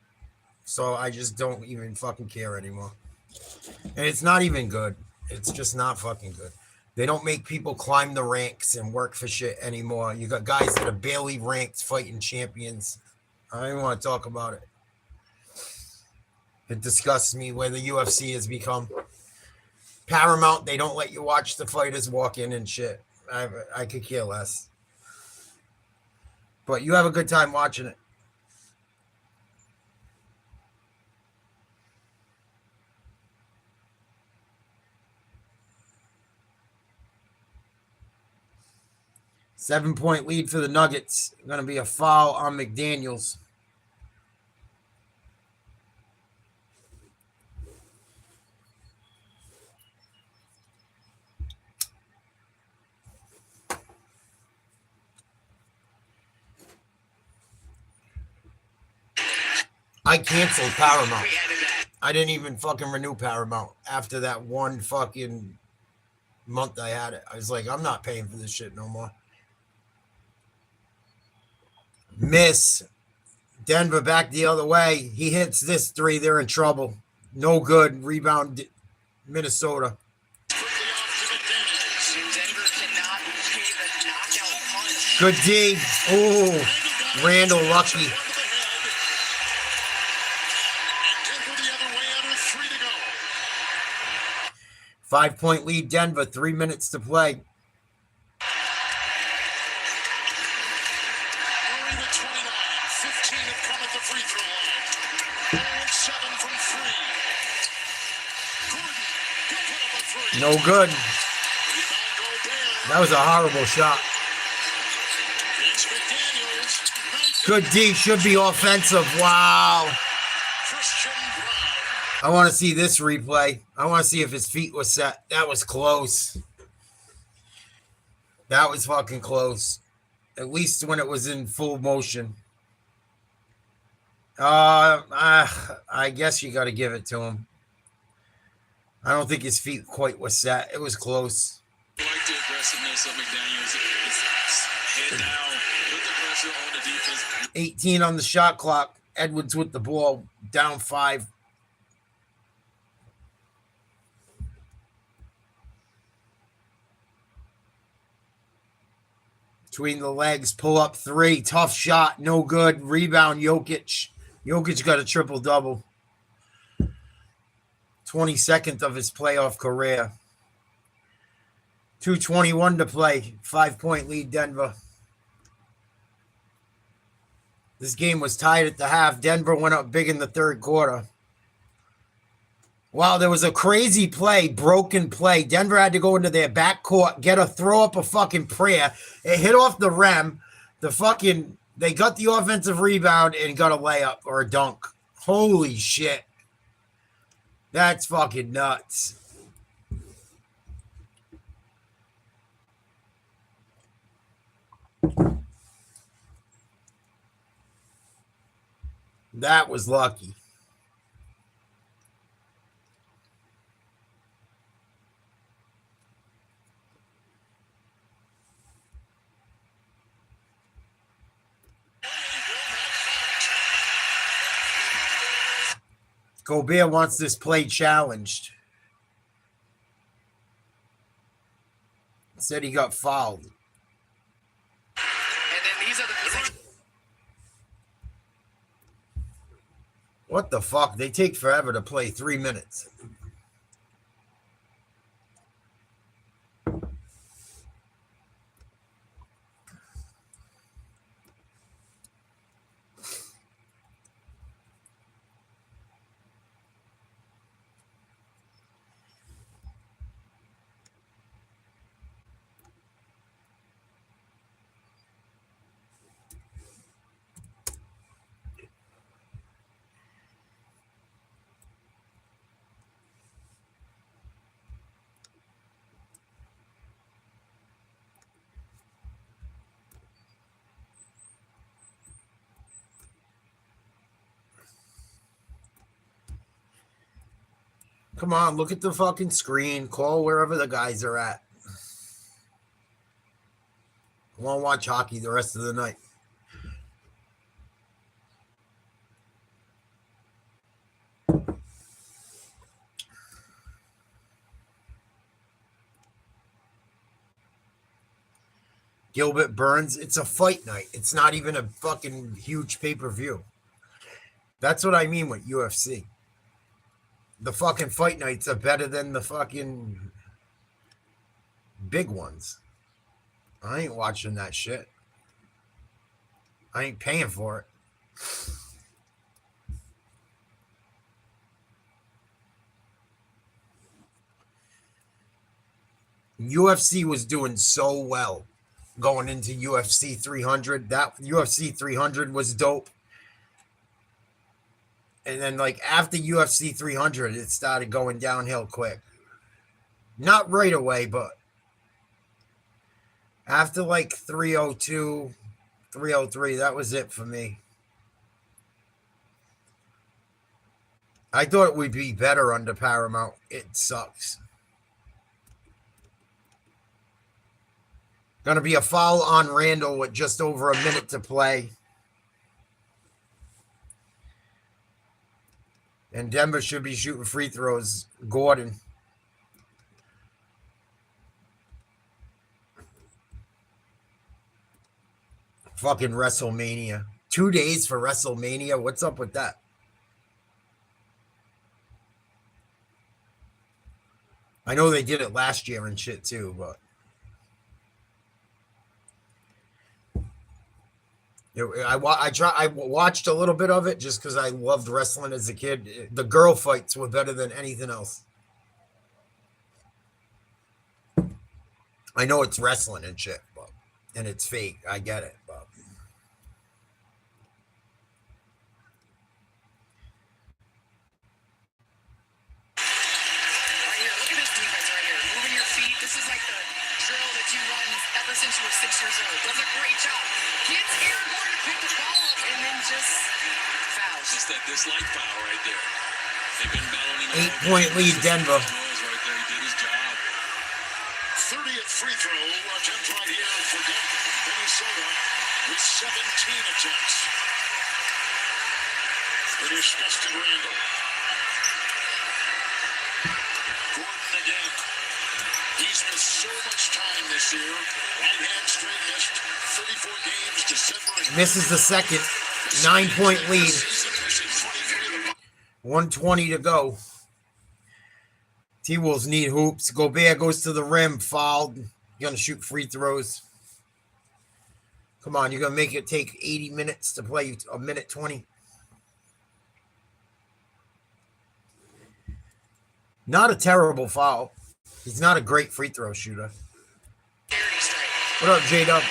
So I just don't even fucking care anymore. And it's not even good. It's just not fucking good. They don't make people climb the ranks and work for shit anymore. You got guys that are barely ranked fighting champions. I don't even want to talk about it. It disgusts me where the UFC has become. Paramount, they don't let you watch the fighters walk in and shit. I could care less. But you have a good time watching it. Seven-point lead for the Nuggets. Going to be a foul on McDaniels. I canceled Paramount. I didn't even fucking renew Paramount after that one fucking month I had it. I was like, I'm not paying for this shit no more. Miss. Denver back the other way. He hits this three. They're in trouble. No good. Rebound Minnesota. Good D. Oh, Randall lucky. 5-point lead Denver. 3 minutes to play. free throw line. 0-7 from three. Gordon, he'll put up a three. No good. Rebound Gobert. That was a horrible shot. It's McDaniels. Good D, should be offensive. Wow. Christian Brown. I want to see this replay. I want to see if his feet was set. That was close. That was fucking close. At least when it was in full motion. I guess you got to give it to him. I don't think his feet quite was set. It was close. I like the aggressiveness of McDaniels. Head down, put the pressure on the defense. 18 on the shot clock. Edwards with the ball, down 5. Between the legs, pull up 3. Tough shot, no good. Rebound, Jokic. Jokic got a triple-double. 22nd of his playoff career. 2:21 to play. 5-point lead, Denver. This game was tied at the half. Denver went up big in the third quarter. Wow, there was a crazy play, broken play. Denver had to go into their backcourt, throw up a fucking prayer. It hit off the rim. They got the offensive rebound and got a layup or a dunk. Holy shit. That's fucking nuts. That was lucky. Gobert wants this play challenged. Said he got fouled. And then these are the positions. What the fuck? They take forever to play 3 minutes. Come on, look at the fucking screen. Call wherever the guys are at. I want to watch hockey the rest of the night. Gilbert Burns, it's a fight night. It's not even a fucking huge pay-per-view. That's what I mean with UFC. The fucking fight nights are better than the fucking big ones. I ain't watching that shit. I ain't paying for it. UFC was doing so well going into UFC 300. That UFC 300 was dope. And then, like, after UFC 300, it started going downhill quick. Not right away, but after, like, 302, 303, that was it for me. I thought it would be better under Paramount. It sucks. Going to be a foul on Randall with just over a minute to play. And Denver should be shooting free throws. Gordon. Fucking WrestleMania. 2 days for WrestleMania. What's up with that? I know they did it last year and shit too, but I watched a little bit of it just because I loved wrestling as a kid. The girl fights were better than anything else. I know it's wrestling and shit, and it's fake. I get it, but Right here, look at this defense right here. Moving your feet. This is like the drill that you run ever since you were 6 years old. Does a great job. Gets airborne to pick the ball up and then just fouls. Just that dislike foul right there. They've been battling 8-point lead, Denver. Right there, he did his job. 30th free throw attempt right here for Minnesota with 17 attempts. It is Justin Randall. Gordon again. He's missed so much time this year. Right hamstring missed 34 games December. Misses the second. 9-point lead. 1:20 to go. T-Wolves need hoops. Gobert goes to the rim, fouled. Gonna shoot free throws. Come on, you're gonna make it take 80 minutes to play a minute 20. Not a terrible foul. He's not a great free throw shooter. What up, J-Dub?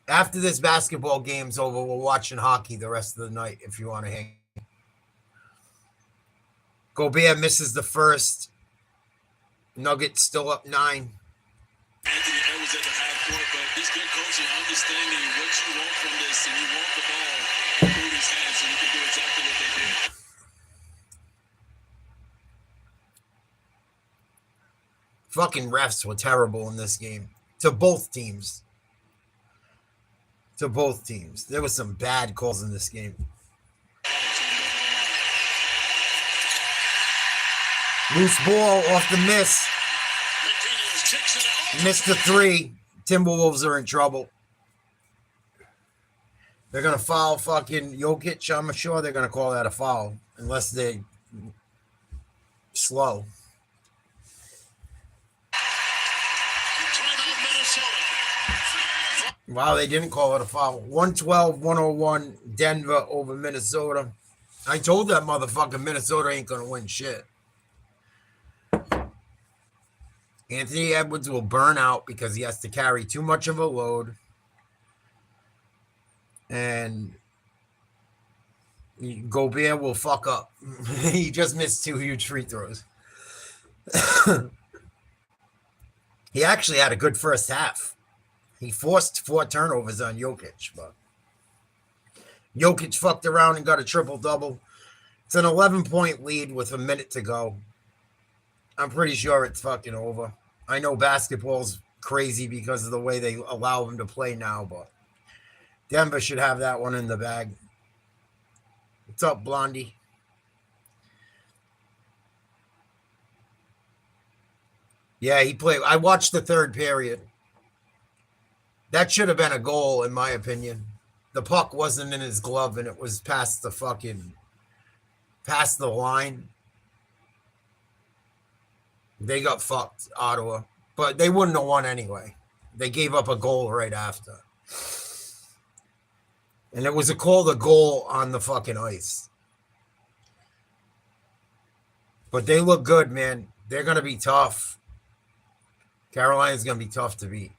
After this basketball game's over, we're watching hockey the rest of the night if you want to hang. Gobert misses the first. Nuggets still up 9. Anthony Edwards at the half court, but this good coaching, understanding what you want from this, and you want the ball through his hands so you can do exactly what they did. Fucking refs were terrible in this game. To both teams. There was some bad calls in this game. Loose ball off the miss. Missed the 3. Timberwolves are in trouble. They're going to foul fucking Jokic. I'm sure they're going to call that a foul. Unless they slow. Wow, they didn't call it a foul. 112-101 Denver over Minnesota. I told that motherfucker Minnesota ain't going to win shit. Anthony Edwards will burn out because he has to carry too much of a load. And Gobert will fuck up. He just missed 2 huge free throws. He actually had a good first half. He forced 4 turnovers on Jokic, but Jokic fucked around and got a triple-double. It's an 11-point lead with a minute to go. I'm pretty sure it's fucking over. I know basketball's crazy because of the way they allow them to play now, but Denver should have that one in the bag. What's up, Blondie? Yeah, he played. I watched the third period. That should have been a goal, in my opinion. The puck wasn't in his glove, and it was past the line. They got fucked, Ottawa. But they wouldn't have won anyway. They gave up a goal right after. And it was a goal on the fucking ice. But they look good, man. They're going to be tough. Carolina's going to be tough to beat.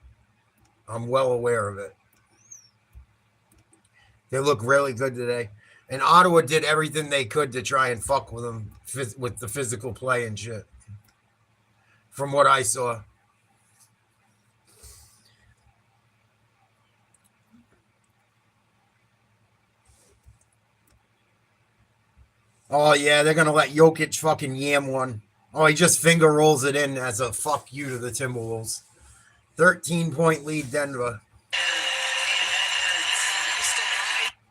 I'm well aware of it. They look really good today. And Ottawa did everything they could to try and fuck with them with the physical play and shit. From what I saw. Oh, yeah, they're going to let Jokic fucking yam one. Oh, he just finger rolls it in as a fuck you to the Timberwolves. 13-point lead, Denver.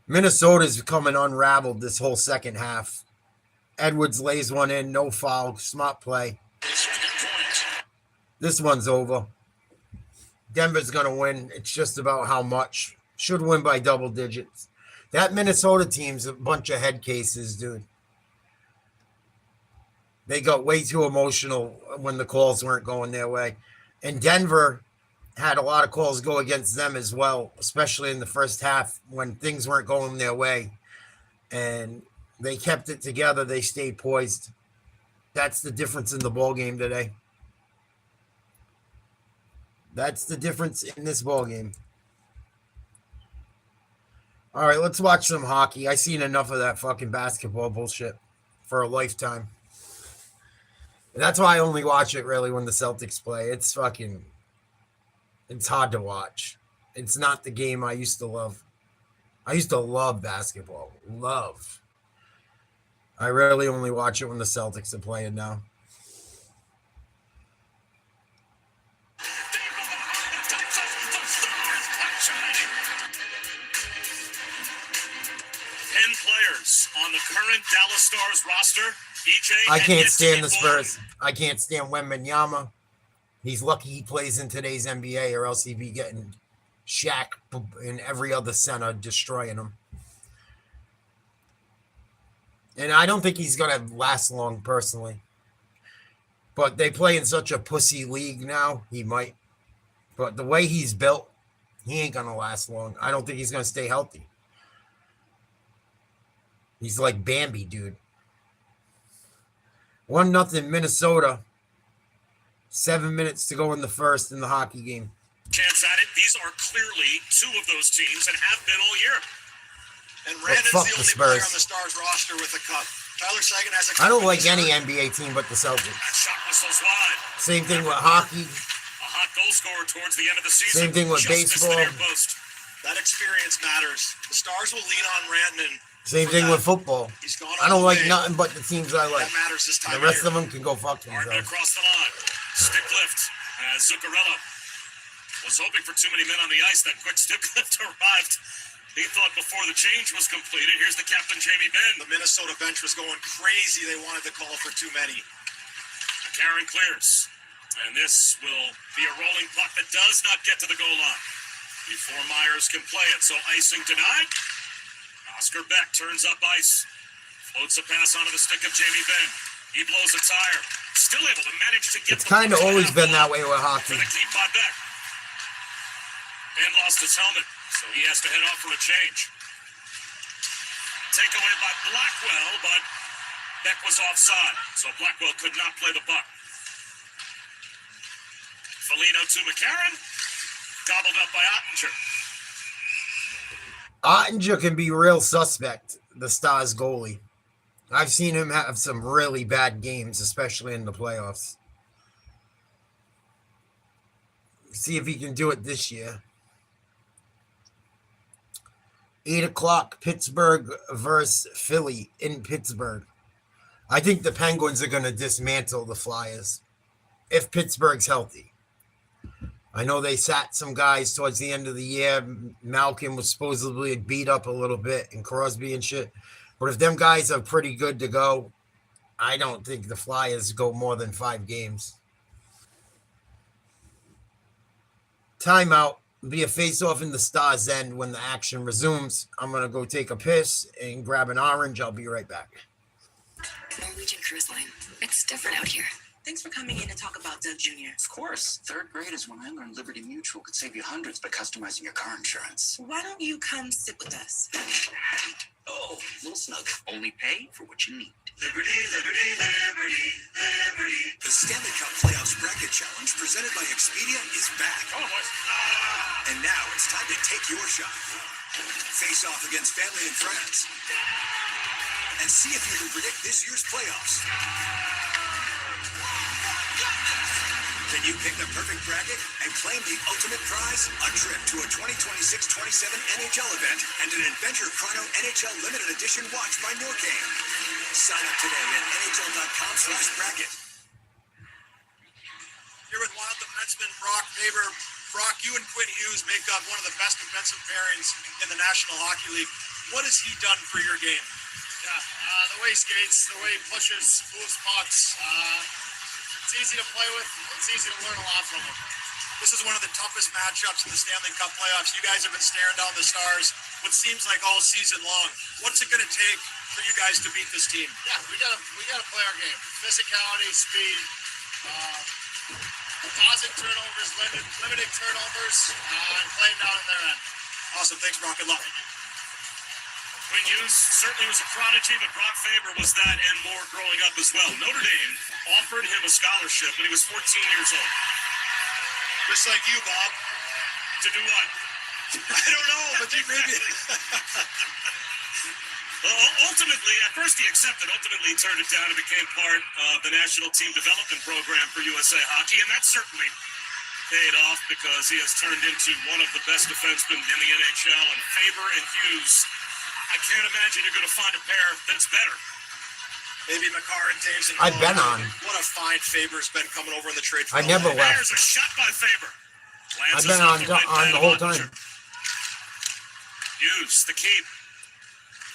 Minnesota's coming unraveled this whole second half. Edwards lays one in, no foul, smart play. This one's over. Denver's going to win. It's just about how much. Should win by double digits. That Minnesota team's a bunch of head cases, dude. They got way too emotional when the calls weren't going their way. And Denver had a lot of calls go against them as well, especially in the first half when things weren't going their way. And they kept it together. They stayed poised. That's the difference in the ball game today. That's the difference in this ball game. All right, let's watch some hockey. I seen enough of that fucking basketball bullshit for a lifetime. That's why I only watch it really when the Celtics play. It's hard to watch. It's not the game I used to love. I used to love basketball. Love. I really only watch it when the Celtics are playing now. On the current Dallas Stars roster, EJ. I can't stand the Spurs. I can't stand Wembanyama. He's lucky he plays in today's NBA, or else he'd be getting Shaq and every other center destroying him. And I don't think he's going to last long, personally. But they play in such a pussy league now, he might. But the way he's built, he ain't going to last long. I don't think he's going to stay healthy. He's like Bambi, dude. 1-0 Minnesota. 7 minutes to go in the first in the hockey game. Chance at it. These are clearly two of those teams and have been all year. And Randon's the only player on the Stars roster with a cup. Tyler Seguin has a cup. I don't like any NBA team but the Celtics. That shot whistles wide. Same thing with hockey. A hot goal scorer towards the end of the season. Same thing with baseball. That experience matters. The Stars will lean on Randon. Same thing with football. I don't like nothing but the teams I like. That matters this time the rest of them can go fuck themselves. Across the line. Stick lift. Zuccarello was hoping for too many men on the ice. That quick stick lift arrived. He thought before the change was completed. Here's the captain, Jamie Benn. The Minnesota bench was going crazy. They wanted to call for too many. Karen clears. And this will be a rolling puck that does not get to the goal line before Myers can play it. So icing denied. Oscar Beck turns up ice. Floats a pass onto the stick of Jamie Benn. He blows a tire. Still able to manage to get. It's kind of always been that way with hockey. For the keep by Beck. Ben lost his helmet, so he has to head off for a change. Takeaway by Blackwell, but Beck was offside, so Blackwell could not play the puck. Foligno to McCarron. Gobbled up by Ottinger. Ottinger can be real suspect, the Stars goalie. I've seen him have some really bad games, especially in the playoffs. See if he can do it this year. 8 o'clock, Pittsburgh versus Philly in Pittsburgh. I think the Penguins are going to dismantle the Flyers if Pittsburgh's healthy. I know they sat some guys towards the end of the year. Malkin was supposedly beat up a little bit, and Crosby and shit. But if them guys are pretty good to go, I don't think the Flyers go more than 5 games. Timeout. Be a face-off in the Stars' end when the action resumes. I'm going to go take a piss and grab an orange. I'll be right back. Norwegian Cruise Line. It's different out here. Thanks for coming in to talk about Doug Jr. Of course. Third grade is when I learned Liberty Mutual could save you hundreds by customizing your car insurance. Why don't you come sit with us? Oh, a little snug. Only pay for what you need. Liberty, liberty, liberty, liberty. The Stanley Cup Playoffs Bracket Challenge presented by Expedia is back. Oh, boys. And now it's time to take your shot. Face off against family and friends. And see if you can predict this year's playoffs. Can you pick the perfect bracket and claim the ultimate prize? A trip to a 2026-27 NHL event and an Adventure Chrono NHL Limited Edition watch by Norcam. Sign up today at NHL.com/bracket. Here with Wild defenseman Brock Faber. Brock, you and Quinn Hughes make up one of the best defensive pairings in the National Hockey League. What has he done for your game? The way he skates, the way he pushes, moves pucks. It's easy to play with. It's easy to learn a lot from him. This is one of the toughest matchups in the Stanley Cup playoffs. You guys have been staring down the Stars what seems like all season long. What's it going to take for you guys to beat this team? Yeah, we gotta play our game. Physicality, speed. causing turnovers, limiting turnovers, and playing down in their end. Awesome. Thanks, Brock. Good luck. Quinn Hughes certainly was a prodigy, but Brock Faber was that and more growing up as well. Notre Dame offered him a scholarship when he was 14 years old. Just like you, Bob. To do what? I don't know, but you maybe. Well, ultimately, at first he accepted. Ultimately, he turned it down and became part of the national team development program for USA Hockey, and that certainly paid off because he has turned into one of the best defensemen in the NHL. And Faber and Hughes, I can't imagine you're going to find a pair that's better. Maybe McCarr and Taves and I've been on. What a find Faber's been coming over in the trade. I never left. There's a shot by Faber. I've been on the whole time. Hughes, the keep.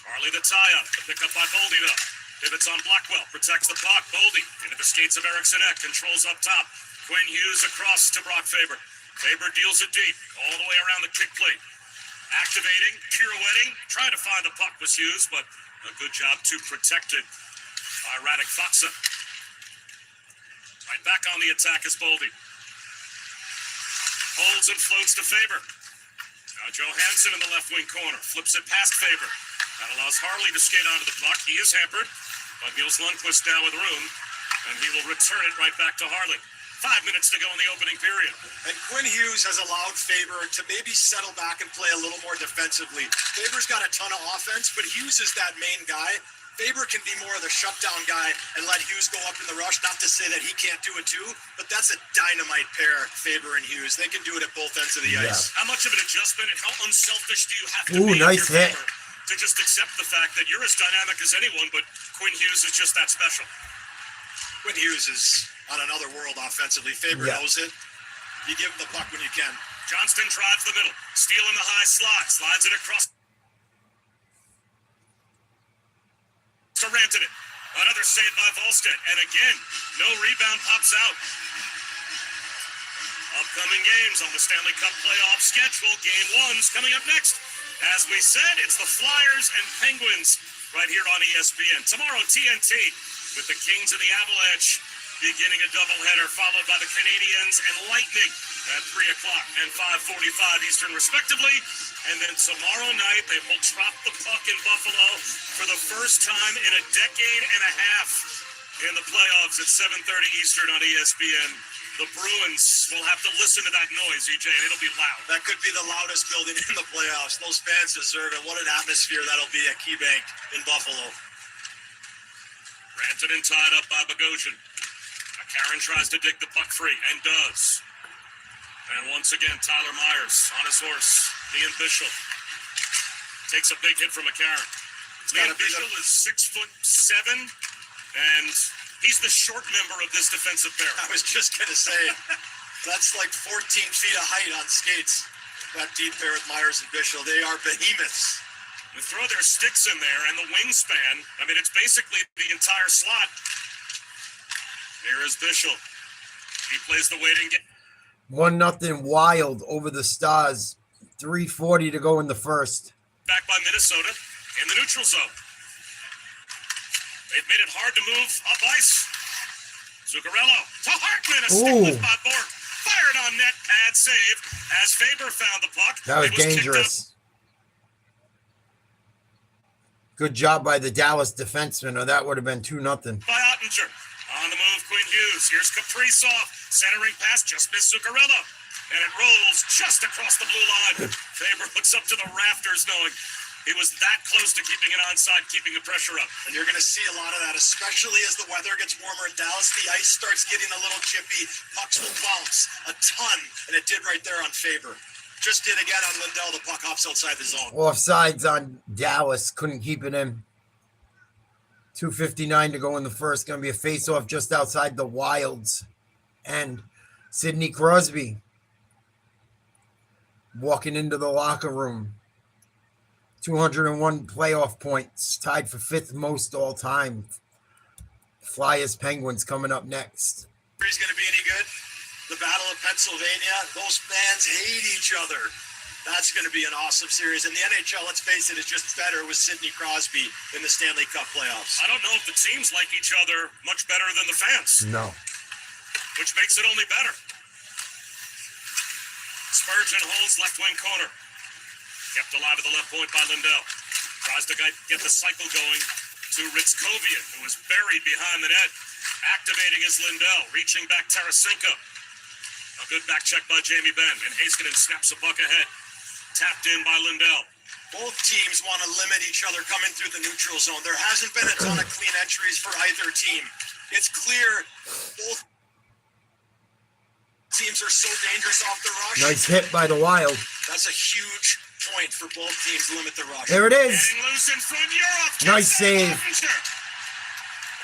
Harley the tie-up. The pickup by Boldy, though. Pivots on Blackwell. Protects the puck. Boldy into the skates of Eriksson Ek. Controls up top. Quinn Hughes across to Brock Faber. Faber deals it deep. All the way around the kick plate. Activating. Pirouetting. Trying to find the puck was Hughes, but a good job to protect it by Radek Faksa. Right back on the attack is Boldy. Holds and floats to Faber. Now Johansson in the left wing corner. Flips it past Faber. That allows Harley to skate onto the puck. He is hampered, but Niels Lundqvist now with room, and he will return it right back to Harley. 5 minutes to go in the opening period. And Quinn Hughes has allowed Faber to maybe settle back and play a little more defensively. Faber's got a ton of offense, but Hughes is that main guy. Faber can be more of the shutdown guy and let Hughes go up in the rush. Not to say that he can't do it too, but that's a dynamite pair, Faber and Hughes. They can do it at both ends of the ice. How much of an adjustment and how unselfish do you have to be nice hit. to just accept the fact that you're as dynamic as anyone, but Quinn Hughes is just that special? Quinn Hughes is on another world offensively. Faber knows it. You give him the puck when you can. Johnston drives the middle. Steele in the high slot. Slides it across to Rantanen. Another save by Volstead. And again, no rebound pops out. Upcoming games on the Stanley Cup playoff schedule. Game 1's coming up next. As we said, it's the Flyers and Penguins right here on ESPN. Tomorrow, TNT with the Kings and the Avalanche beginning a doubleheader, followed by the Canadiens and Lightning at 3 o'clock and 5:45 Eastern, respectively. And then tomorrow night, they will drop the puck in Buffalo for the first time in a decade and a half in the playoffs at 7:30 Eastern on ESPN. The Bruins will have to listen to that noise, EJ, and it'll be loud. That could be the loudest building in the playoffs. Those fans deserve it. What an atmosphere that'll be at KeyBank in Buffalo. Rantanen tied up by Bogosian. Karen tries to dig the puck free, and does. And once again, Tyler Myers on his horse. Liam Bichel takes a big hit from McCarron. Liam Bichel is 6'7", and he's the short member of this defensive pair. I was just going to say, that's like 14 feet of height on skates. That deep pair with Myers and Bichel, they are behemoths. They throw their sticks in there, and the wingspan, I mean, it's basically the entire slot. Here is Bichel. He plays the waiting game. 1-0 Wild over the Stars. 3:40 to go in the first. Back by Minnesota in the neutral zone. They've made it hard to move up ice. Zuccarello to Hartman. A stick lift by Bork. Fired on net. Pad save as Faber found the puck. That was dangerous. Good job by the Dallas defenseman, or that would have been 2-0. By Ottinger. On the move, Quinn Hughes. Here's Kaprizov. Centering pass, just missed Zuccarello. And it rolls just across the blue line. Faber looks up to the rafters knowing he was that close to keeping it onside, keeping the pressure up. And you're going to see a lot of that, especially as the weather gets warmer in Dallas. The ice starts getting a little chippy. Pucks will bounce a ton, and it did right there on Faber. Just did again on Lindell. The puck hops outside the zone. Offsides on Dallas. Couldn't keep it in. 2:59 to go in the first. Going to be a face-off just outside the Wilds. And Sidney Crosby walking into the locker room. 201 playoff points. Tied for 5th most all time. Flyers Penguins coming up next. Is going to be any good? The Battle of Pennsylvania. Those fans hate each other. That's going to be an awesome series. And the NHL, let's face it, is just better with Sidney Crosby in the Stanley Cup playoffs. I don't know if the teams like each other much better than the fans. No. which makes it only better. Spurgeon holds left wing corner. Kept alive at the left point by Lindell. Tries to get the cycle going to Ritzkovian, who was buried behind the net. Activating is Lindell, reaching back Tarasenko. A good back check by Jamie Benn, and Heiskanen snaps a puck ahead. Tapped in by Lindell. Both teams want to limit each other coming through the neutral zone. There hasn't been a ton of clean entries for either team. It's clear both teams are so dangerous off the rush. Nice hit by the Wild. That's a huge point for both teams to limit the rush. There it is. Getting loose in front, Europe. Nice save.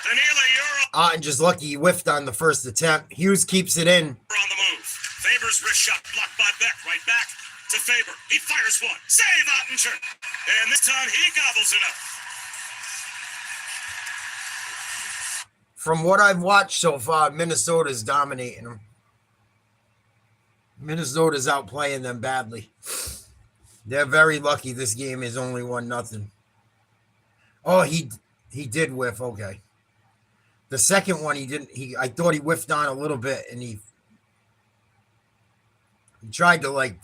Danila Europe Ottinger's lucky he whiffed on the first attempt. Hughes keeps it in. on the move. Faber's wrist shot blocked by Beck. Right back to Faber. He fires one. Save Ottinger. And this time he gobbles it up. From what I've watched so far, Minnesota's dominating them. Minnesota's outplaying them badly. They're very lucky this game is only 1-0. Oh, he did whiff. Okay. The second one he didn't. I thought he whiffed on a little bit, and he tried to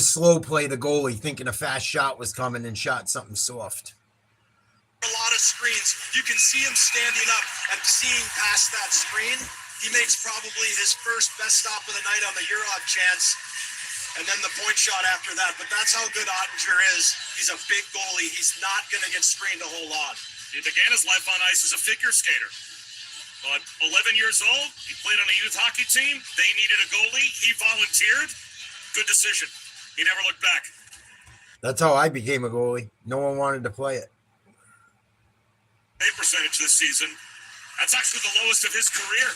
slow play the goalie, thinking a fast shot was coming, and shot something soft. A lot of screens. You can see him standing up and seeing past that screen. He makes probably his first best stop of the night on the Urov chance, and then the point shot after that. But that's how good Ottinger is. He's a big goalie. He's not going to get screened a whole lot. He began his life on ice as a figure skater. But 11 years old, he played on a youth hockey team. They needed a goalie. He volunteered. Good decision. He never looked back. That's how I became a goalie. No one wanted to play it. Save percentage this season. That's actually the lowest of his career.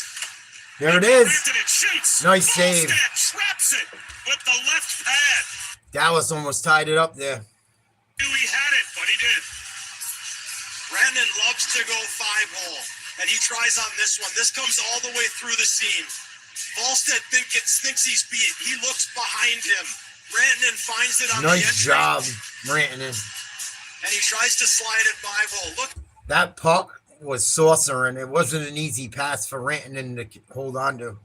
There it is. It shoots. Nice save. Traps it with the left pad. Dallas almost tied it up there. Knew he had it, but he did. Brandon loves to go 5-hole, and he tries on this one. This comes all the way through the seam. Volstead thinks he's beat. He looks behind him. Brandon finds it on the entry. Nice job, Rantanen. And he tries to slide it 5-hole. Look. That puck was saucering. It wasn't an easy pass for Rantanen to hold on to.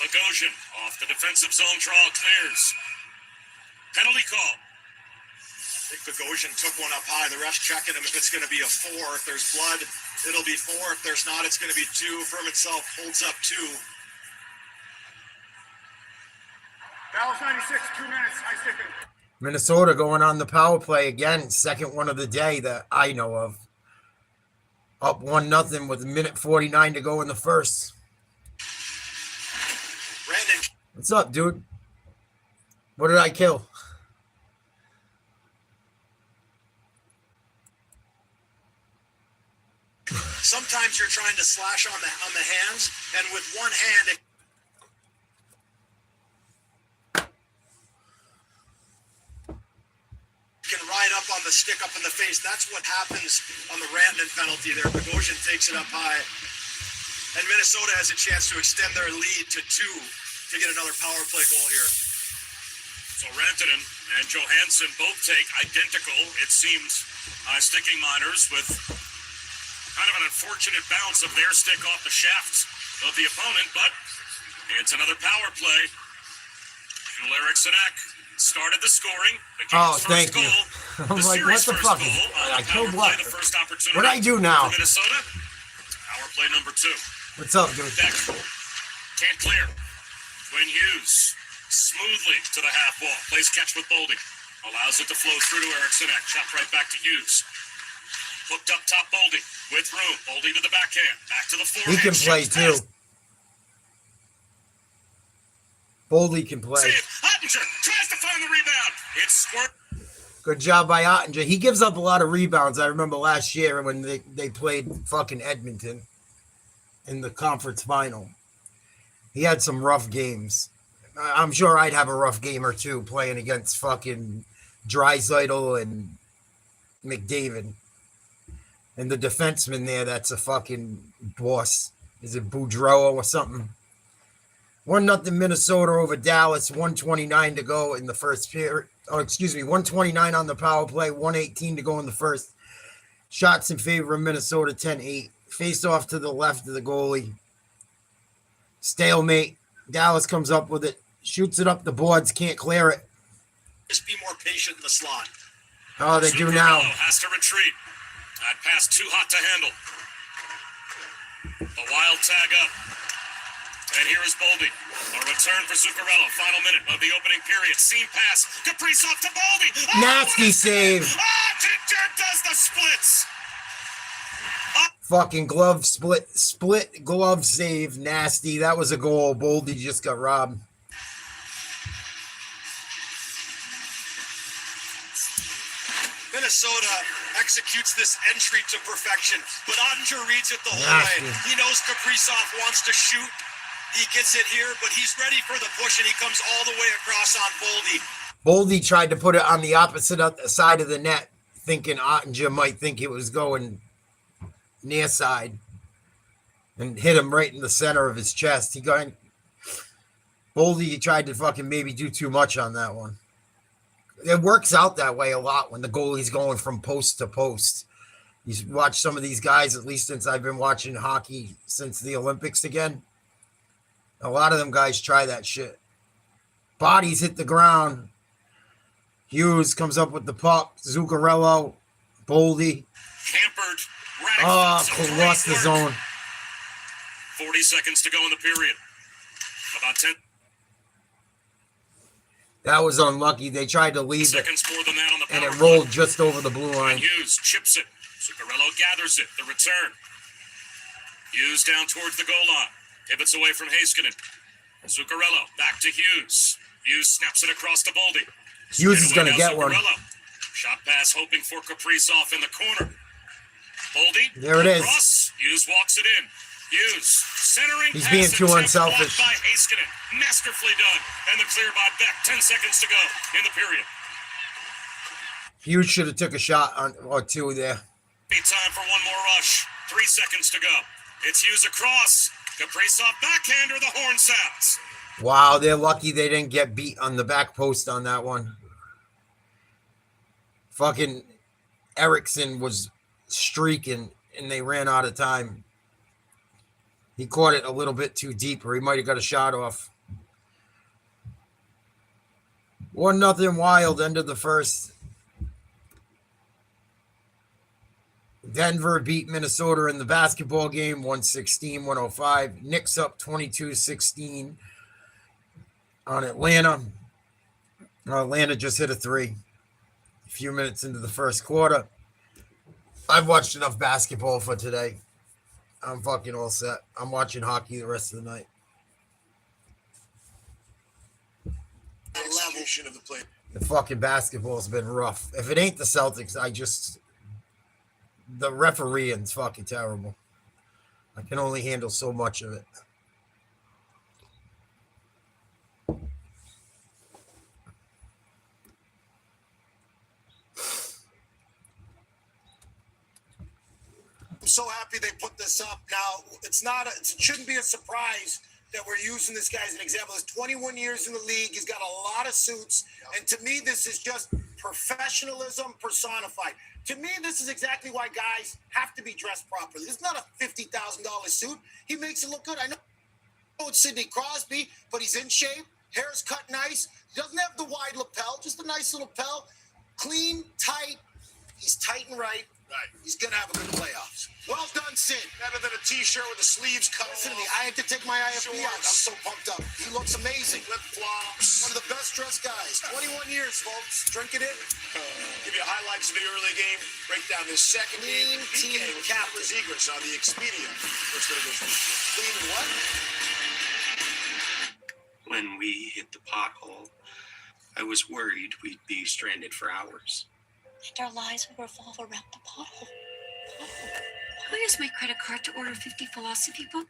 Bogosian off the defensive zone draw, clears. Penalty call. I think Bogosian took one up high. The ref's checking him if it's going to be a 4. If there's blood, it'll be 4. If there's not, it's going to be 2. Firm itself holds up 2. Dallas 96, 2 minutes, ice ticking. Minnesota going on the power play again. Second one of the day that I know of. Up 1-0 with 1:49 to go in the first. Brandon. What's up, dude? What did I kill? Sometimes you're trying to slash on the hands, and with one hand, it can ride up on the stick up in the face. That's what happens on the Rantanen penalty there. Bogosian takes it up high, and Minnesota has a chance to extend their lead to 2 to get another power play goal here. So Rantanen and Johansson both take identical, it seems, sticking minors with kind of an unfortunate bounce of their stick off the shaft of the opponent, but it's another power play. Eriksson started the scoring. Oh, thank you. I'm like, what the fuck? I killed what? What do I do now? Minnesota, power play number 2. What's up, dude? Beck can't clear. Quinn Hughes smoothly to the half wall. Plays catch with Boldy. Allows it to flow through to Eriksson. Chopped right back to Hughes. Hooked up top Boldy with room. Boldy to the backhand. Back to the forehand. He can play too. Boldy can play. Ottinger tries to find the rebound. It's squirt. Good job by Ottinger. He gives up a lot of rebounds. I remember last year when they played fucking Edmonton in the conference final. He had some rough games. I'm sure I'd have a rough game or two playing against fucking Draisaitl and McDavid. And the defenseman there, that's a fucking boss. Is it Boudreau or something? 1-0 Minnesota over Dallas. 1:29 to go in the first period. Oh, excuse me. 1:29 on the power play. 1:18 to go in the first. Shots in favor of Minnesota 10-8. Face off to the left of the goalie. Stalemate. Dallas comes up with it. Shoots it up the boards. Can't clear it. Just be more patient in the slot. Oh, they do now. Has to retreat. That pass too hot to handle. A wild tag up. And here is Boldy. A return for Zuccarello. Final minute of the opening period. Seam pass. Kaprizov to Boldy. Oh, nasty save. Does the splits. Fucking glove split glove save. Nasty. That was a goal. Boldy just got robbed. Minnesota executes this entry to perfection, but Ottinger reads it the whole way. He knows Kaprizov wants to shoot. He gets it here, but he's ready for the push, and he comes all the way across on Boldy. Boldy tried to put it on the opposite side of the net, thinking Ottinger might think it was going near side, and hit him right in the center of his chest. Boldy tried to fucking maybe do too much on that one. It works out that way a lot when the goalie's going from post to post. You watch some of these guys, at least since I've been watching hockey since the Olympics again. A lot of them guys try that shit. Bodies hit the ground. Hughes comes up with the puck. Zuccarello, Boldy. Hampered. Lost the zone. 40 seconds to go in the period. About 10. That was unlucky. They tried to leave seconds more than that on the and power it rolled just over the blue line. And Hughes chips it. Zuccarello gathers it. The return. Hughes down towards the goal line. Pivots away from Heiskanen. Zuccarello back to Hughes. Hughes snaps it across to Boldy. Hughes is going to get one. Shot pass hoping for Kaprizov in the corner. Boldy. There it is. Cross. Hughes walks it in. Hughes centering. He's being too unselfish. By Heiskanen. Masterfully done. And the clear by Beck. 10 seconds to go in the period. Hughes should have took a shot or two there. Time for one more rush. 3 seconds to go. It's Hughes across. Kaprizov backhander. The horn sounds. Wow, they're lucky they didn't get beat on the back post on that one. Fucking Eriksson was streaking and they ran out of time. He caught it a little bit too deep, or he might have got a shot off. 1-0 Wild, end of the first. Denver beat Minnesota in the basketball game, 116-105. Knicks up 22-16 on Atlanta. Atlanta just hit a three a few minutes into the first quarter. I've watched enough basketball for today. I'm fucking all set. I'm watching hockey the rest of the night. Execution of the play. The fucking basketball's been rough. If it ain't the Celtics, the refereeing's fucking terrible. I can only handle so much of it. I'm so happy they put this up. Now, it shouldn't be a surprise that we're using this guy as an example. He's 21 years in the league. He's got a lot of suits. And to me, this is just professionalism personified. To me, this is exactly why guys have to be dressed properly. It's not a $50,000 suit. He makes it look good. I know it's Sidney Crosby, but he's in shape. Hair's cut nice. He doesn't have the wide lapel, just a nice little lapel. Clean, tight. He's tight and right. Right. He's going to have a good playoffs. Well done, Sid. Better than a T-shirt with the sleeves cut off. I had to take my IFB out. I'm so pumped up. He looks amazing. Flip-flops. One of the best dressed guys. 21 years, folks. Drink it in. Give you highlights of the early game. Break down this second game. Team captain. Zegers on the Expedia. Clean what? When we hit the pothole, I was worried we'd be stranded for hours. And our lives will revolve around the pothole. I'll use my credit card to order 50 philosophy books.